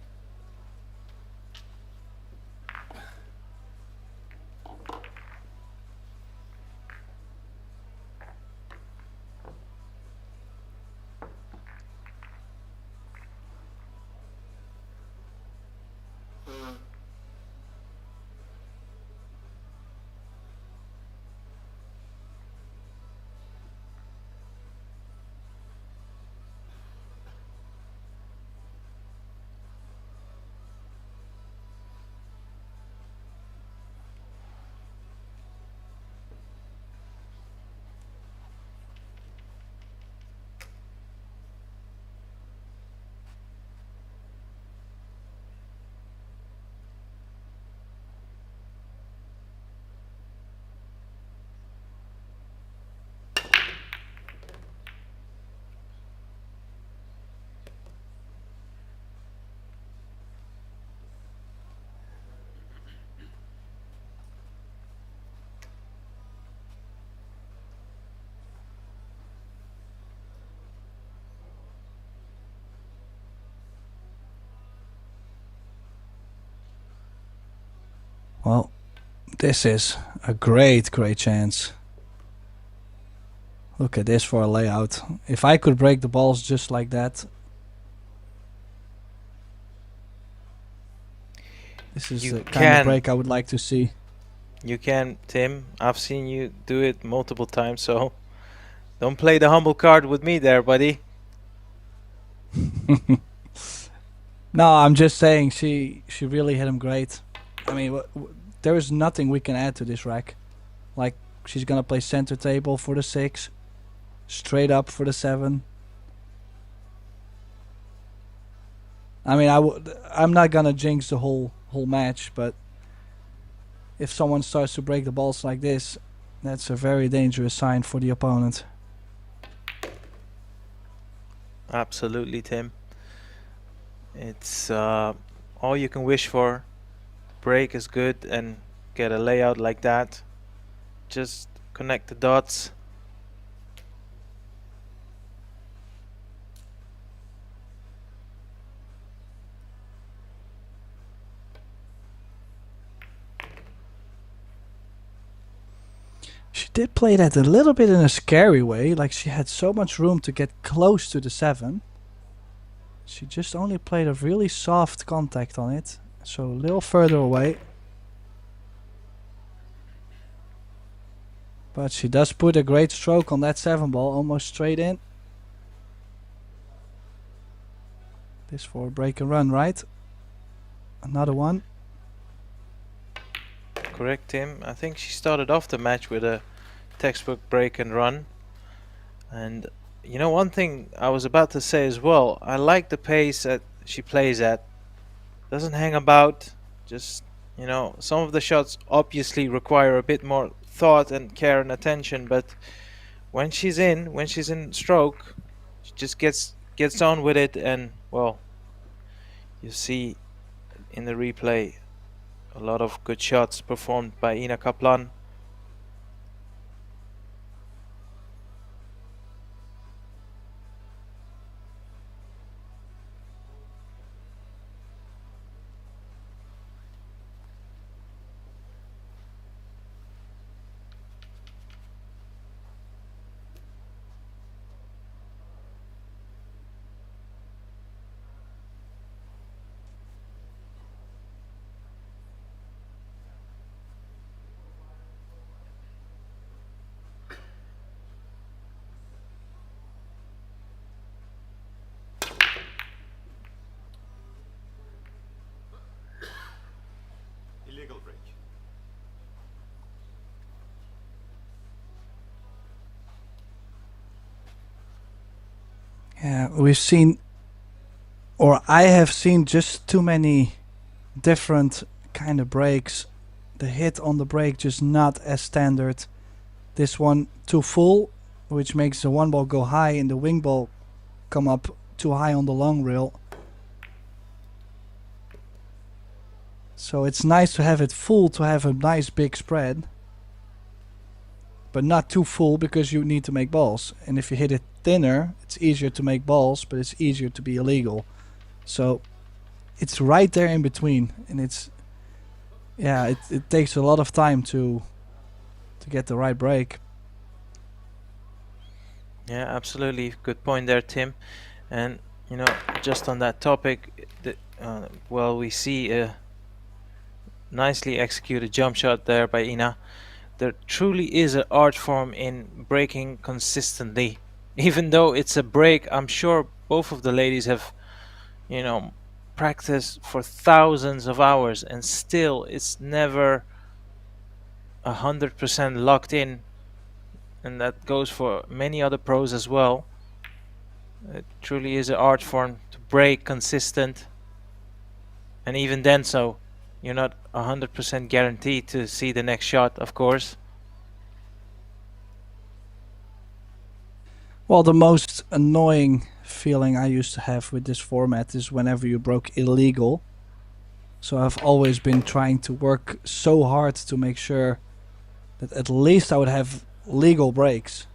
Well, this is a great chance. Look at this for a layout. If I could break the balls just like that. This is the kind of break I would like to see. You can, Tim. I've seen you do it multiple times, so don't play the humble card with me there, buddy. No, I'm just saying she really hit him great. I mean, there is nothing we can add to this rack. Like, she's gonna play center table for the 6, straight up for the 7. I mean, I'm not gonna jinx the whole match, but if someone starts to break the balls like this, that's a very dangerous sign for the opponent. Absolutely, Tim. It's all you can wish for. Break is good and get a layout like that. Just connect the dots. She did play that a little bit in a scary way, like she had so much room to get close to the 7. She just only played a really soft contact on it, so a little further away. But she does put a great stroke on that 7 ball, almost straight in. This for a break and run, right? Another one. Correct, Tim. I think she started off the match with a textbook break and run. And you know, one thing I was about to say as well, I like the pace that she plays at. Doesn't hang about. Just, you know, some of the shots obviously require a bit more thought and care and attention, but when she's in stroke, she just gets on with it. And well, you see in the replay a lot of good shots performed by Ina Kaplan. Illegal break. Yeah, we've seen, or I have seen just too many different kind of breaks. The hit on the break just not as standard. This one too full, which makes the 1 ball go high and the wing ball come up too high on the long rail. So it's nice to have it full to have a nice big spread, but not too full because you need to make balls. And if you hit it thinner, it's easier to make balls, but it's easier to be illegal. So it's right there in between, and it's, yeah, it takes a lot of time to get the right break. Yeah, absolutely. Good point there, Tim. And you know, just on that topic, well, we see a nicely executed jump shot there by Ina. There truly is an art form in breaking consistently. Even though it's a break, I'm sure both of the ladies have, you know, practiced for thousands of hours, and still it's never 100% locked in. And that goes for many other pros as well. It truly is an art form to break consistent. And even then, so you're not 100% guaranteed to see the next shot, of course. Well, the most annoying feeling I used to have with this format is whenever you broke illegal. So I've always been trying to work so hard to make sure that at least I would have legal breaks.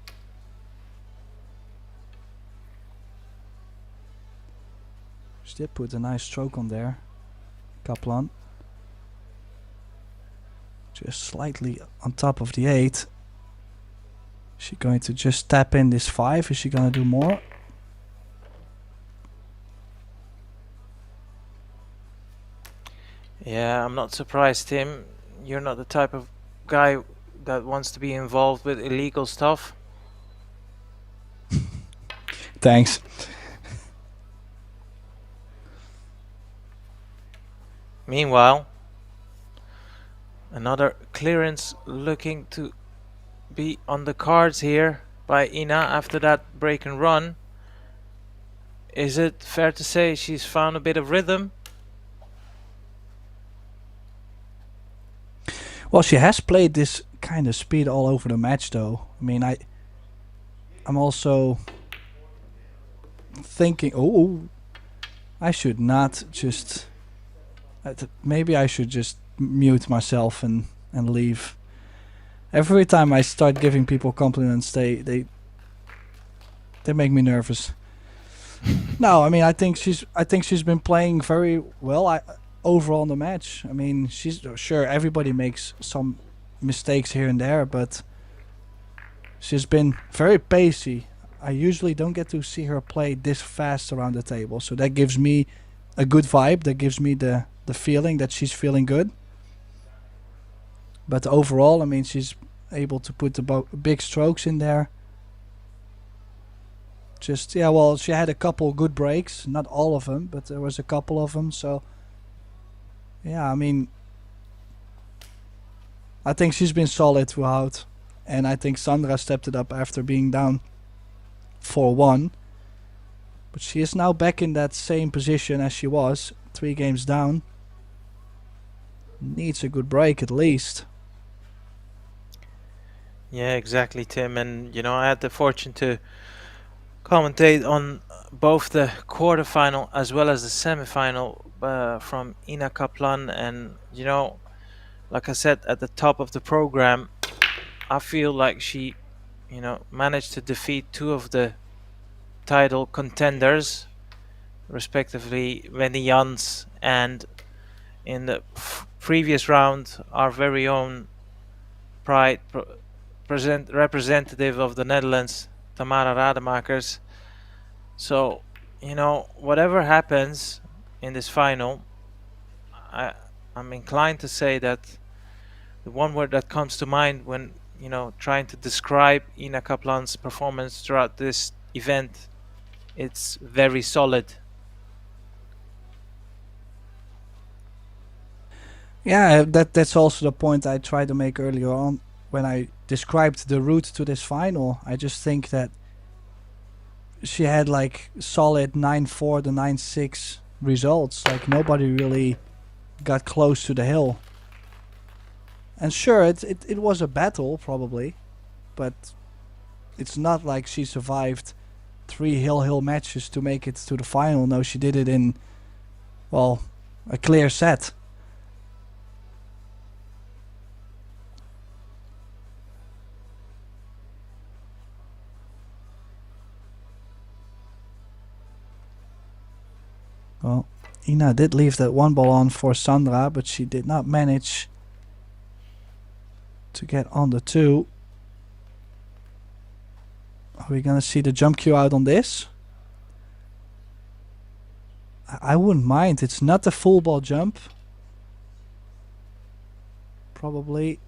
She did put a nice stroke on there, Kaplan. Just slightly on top of the 8. Is she going to just tap in this 5? Is she going to do more? Yeah, I'm not surprised, Tim. You're not the type of guy that wants to be involved with illegal stuff. Thanks. Meanwhile, another clearance looking to be on the cards here by Ina after that break and run. Is it fair to say she's found a bit of rhythm? Well, she has played this kind of speed all over the match, though. I mean, I'm also thinking, oh, I should not just. Maybe I should just mute myself and leave. Every time I start giving people compliments, they make me nervous. No, I mean, I think she's been playing very well. Overall in the match. I mean, she's sure everybody makes some mistakes here and there, but she's been very pacey. I usually don't get to see her play this fast around the table, so that gives me a good vibe. That gives me the feeling that she's feeling good. But overall, I mean, she's able to put the big strokes in there. Just, yeah, well, she had a couple good breaks, not all of them, but there was a couple of them, so yeah, I mean, I think she's been solid throughout, and I think Sandra stepped it up after being down 4-1. But she is now back in that same position as she was, 3 games down. Needs a good break at least. Yeah, exactly, Tim. And you know, I had the fortune to commentate on both the quarterfinal as well as the semifinal from Ina Kaplan, and you know, like I said at the top of the program, I feel like she, you know, managed to defeat 2 of the title contenders, respectively Wendy Jans and in the previous round our very own pride representative of the Netherlands, Tamara Rademakers. So, you know, whatever happens in this final, I'm inclined to say that the one word that comes to mind when, you know, trying to describe Ina Kaplan's performance throughout this event, it's very solid. Yeah, that's also the point I tried to make earlier on when I described the route to this final. I just think that she had like solid 9-4 to 9-6 results. Like nobody really got close to the hill. And sure, it was a battle probably, but it's not like she survived 3 hill matches to make it to the final. No, she did it in, well, a clear set. Well, Ina did leave that 1 ball on for Sandra, but she did not manage to get on the 2. Are we gonna see the jump cue out on this? I wouldn't mind. It's not a full ball jump. Probably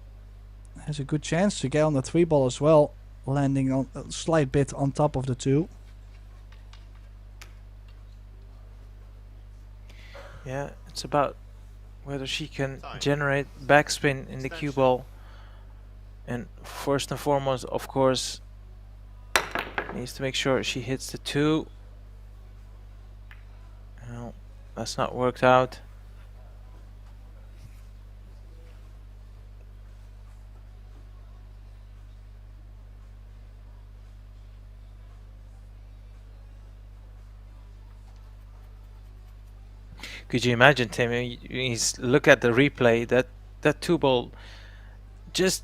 has a good chance to get on the 3 ball as well, landing on a slight bit on top of the 2. Yeah, it's about whether she can generate backspin in the cue ball. And first and foremost, of course, needs to make sure she hits the 2. No, that's not worked out. Could you imagine, Tim? Look at the replay. That 2 ball just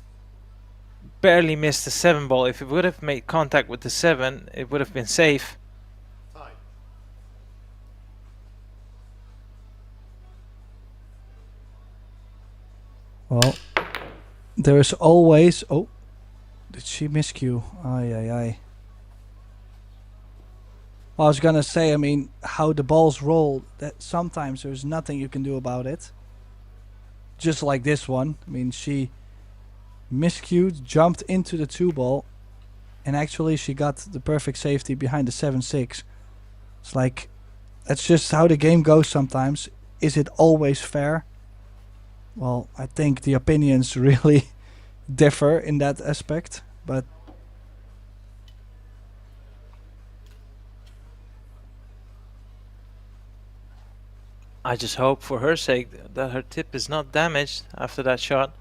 barely missed the 7 ball. If it would have made contact with the 7, it would have been safe. Well, there is always. Oh, did she miscue? Ay. I was gonna say, I mean, how the balls roll, that sometimes there's nothing you can do about it. Just like this one. I mean, she miscued, jumped into the 2 ball, and actually she got the perfect safety behind the 7-6. It's like, that's just how the game goes sometimes. is it always fair? Well, I think the opinions really differ in that aspect, but I just hope for her sake that her tip is not damaged after that shot.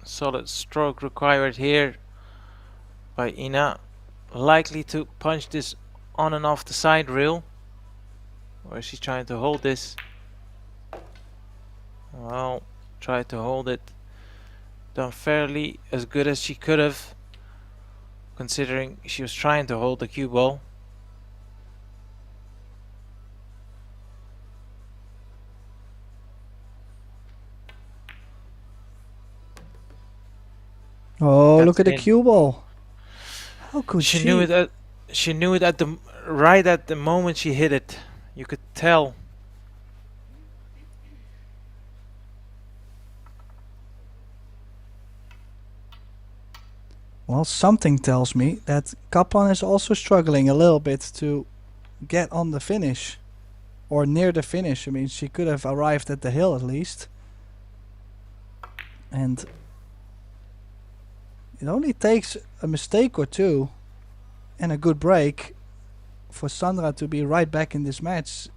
Solid stroke required here by Ina. Likely to punch this on and off the side rail. Or is she trying to hold this? Well, try to hold it. Done fairly as good as she could have, considering she was trying to hold the cue ball. oh, That's look at the in. cue ball. How could She knew it. She knew it at the right at the moment she hit it. You could tell. Well, something tells me that Kaplan is also struggling a little bit to get on the finish. Or near the finish. I mean, she could have arrived at the hill at least. And it only takes a mistake or two and a good break for Sandra to be right back in this match,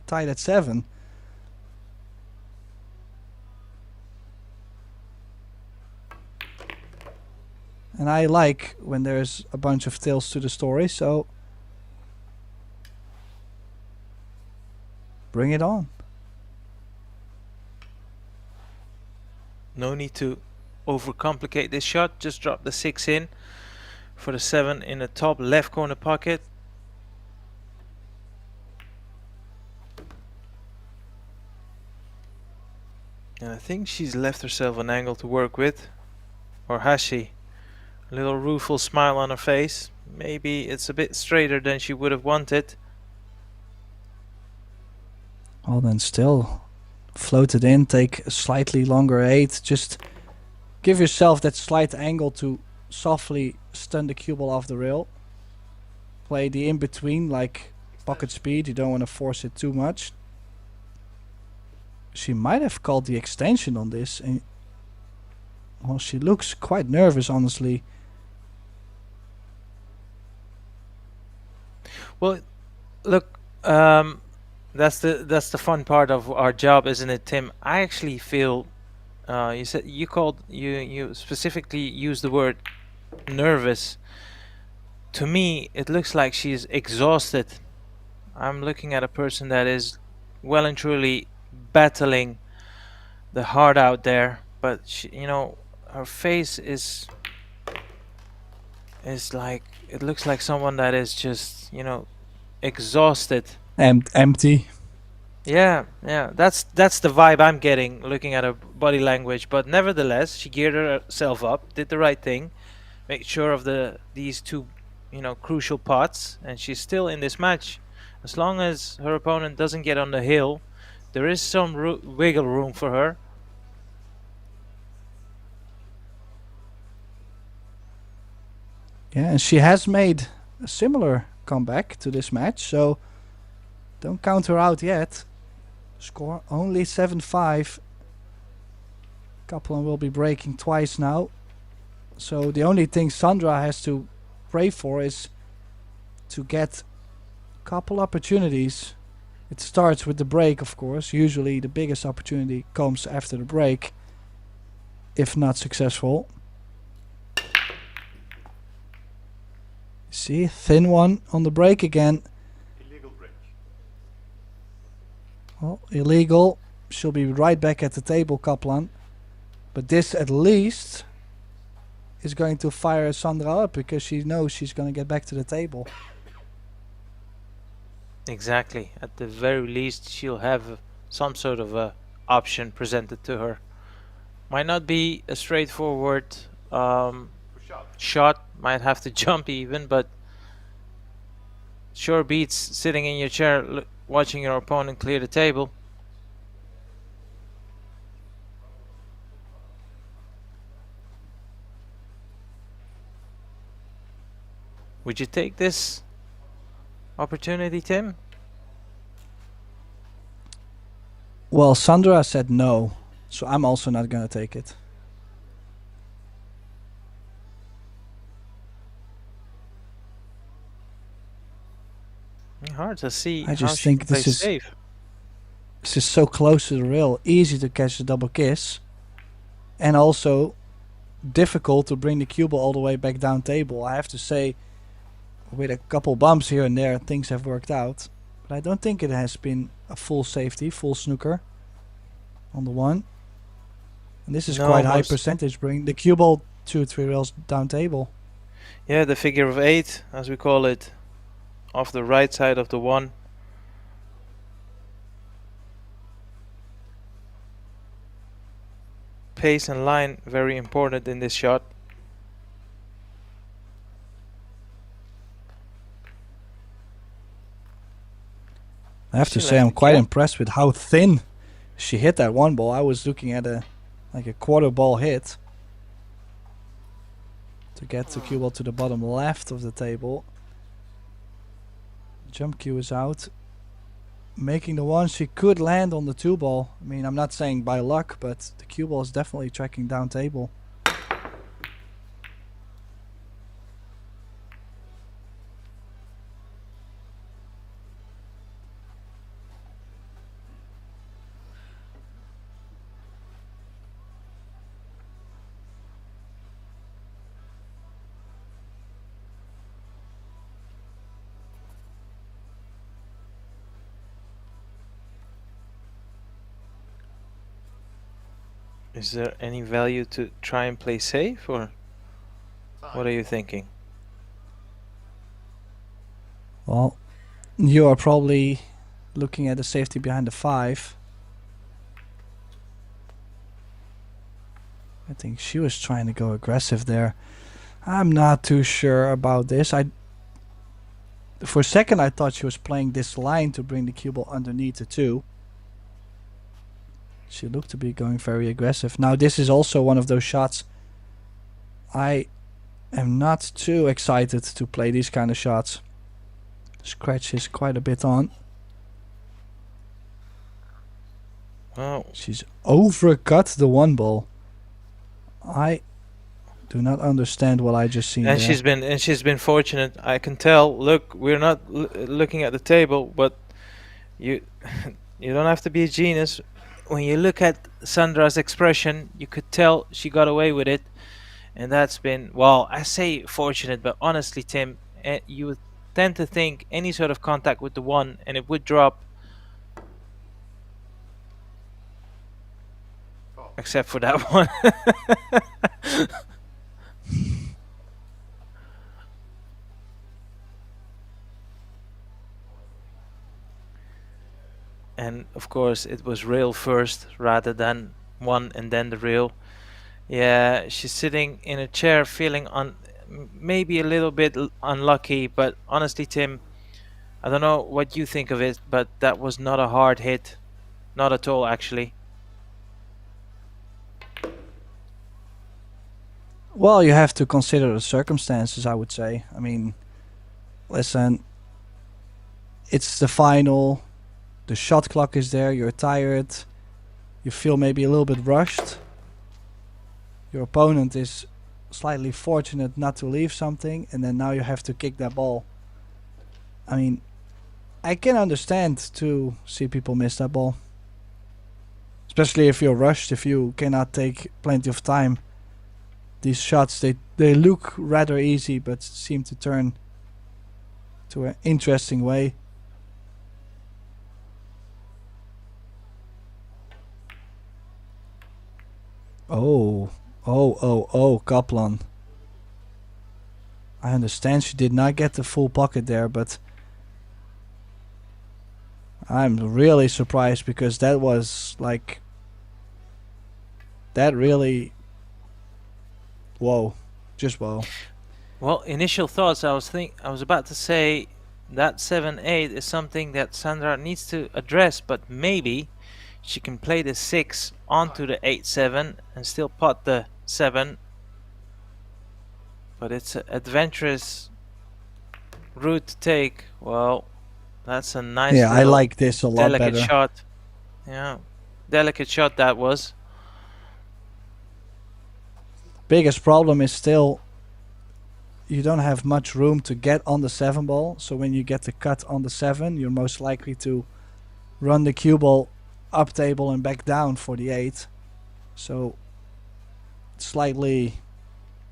tied at 7. And I like when there's a bunch of tales to the story, so bring it on. No need to overcomplicate this shot. Just drop the 6 in for the 7 in the top left corner pocket. And I think she's left herself an angle to work with. Or has she? A little rueful smile on her face. Maybe it's a bit straighter than she would have wanted. Well, then still float it in, take a slightly longer 8. Just give yourself that slight angle to softly stun the cue ball off the rail. Play the in-between like pocket speed. You don't want to force it too much. She might have called the extension on this. And well, she looks quite nervous, honestly. Well, look, that's the fun part of our job, isn't it, Tim? I actually feel you said you specifically used the word nervous. To me, it looks like she's exhausted. I'm looking at a person that is well and truly battling the heart out there, but she, you know, her face is like, it looks like someone that is just, you know, exhausted. Empty. Yeah, that's the vibe I'm getting looking at her body language. But nevertheless, she geared herself up, did the right thing, made sure of these two, you know, crucial pots, and she's still in this match. As long as her opponent doesn't get on the hill, there is some wiggle room for her. Yeah, and she has made a similar comeback to this match, so don't count her out yet. Score only 7-5. Kaplan will be breaking twice now. So the only thing Sandra has to pray for is to get a couple opportunities. It starts with the break, of course. Usually the biggest opportunity comes after the break, if not successful. See, thin one on the break again. Illegal break. Well, illegal. She'll be right back at the table, Kaplan. But this at least is going to fire Sandra up because she knows she's going to get back to the table. Exactly. At the very least, she'll have some sort of a option presented to her. Might not be a straightforward shot, might have to jump even, but sure beats sitting in your chair watching your opponent clear the table. Would you take this opportunity, Tim? Well, Sandra said no, so I'm also not gonna take it. Hard to see. I how just she think can play this is safe. this is so close to the rail, easy to catch the double kiss, and also difficult to bring the cue ball all the way back down table. I have to say, with a couple bumps here and there, things have worked out. But I don't think it has been a full safety, full snooker on the one. And this is No, quite high most- percentage, bring the cue ball 2-3 rails down table. Yeah, the figure of 8, as we call it, off the right side of the one. Pace and line very important in this shot. I have to She say left I'm the quite cap. impressed with how thin she hit that one ball. I was looking at a quarter ball hit to get the cue ball to the bottom left of the table. Jump cue is out. Making the one, she could land on the 2 ball. I mean, I'm not saying by luck, but the cue ball is definitely tracking down table. Is there any value to try and play safe, or what are you thinking? Well, you are probably looking at the safety behind the 5. I think she was trying to go aggressive there. I'm not too sure about this. For a second I thought she was playing this line to bring the cue ball underneath the 2. She looked to be going very aggressive. Now this is also one of those shots I am not too excited to play these kind of shots. Scratch is quite a bit on. Well, She's overcut the 1 ball. I do not understand what I just seen and there. she's been fortunate. I can tell. Look, we're not looking at the table, but you you don't have to be a genius. When you look at Sandra's expression, you could tell she got away with it, and that's been, well, I say fortunate, but honestly, Tim, you would tend to think any sort of contact with the 1 and it would drop, except for that one. And of course it was rail first rather than 1 and then the rail. Yeah, she's sitting in a chair feeling maybe a little bit unlucky, but honestly, Tim, I don't know what you think of it, but that was not a hard hit. Not at all, actually. Well, you have to consider the circumstances, I would say. I mean, listen, it's the final. The shot clock is there. You're tired. You feel maybe a little bit rushed. Your opponent is slightly fortunate not to leave something, and then now you have to kick that ball. I mean, I can understand to see people miss that ball. Especially if you're rushed, if you cannot take plenty of time. These shots, they look rather easy, but seem to turn to an interesting way. Oh, Kaplan. I understand she did not get the full pocket there, but I'm really surprised because that was like that really whoa, just whoa. Well, initial thoughts. I was about to say that 7-8 is something that Sandra needs to address, but maybe she can play the 6 onto the 8-7 and still pot the 7. But it's an adventurous route to take. Well, that's a nice Yeah, I little like this a lot delicate better. shot. Yeah, delicate shot that was. Biggest problem is still you don't have much room to get on the 7 ball. So when you get the cut on the 7, you're most likely to run the cue ball up table and back down for the 8. So slightly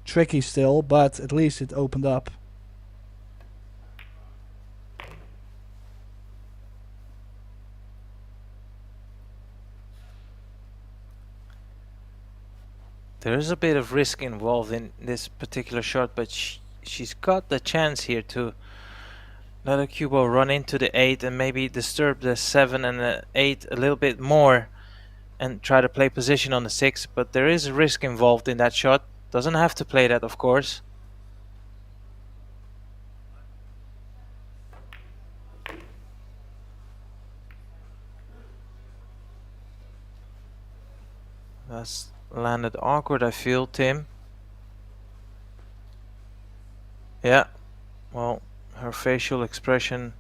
tricky still, but at least it opened up. There is a bit of risk involved in this particular shot, but she's got the chance here to let a cue ball run into the 8 and maybe disturb the 7 and the 8 a little bit more and try to play position on the 6, but there is risk involved in that shot. Doesn't have to play that, of course. That's landed awkward, I feel, Tim. Yeah, well, her facial expression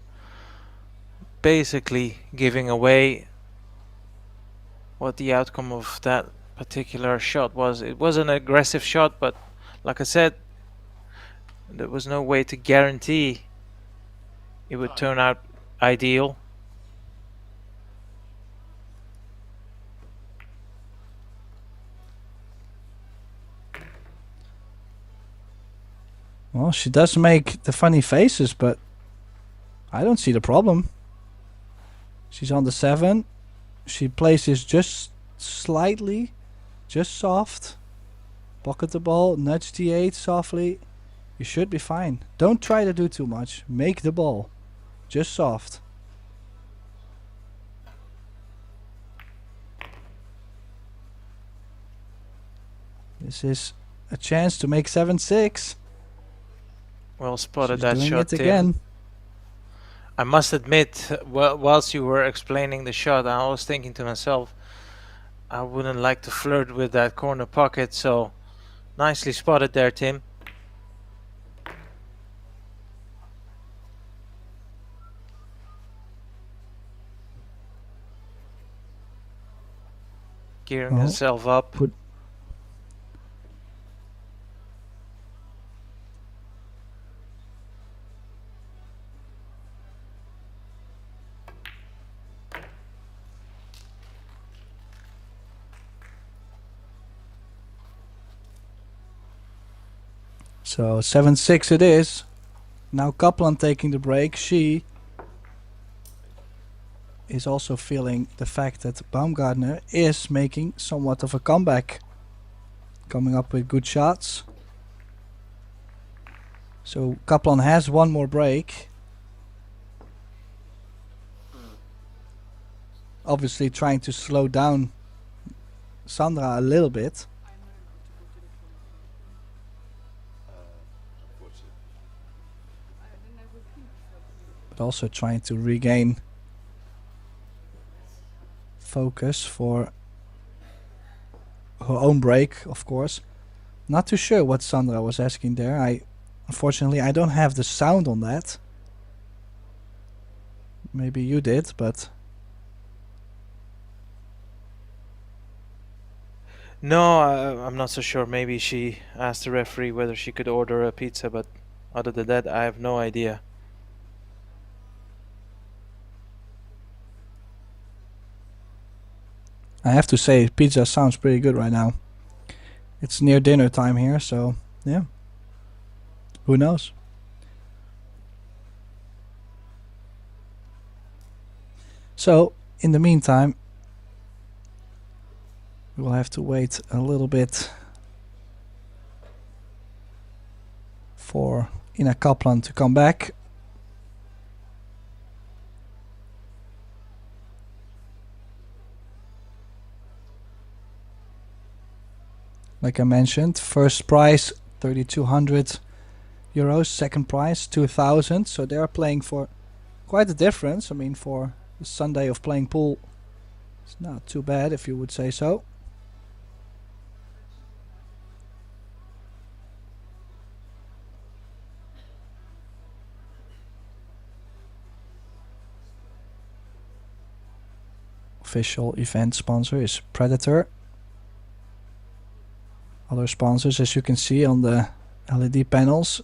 basically giving away what the outcome of that particular shot was. It was an aggressive shot, but like I said, there was no way to guarantee it would turn out ideal. Well, she does make the funny faces, but I don't see the problem. She's on the 7. She places just slightly, just soft. Pocket the ball, nudge the 8 softly. You should be fine. Don't try to do too much. Make the ball. Just soft. This is a chance to make 7-6. Well spotted She's that doing shot, it Tim. again. I must admit, whilst you were explaining the shot, I was thinking to myself, I wouldn't like to flirt with that corner pocket, so nicely spotted there, Tim. Gearing herself up. So 7-6 it is. Now Kaplan taking the break. She is also feeling the fact that Baumgartner is making somewhat of a comeback. Coming up with good shots. So Kaplan has one more break. Obviously trying to slow down Sandra a little bit. But also trying to regain focus for her own break, of course. Not too sure what Sandra was asking there. Unfortunately I don't have the sound on that. Maybe you did, but No, I'm not so sure. Maybe she asked the referee whether she could order a pizza, but other than that, I have no idea. I have to say pizza sounds pretty good right now. It's near dinner time here, so yeah. Who knows? So, in the meantime, we'll have to wait a little bit for Ina Kaplan to come back. like I mentioned. First prize 3,200 euros, second prize 2,000. So they are playing for quite a difference. I mean, for the Sunday of playing pool, it's not too bad if you would say so. Official event sponsor is Predator. Other sponsors, as you can see on the LED panels,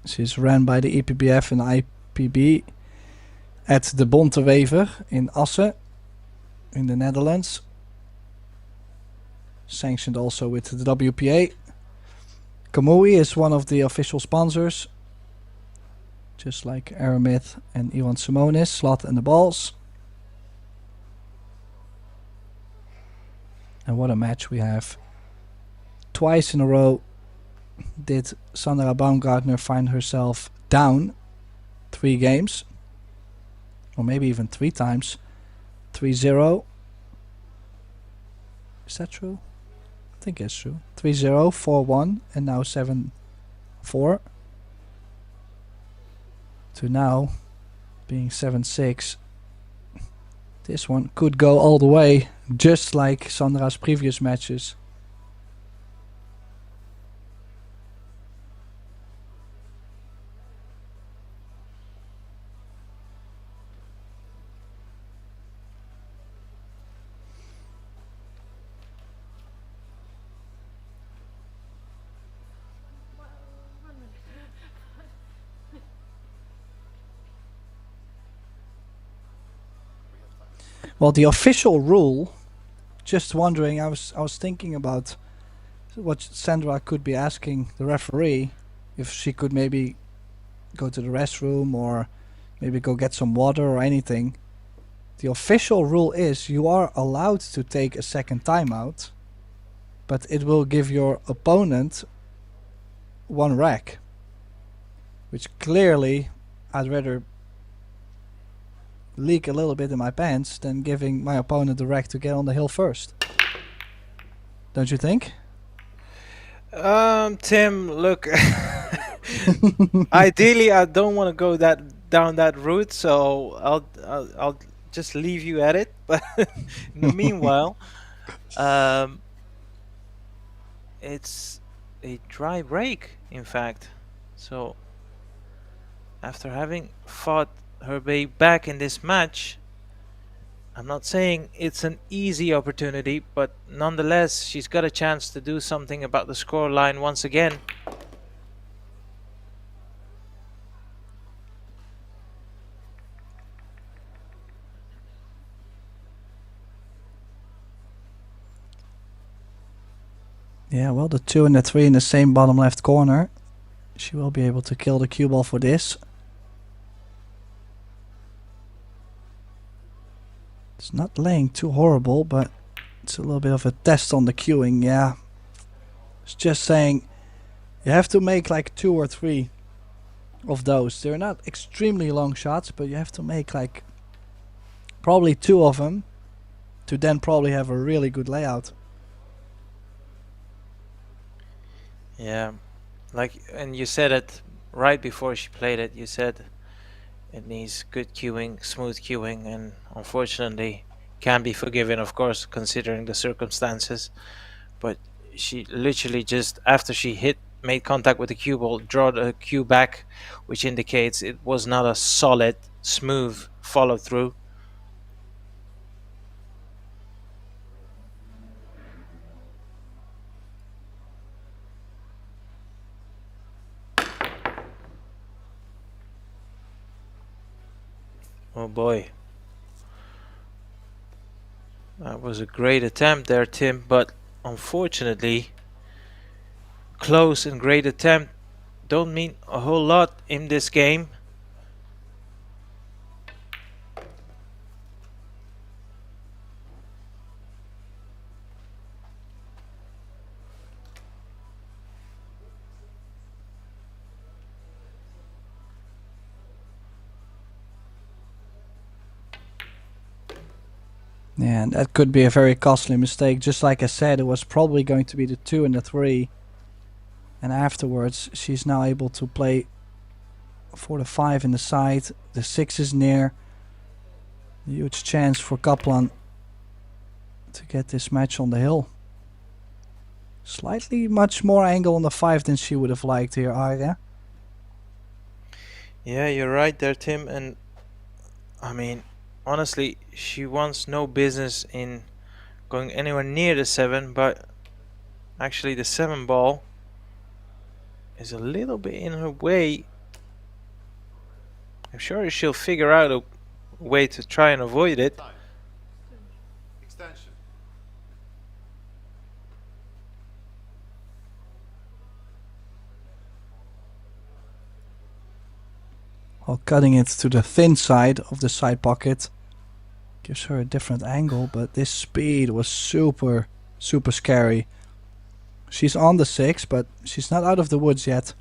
this is ran by the IBPF and IPB at the Bonte Wever in Assen in the Netherlands. Sanctioned also with the WPA. Kamui is one of the official sponsors, just like Aramith and Iwan Simonis, Cloth and the Balls. And what a match we have. Twice in a row did Sandra Baumgartner find herself down 3 games. Or maybe even 3 times. 3-0. Is that true? I think it's true. 3-0, 4-1, and now 7-4. To now being 7-6. This one could go all the way, just like Sandra's previous matches. Well, the official rule, just wondering, I was thinking about what Sandra could be asking the referee, if she could maybe go to the restroom or maybe go get some water or anything. The official rule is you are allowed to take a second timeout, but it will give your opponent 1 rack, which clearly I'd rather leak a little bit in my pants than giving my opponent the rack to get on the hill first. Don't you think? Tim, look, ideally I don't want to go down that route, so I'll just leave you at it. But in the meanwhile, it's a dry break, in fact. So after having fought her way back in this match, I'm not saying it's an easy opportunity, but nonetheless she's got a chance to do something about the scoreline once again. Yeah, well, the 2 and the 3 in the same bottom left corner. She will be able to kill the cue ball for this. It's not laying too horrible, but it's a little bit of a test on the cueing, yeah. It's just saying you have to make like 2 or 3 of those. They're not extremely long shots, but you have to make like probably 2 of them to then probably have a really good layout. Yeah, like, and you said it right before she played it. You said it needs good cueing, smooth cueing, and unfortunately can be forgiven, of course, considering the circumstances. But she literally just, after she made contact with the cue ball, draw the cue back, which indicates it was not a solid, smooth follow through. Oh boy. That was a great attempt there, Tim, but unfortunately, close and great attempt don't mean a whole lot in this game. Yeah, and that could be a very costly mistake. Just like I said, it was probably going to be the 2 and the 3. And afterwards, she's now able to play for the 5 in the side. The 6 is near. Huge chance for Kaplan to get this match on the hill. Slightly much more angle on the 5 than she would have liked here, Arya. Yeah, you're right there, Tim. And I mean, honestly, she wants no business in going anywhere near the 7, but actually the 7 ball is a little bit in her way. I'm sure she'll figure out a way to try and avoid it. Time. Extension. While cutting it to the thin side of the side pocket gives her a different angle, but this speed was super scary. She's on the 6, but she's not out of the woods yet.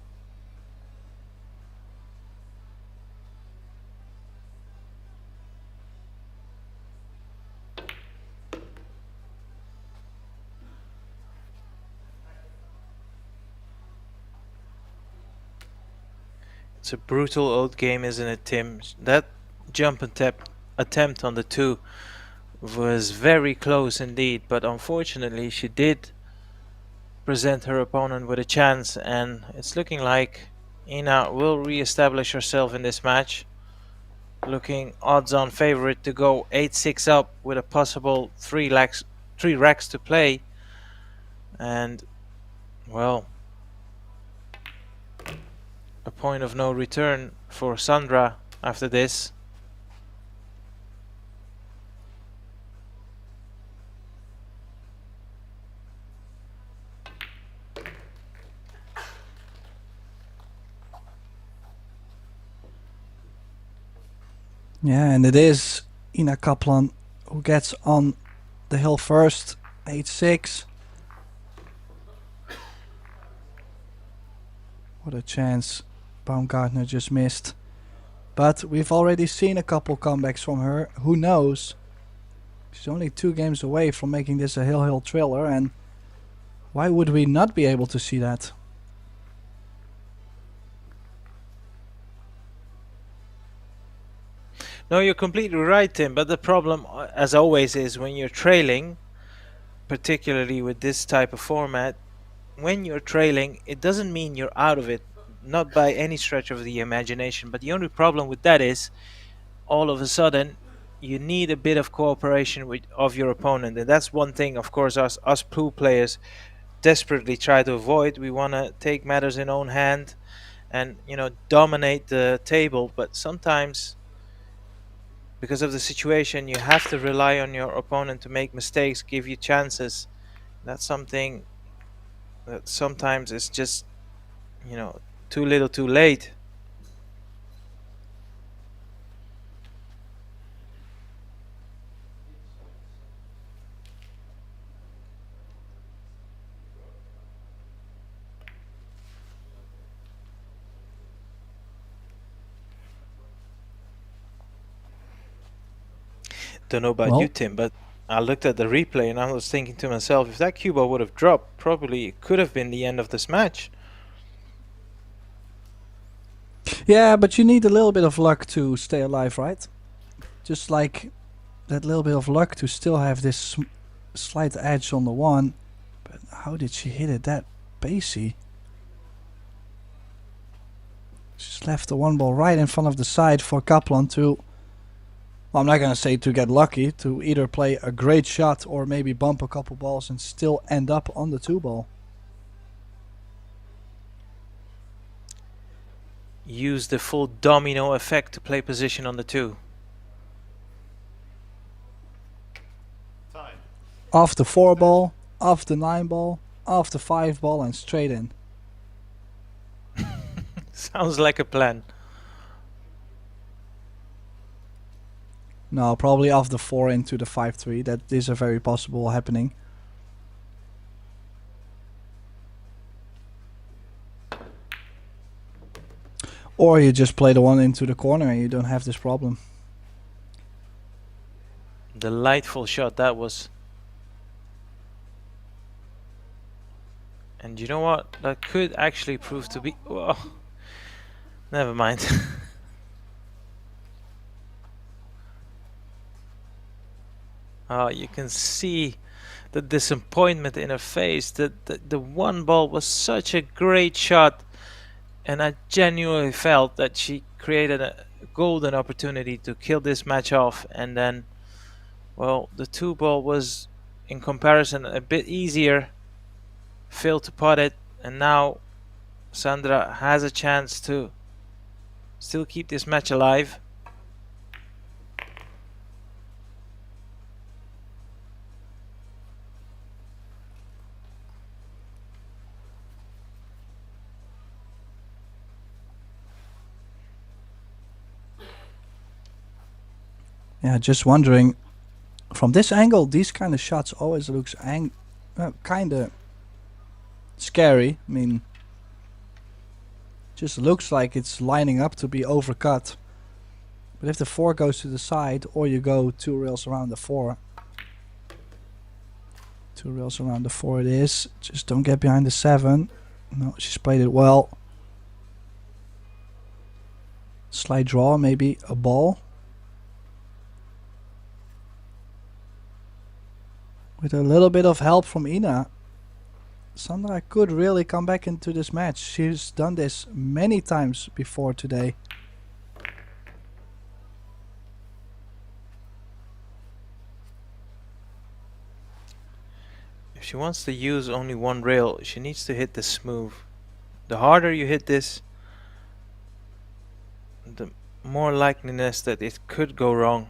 It's a brutal old game, isn't it, Tim? That jump attempt on the 2 was very close indeed, but unfortunately she did present her opponent with a chance, and it's looking like Ina will re-establish herself in this match. Looking odds-on favorite to go 8-6 up with a possible 3 racks to play. And, well, a point of no return for Sandra after this. Yeah, and it is Ina Kaplan who gets on the hill first, 8-6. What a chance Baumgartner just missed. But we've already seen a couple comebacks from her. Who knows? She's only 2 games away from making this a hill thriller, and why would we not be able to see that? No, you're completely right, Tim, but the problem, as always, is when you're trailing, particularly with this type of format, when you're trailing, it doesn't mean you're out of it, not by any stretch of the imagination, but the only problem with that is, all of a sudden, you need a bit of cooperation of your opponent, and that's one thing, of course, us pool players desperately try to avoid. We want to take matters in own hand and, you know, dominate the table, but sometimes, because of the situation, you have to rely on your opponent to make mistakes, give you chances. That's something that sometimes is just, you know, too little too late. Don't know about you, Tim, but I looked at the replay and I was thinking to myself, if that cue ball would have dropped, probably it could have been the end of this match. Yeah, but you need a little bit of luck to stay alive, right? Just like that little bit of luck to still have this slight edge on the 1. But how did she hit it that pacey? She's left the 1 ball right in front of the side for Kaplan to, well, I'm not going to say to get lucky, to either play a great shot or maybe bump a couple balls and still end up on the 2 ball. Use the full domino effect to play position on the 2. Time. Off the 4 ball, off the 9 ball, off the 5 ball and straight in. Sounds like a plan. No, probably off the 4 into the 5-3. That is a very possible happening. Or you just play the 1 into the corner and you don't have this problem. delightful shot that was. And you know what? That could actually prove to be... Whoa. Never mind. Oh, you can see the disappointment in her face. The one ball was such a great shot, and I genuinely felt that she created a golden opportunity to kill this match off, and then, well, the two ball was in comparison a bit easier, failed to pot it, and now Sandra has a chance to still keep this match alive. Yeah, just wondering, from this angle, these kind of shots always looks kind of scary. I mean, just looks like it's lining up to be overcut. But if the 4 goes to the side, or you go 2 rails around the 4. 2 rails around the 4 it is. Just don't get behind the 7. No, she's played it well. Slight draw, maybe a ball. With a little bit of help from Ina, Sandra could really come back into this match. She's done this many times before today. If she wants to use only one rail, she needs to hit this smooth. The harder you hit this, the more likeliness that it could go wrong.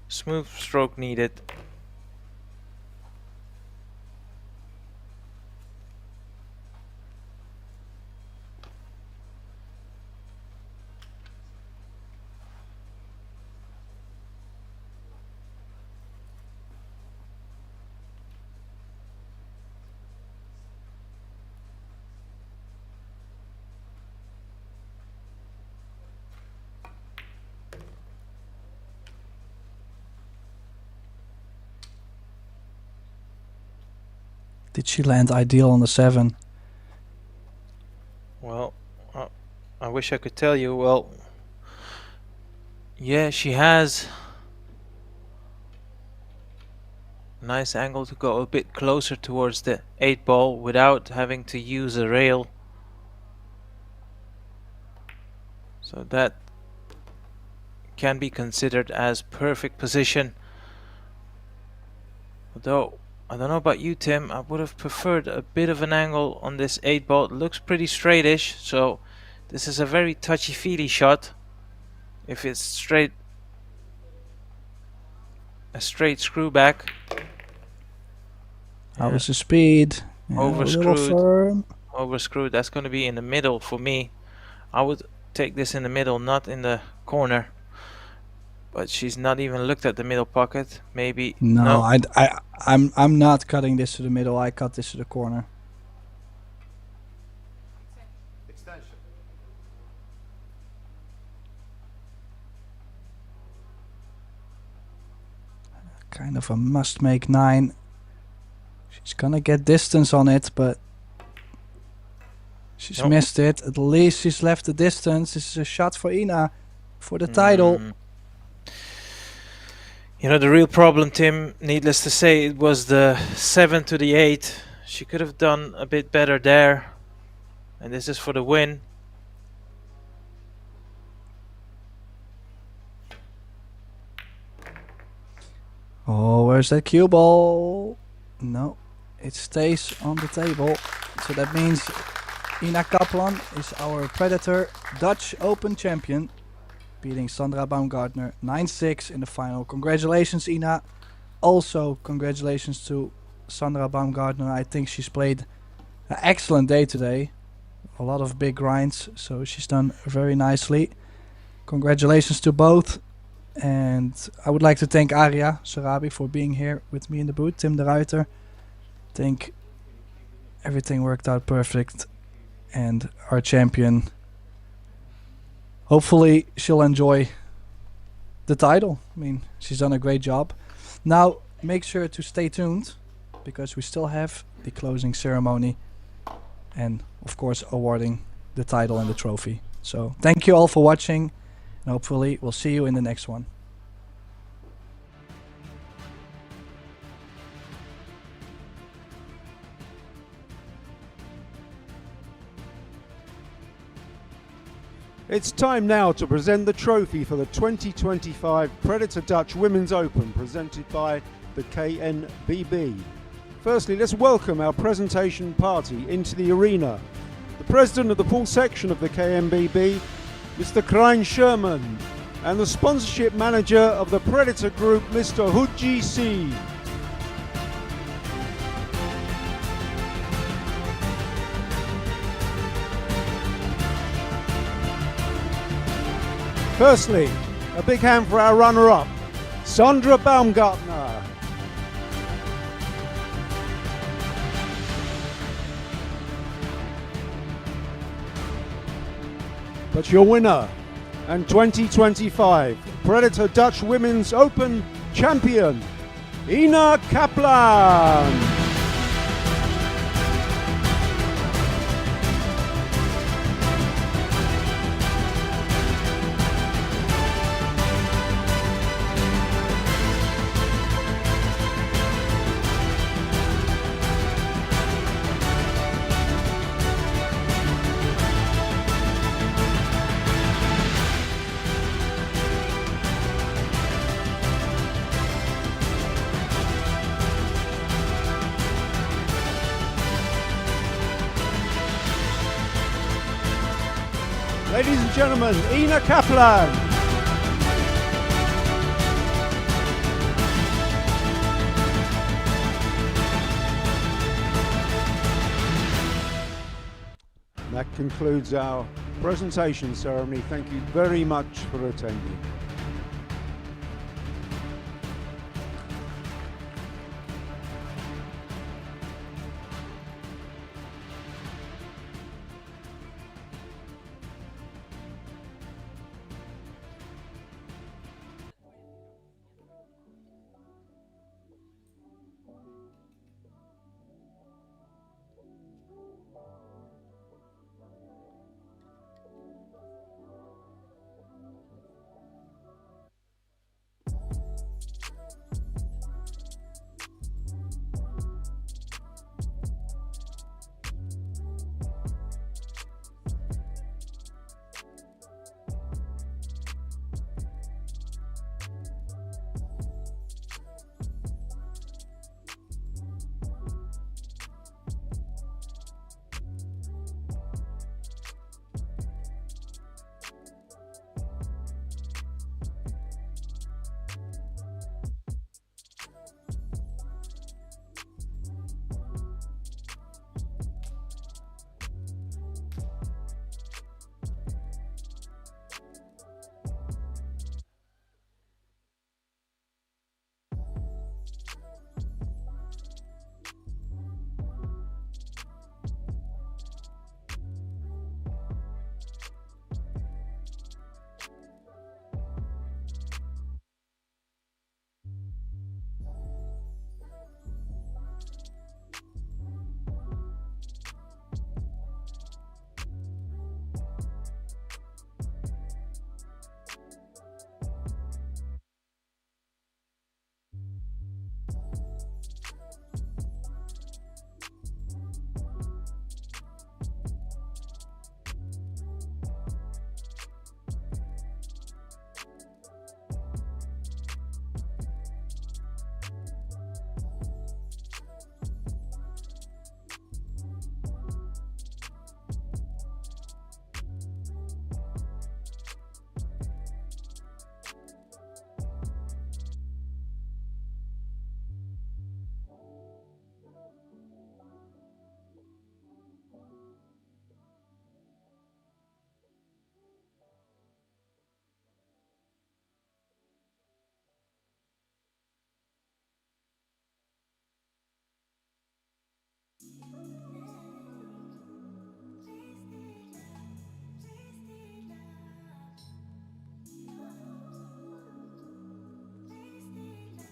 Smooth stroke needed. Did she land ideal on the 7? Well, I wish I could tell you. Well, yeah, she has. Nice angle to go a bit closer towards the 8 ball without having to use a rail. So that can be considered as perfect position. Although, I don't know about you, Tim, I would have preferred a bit of an angle on this 8 ball. It looks pretty straightish, so this is a very touchy-feely shot. If it's straight, a straight screw back. How was the speed? Yeah, overscrewed. Overscrewed. That's going to be in the middle for me. I would take this in the middle, not in the corner. But she's not even looked at the middle pocket. Maybe no. I'm not cutting this to the middle. I cut this to the corner. Extension. Kind of a must make 9. She's gonna get distance on it, but she's missed it. At least she's left the distance. This is a shot for Ina for the title. You know, the real problem, Tim, needless to say, it was the 7 to the 8. She could have done a bit better there. And this is for the win. Oh, where's that cue ball? No, it stays on the table. So that means Ina Kaplan is our Predator Dutch Open champion, beating Sandra Baumgartner 9-6 in the final. Congratulations, Ina. Also, congratulations to Sandra Baumgartner. I think she's played an excellent day today. A lot of big grinds, so she's done very nicely. Congratulations to both. And I would like to thank Aria Sarabi for being here with me in the booth. Tim de Ruiter. I think everything worked out perfect. And our champion, hopefully she'll enjoy the title. I mean, she's done a great job. Now, make sure to stay tuned, because we still have the closing ceremony and, of course, awarding the title and the trophy. So, thank you all for watching, and hopefully we'll see you in the next one. It's time now to present the trophy for the 2025 Predator Dutch Women's Open, presented by the KNBB. Firstly, let's welcome our presentation party into the arena. The president of the pool section of the KNBB, Mr. Krijn Sherman, and the sponsorship manager of the Predator Group, Mr. Huji C. Firstly, a big hand for our runner-up, Sandra Baumgartner. But your winner and 2025 Predator Dutch Women's Open champion, Ina Kaplan. Ladies and gentlemen, Ina Kaplan. That concludes our presentation ceremony. Thank you very much for attending.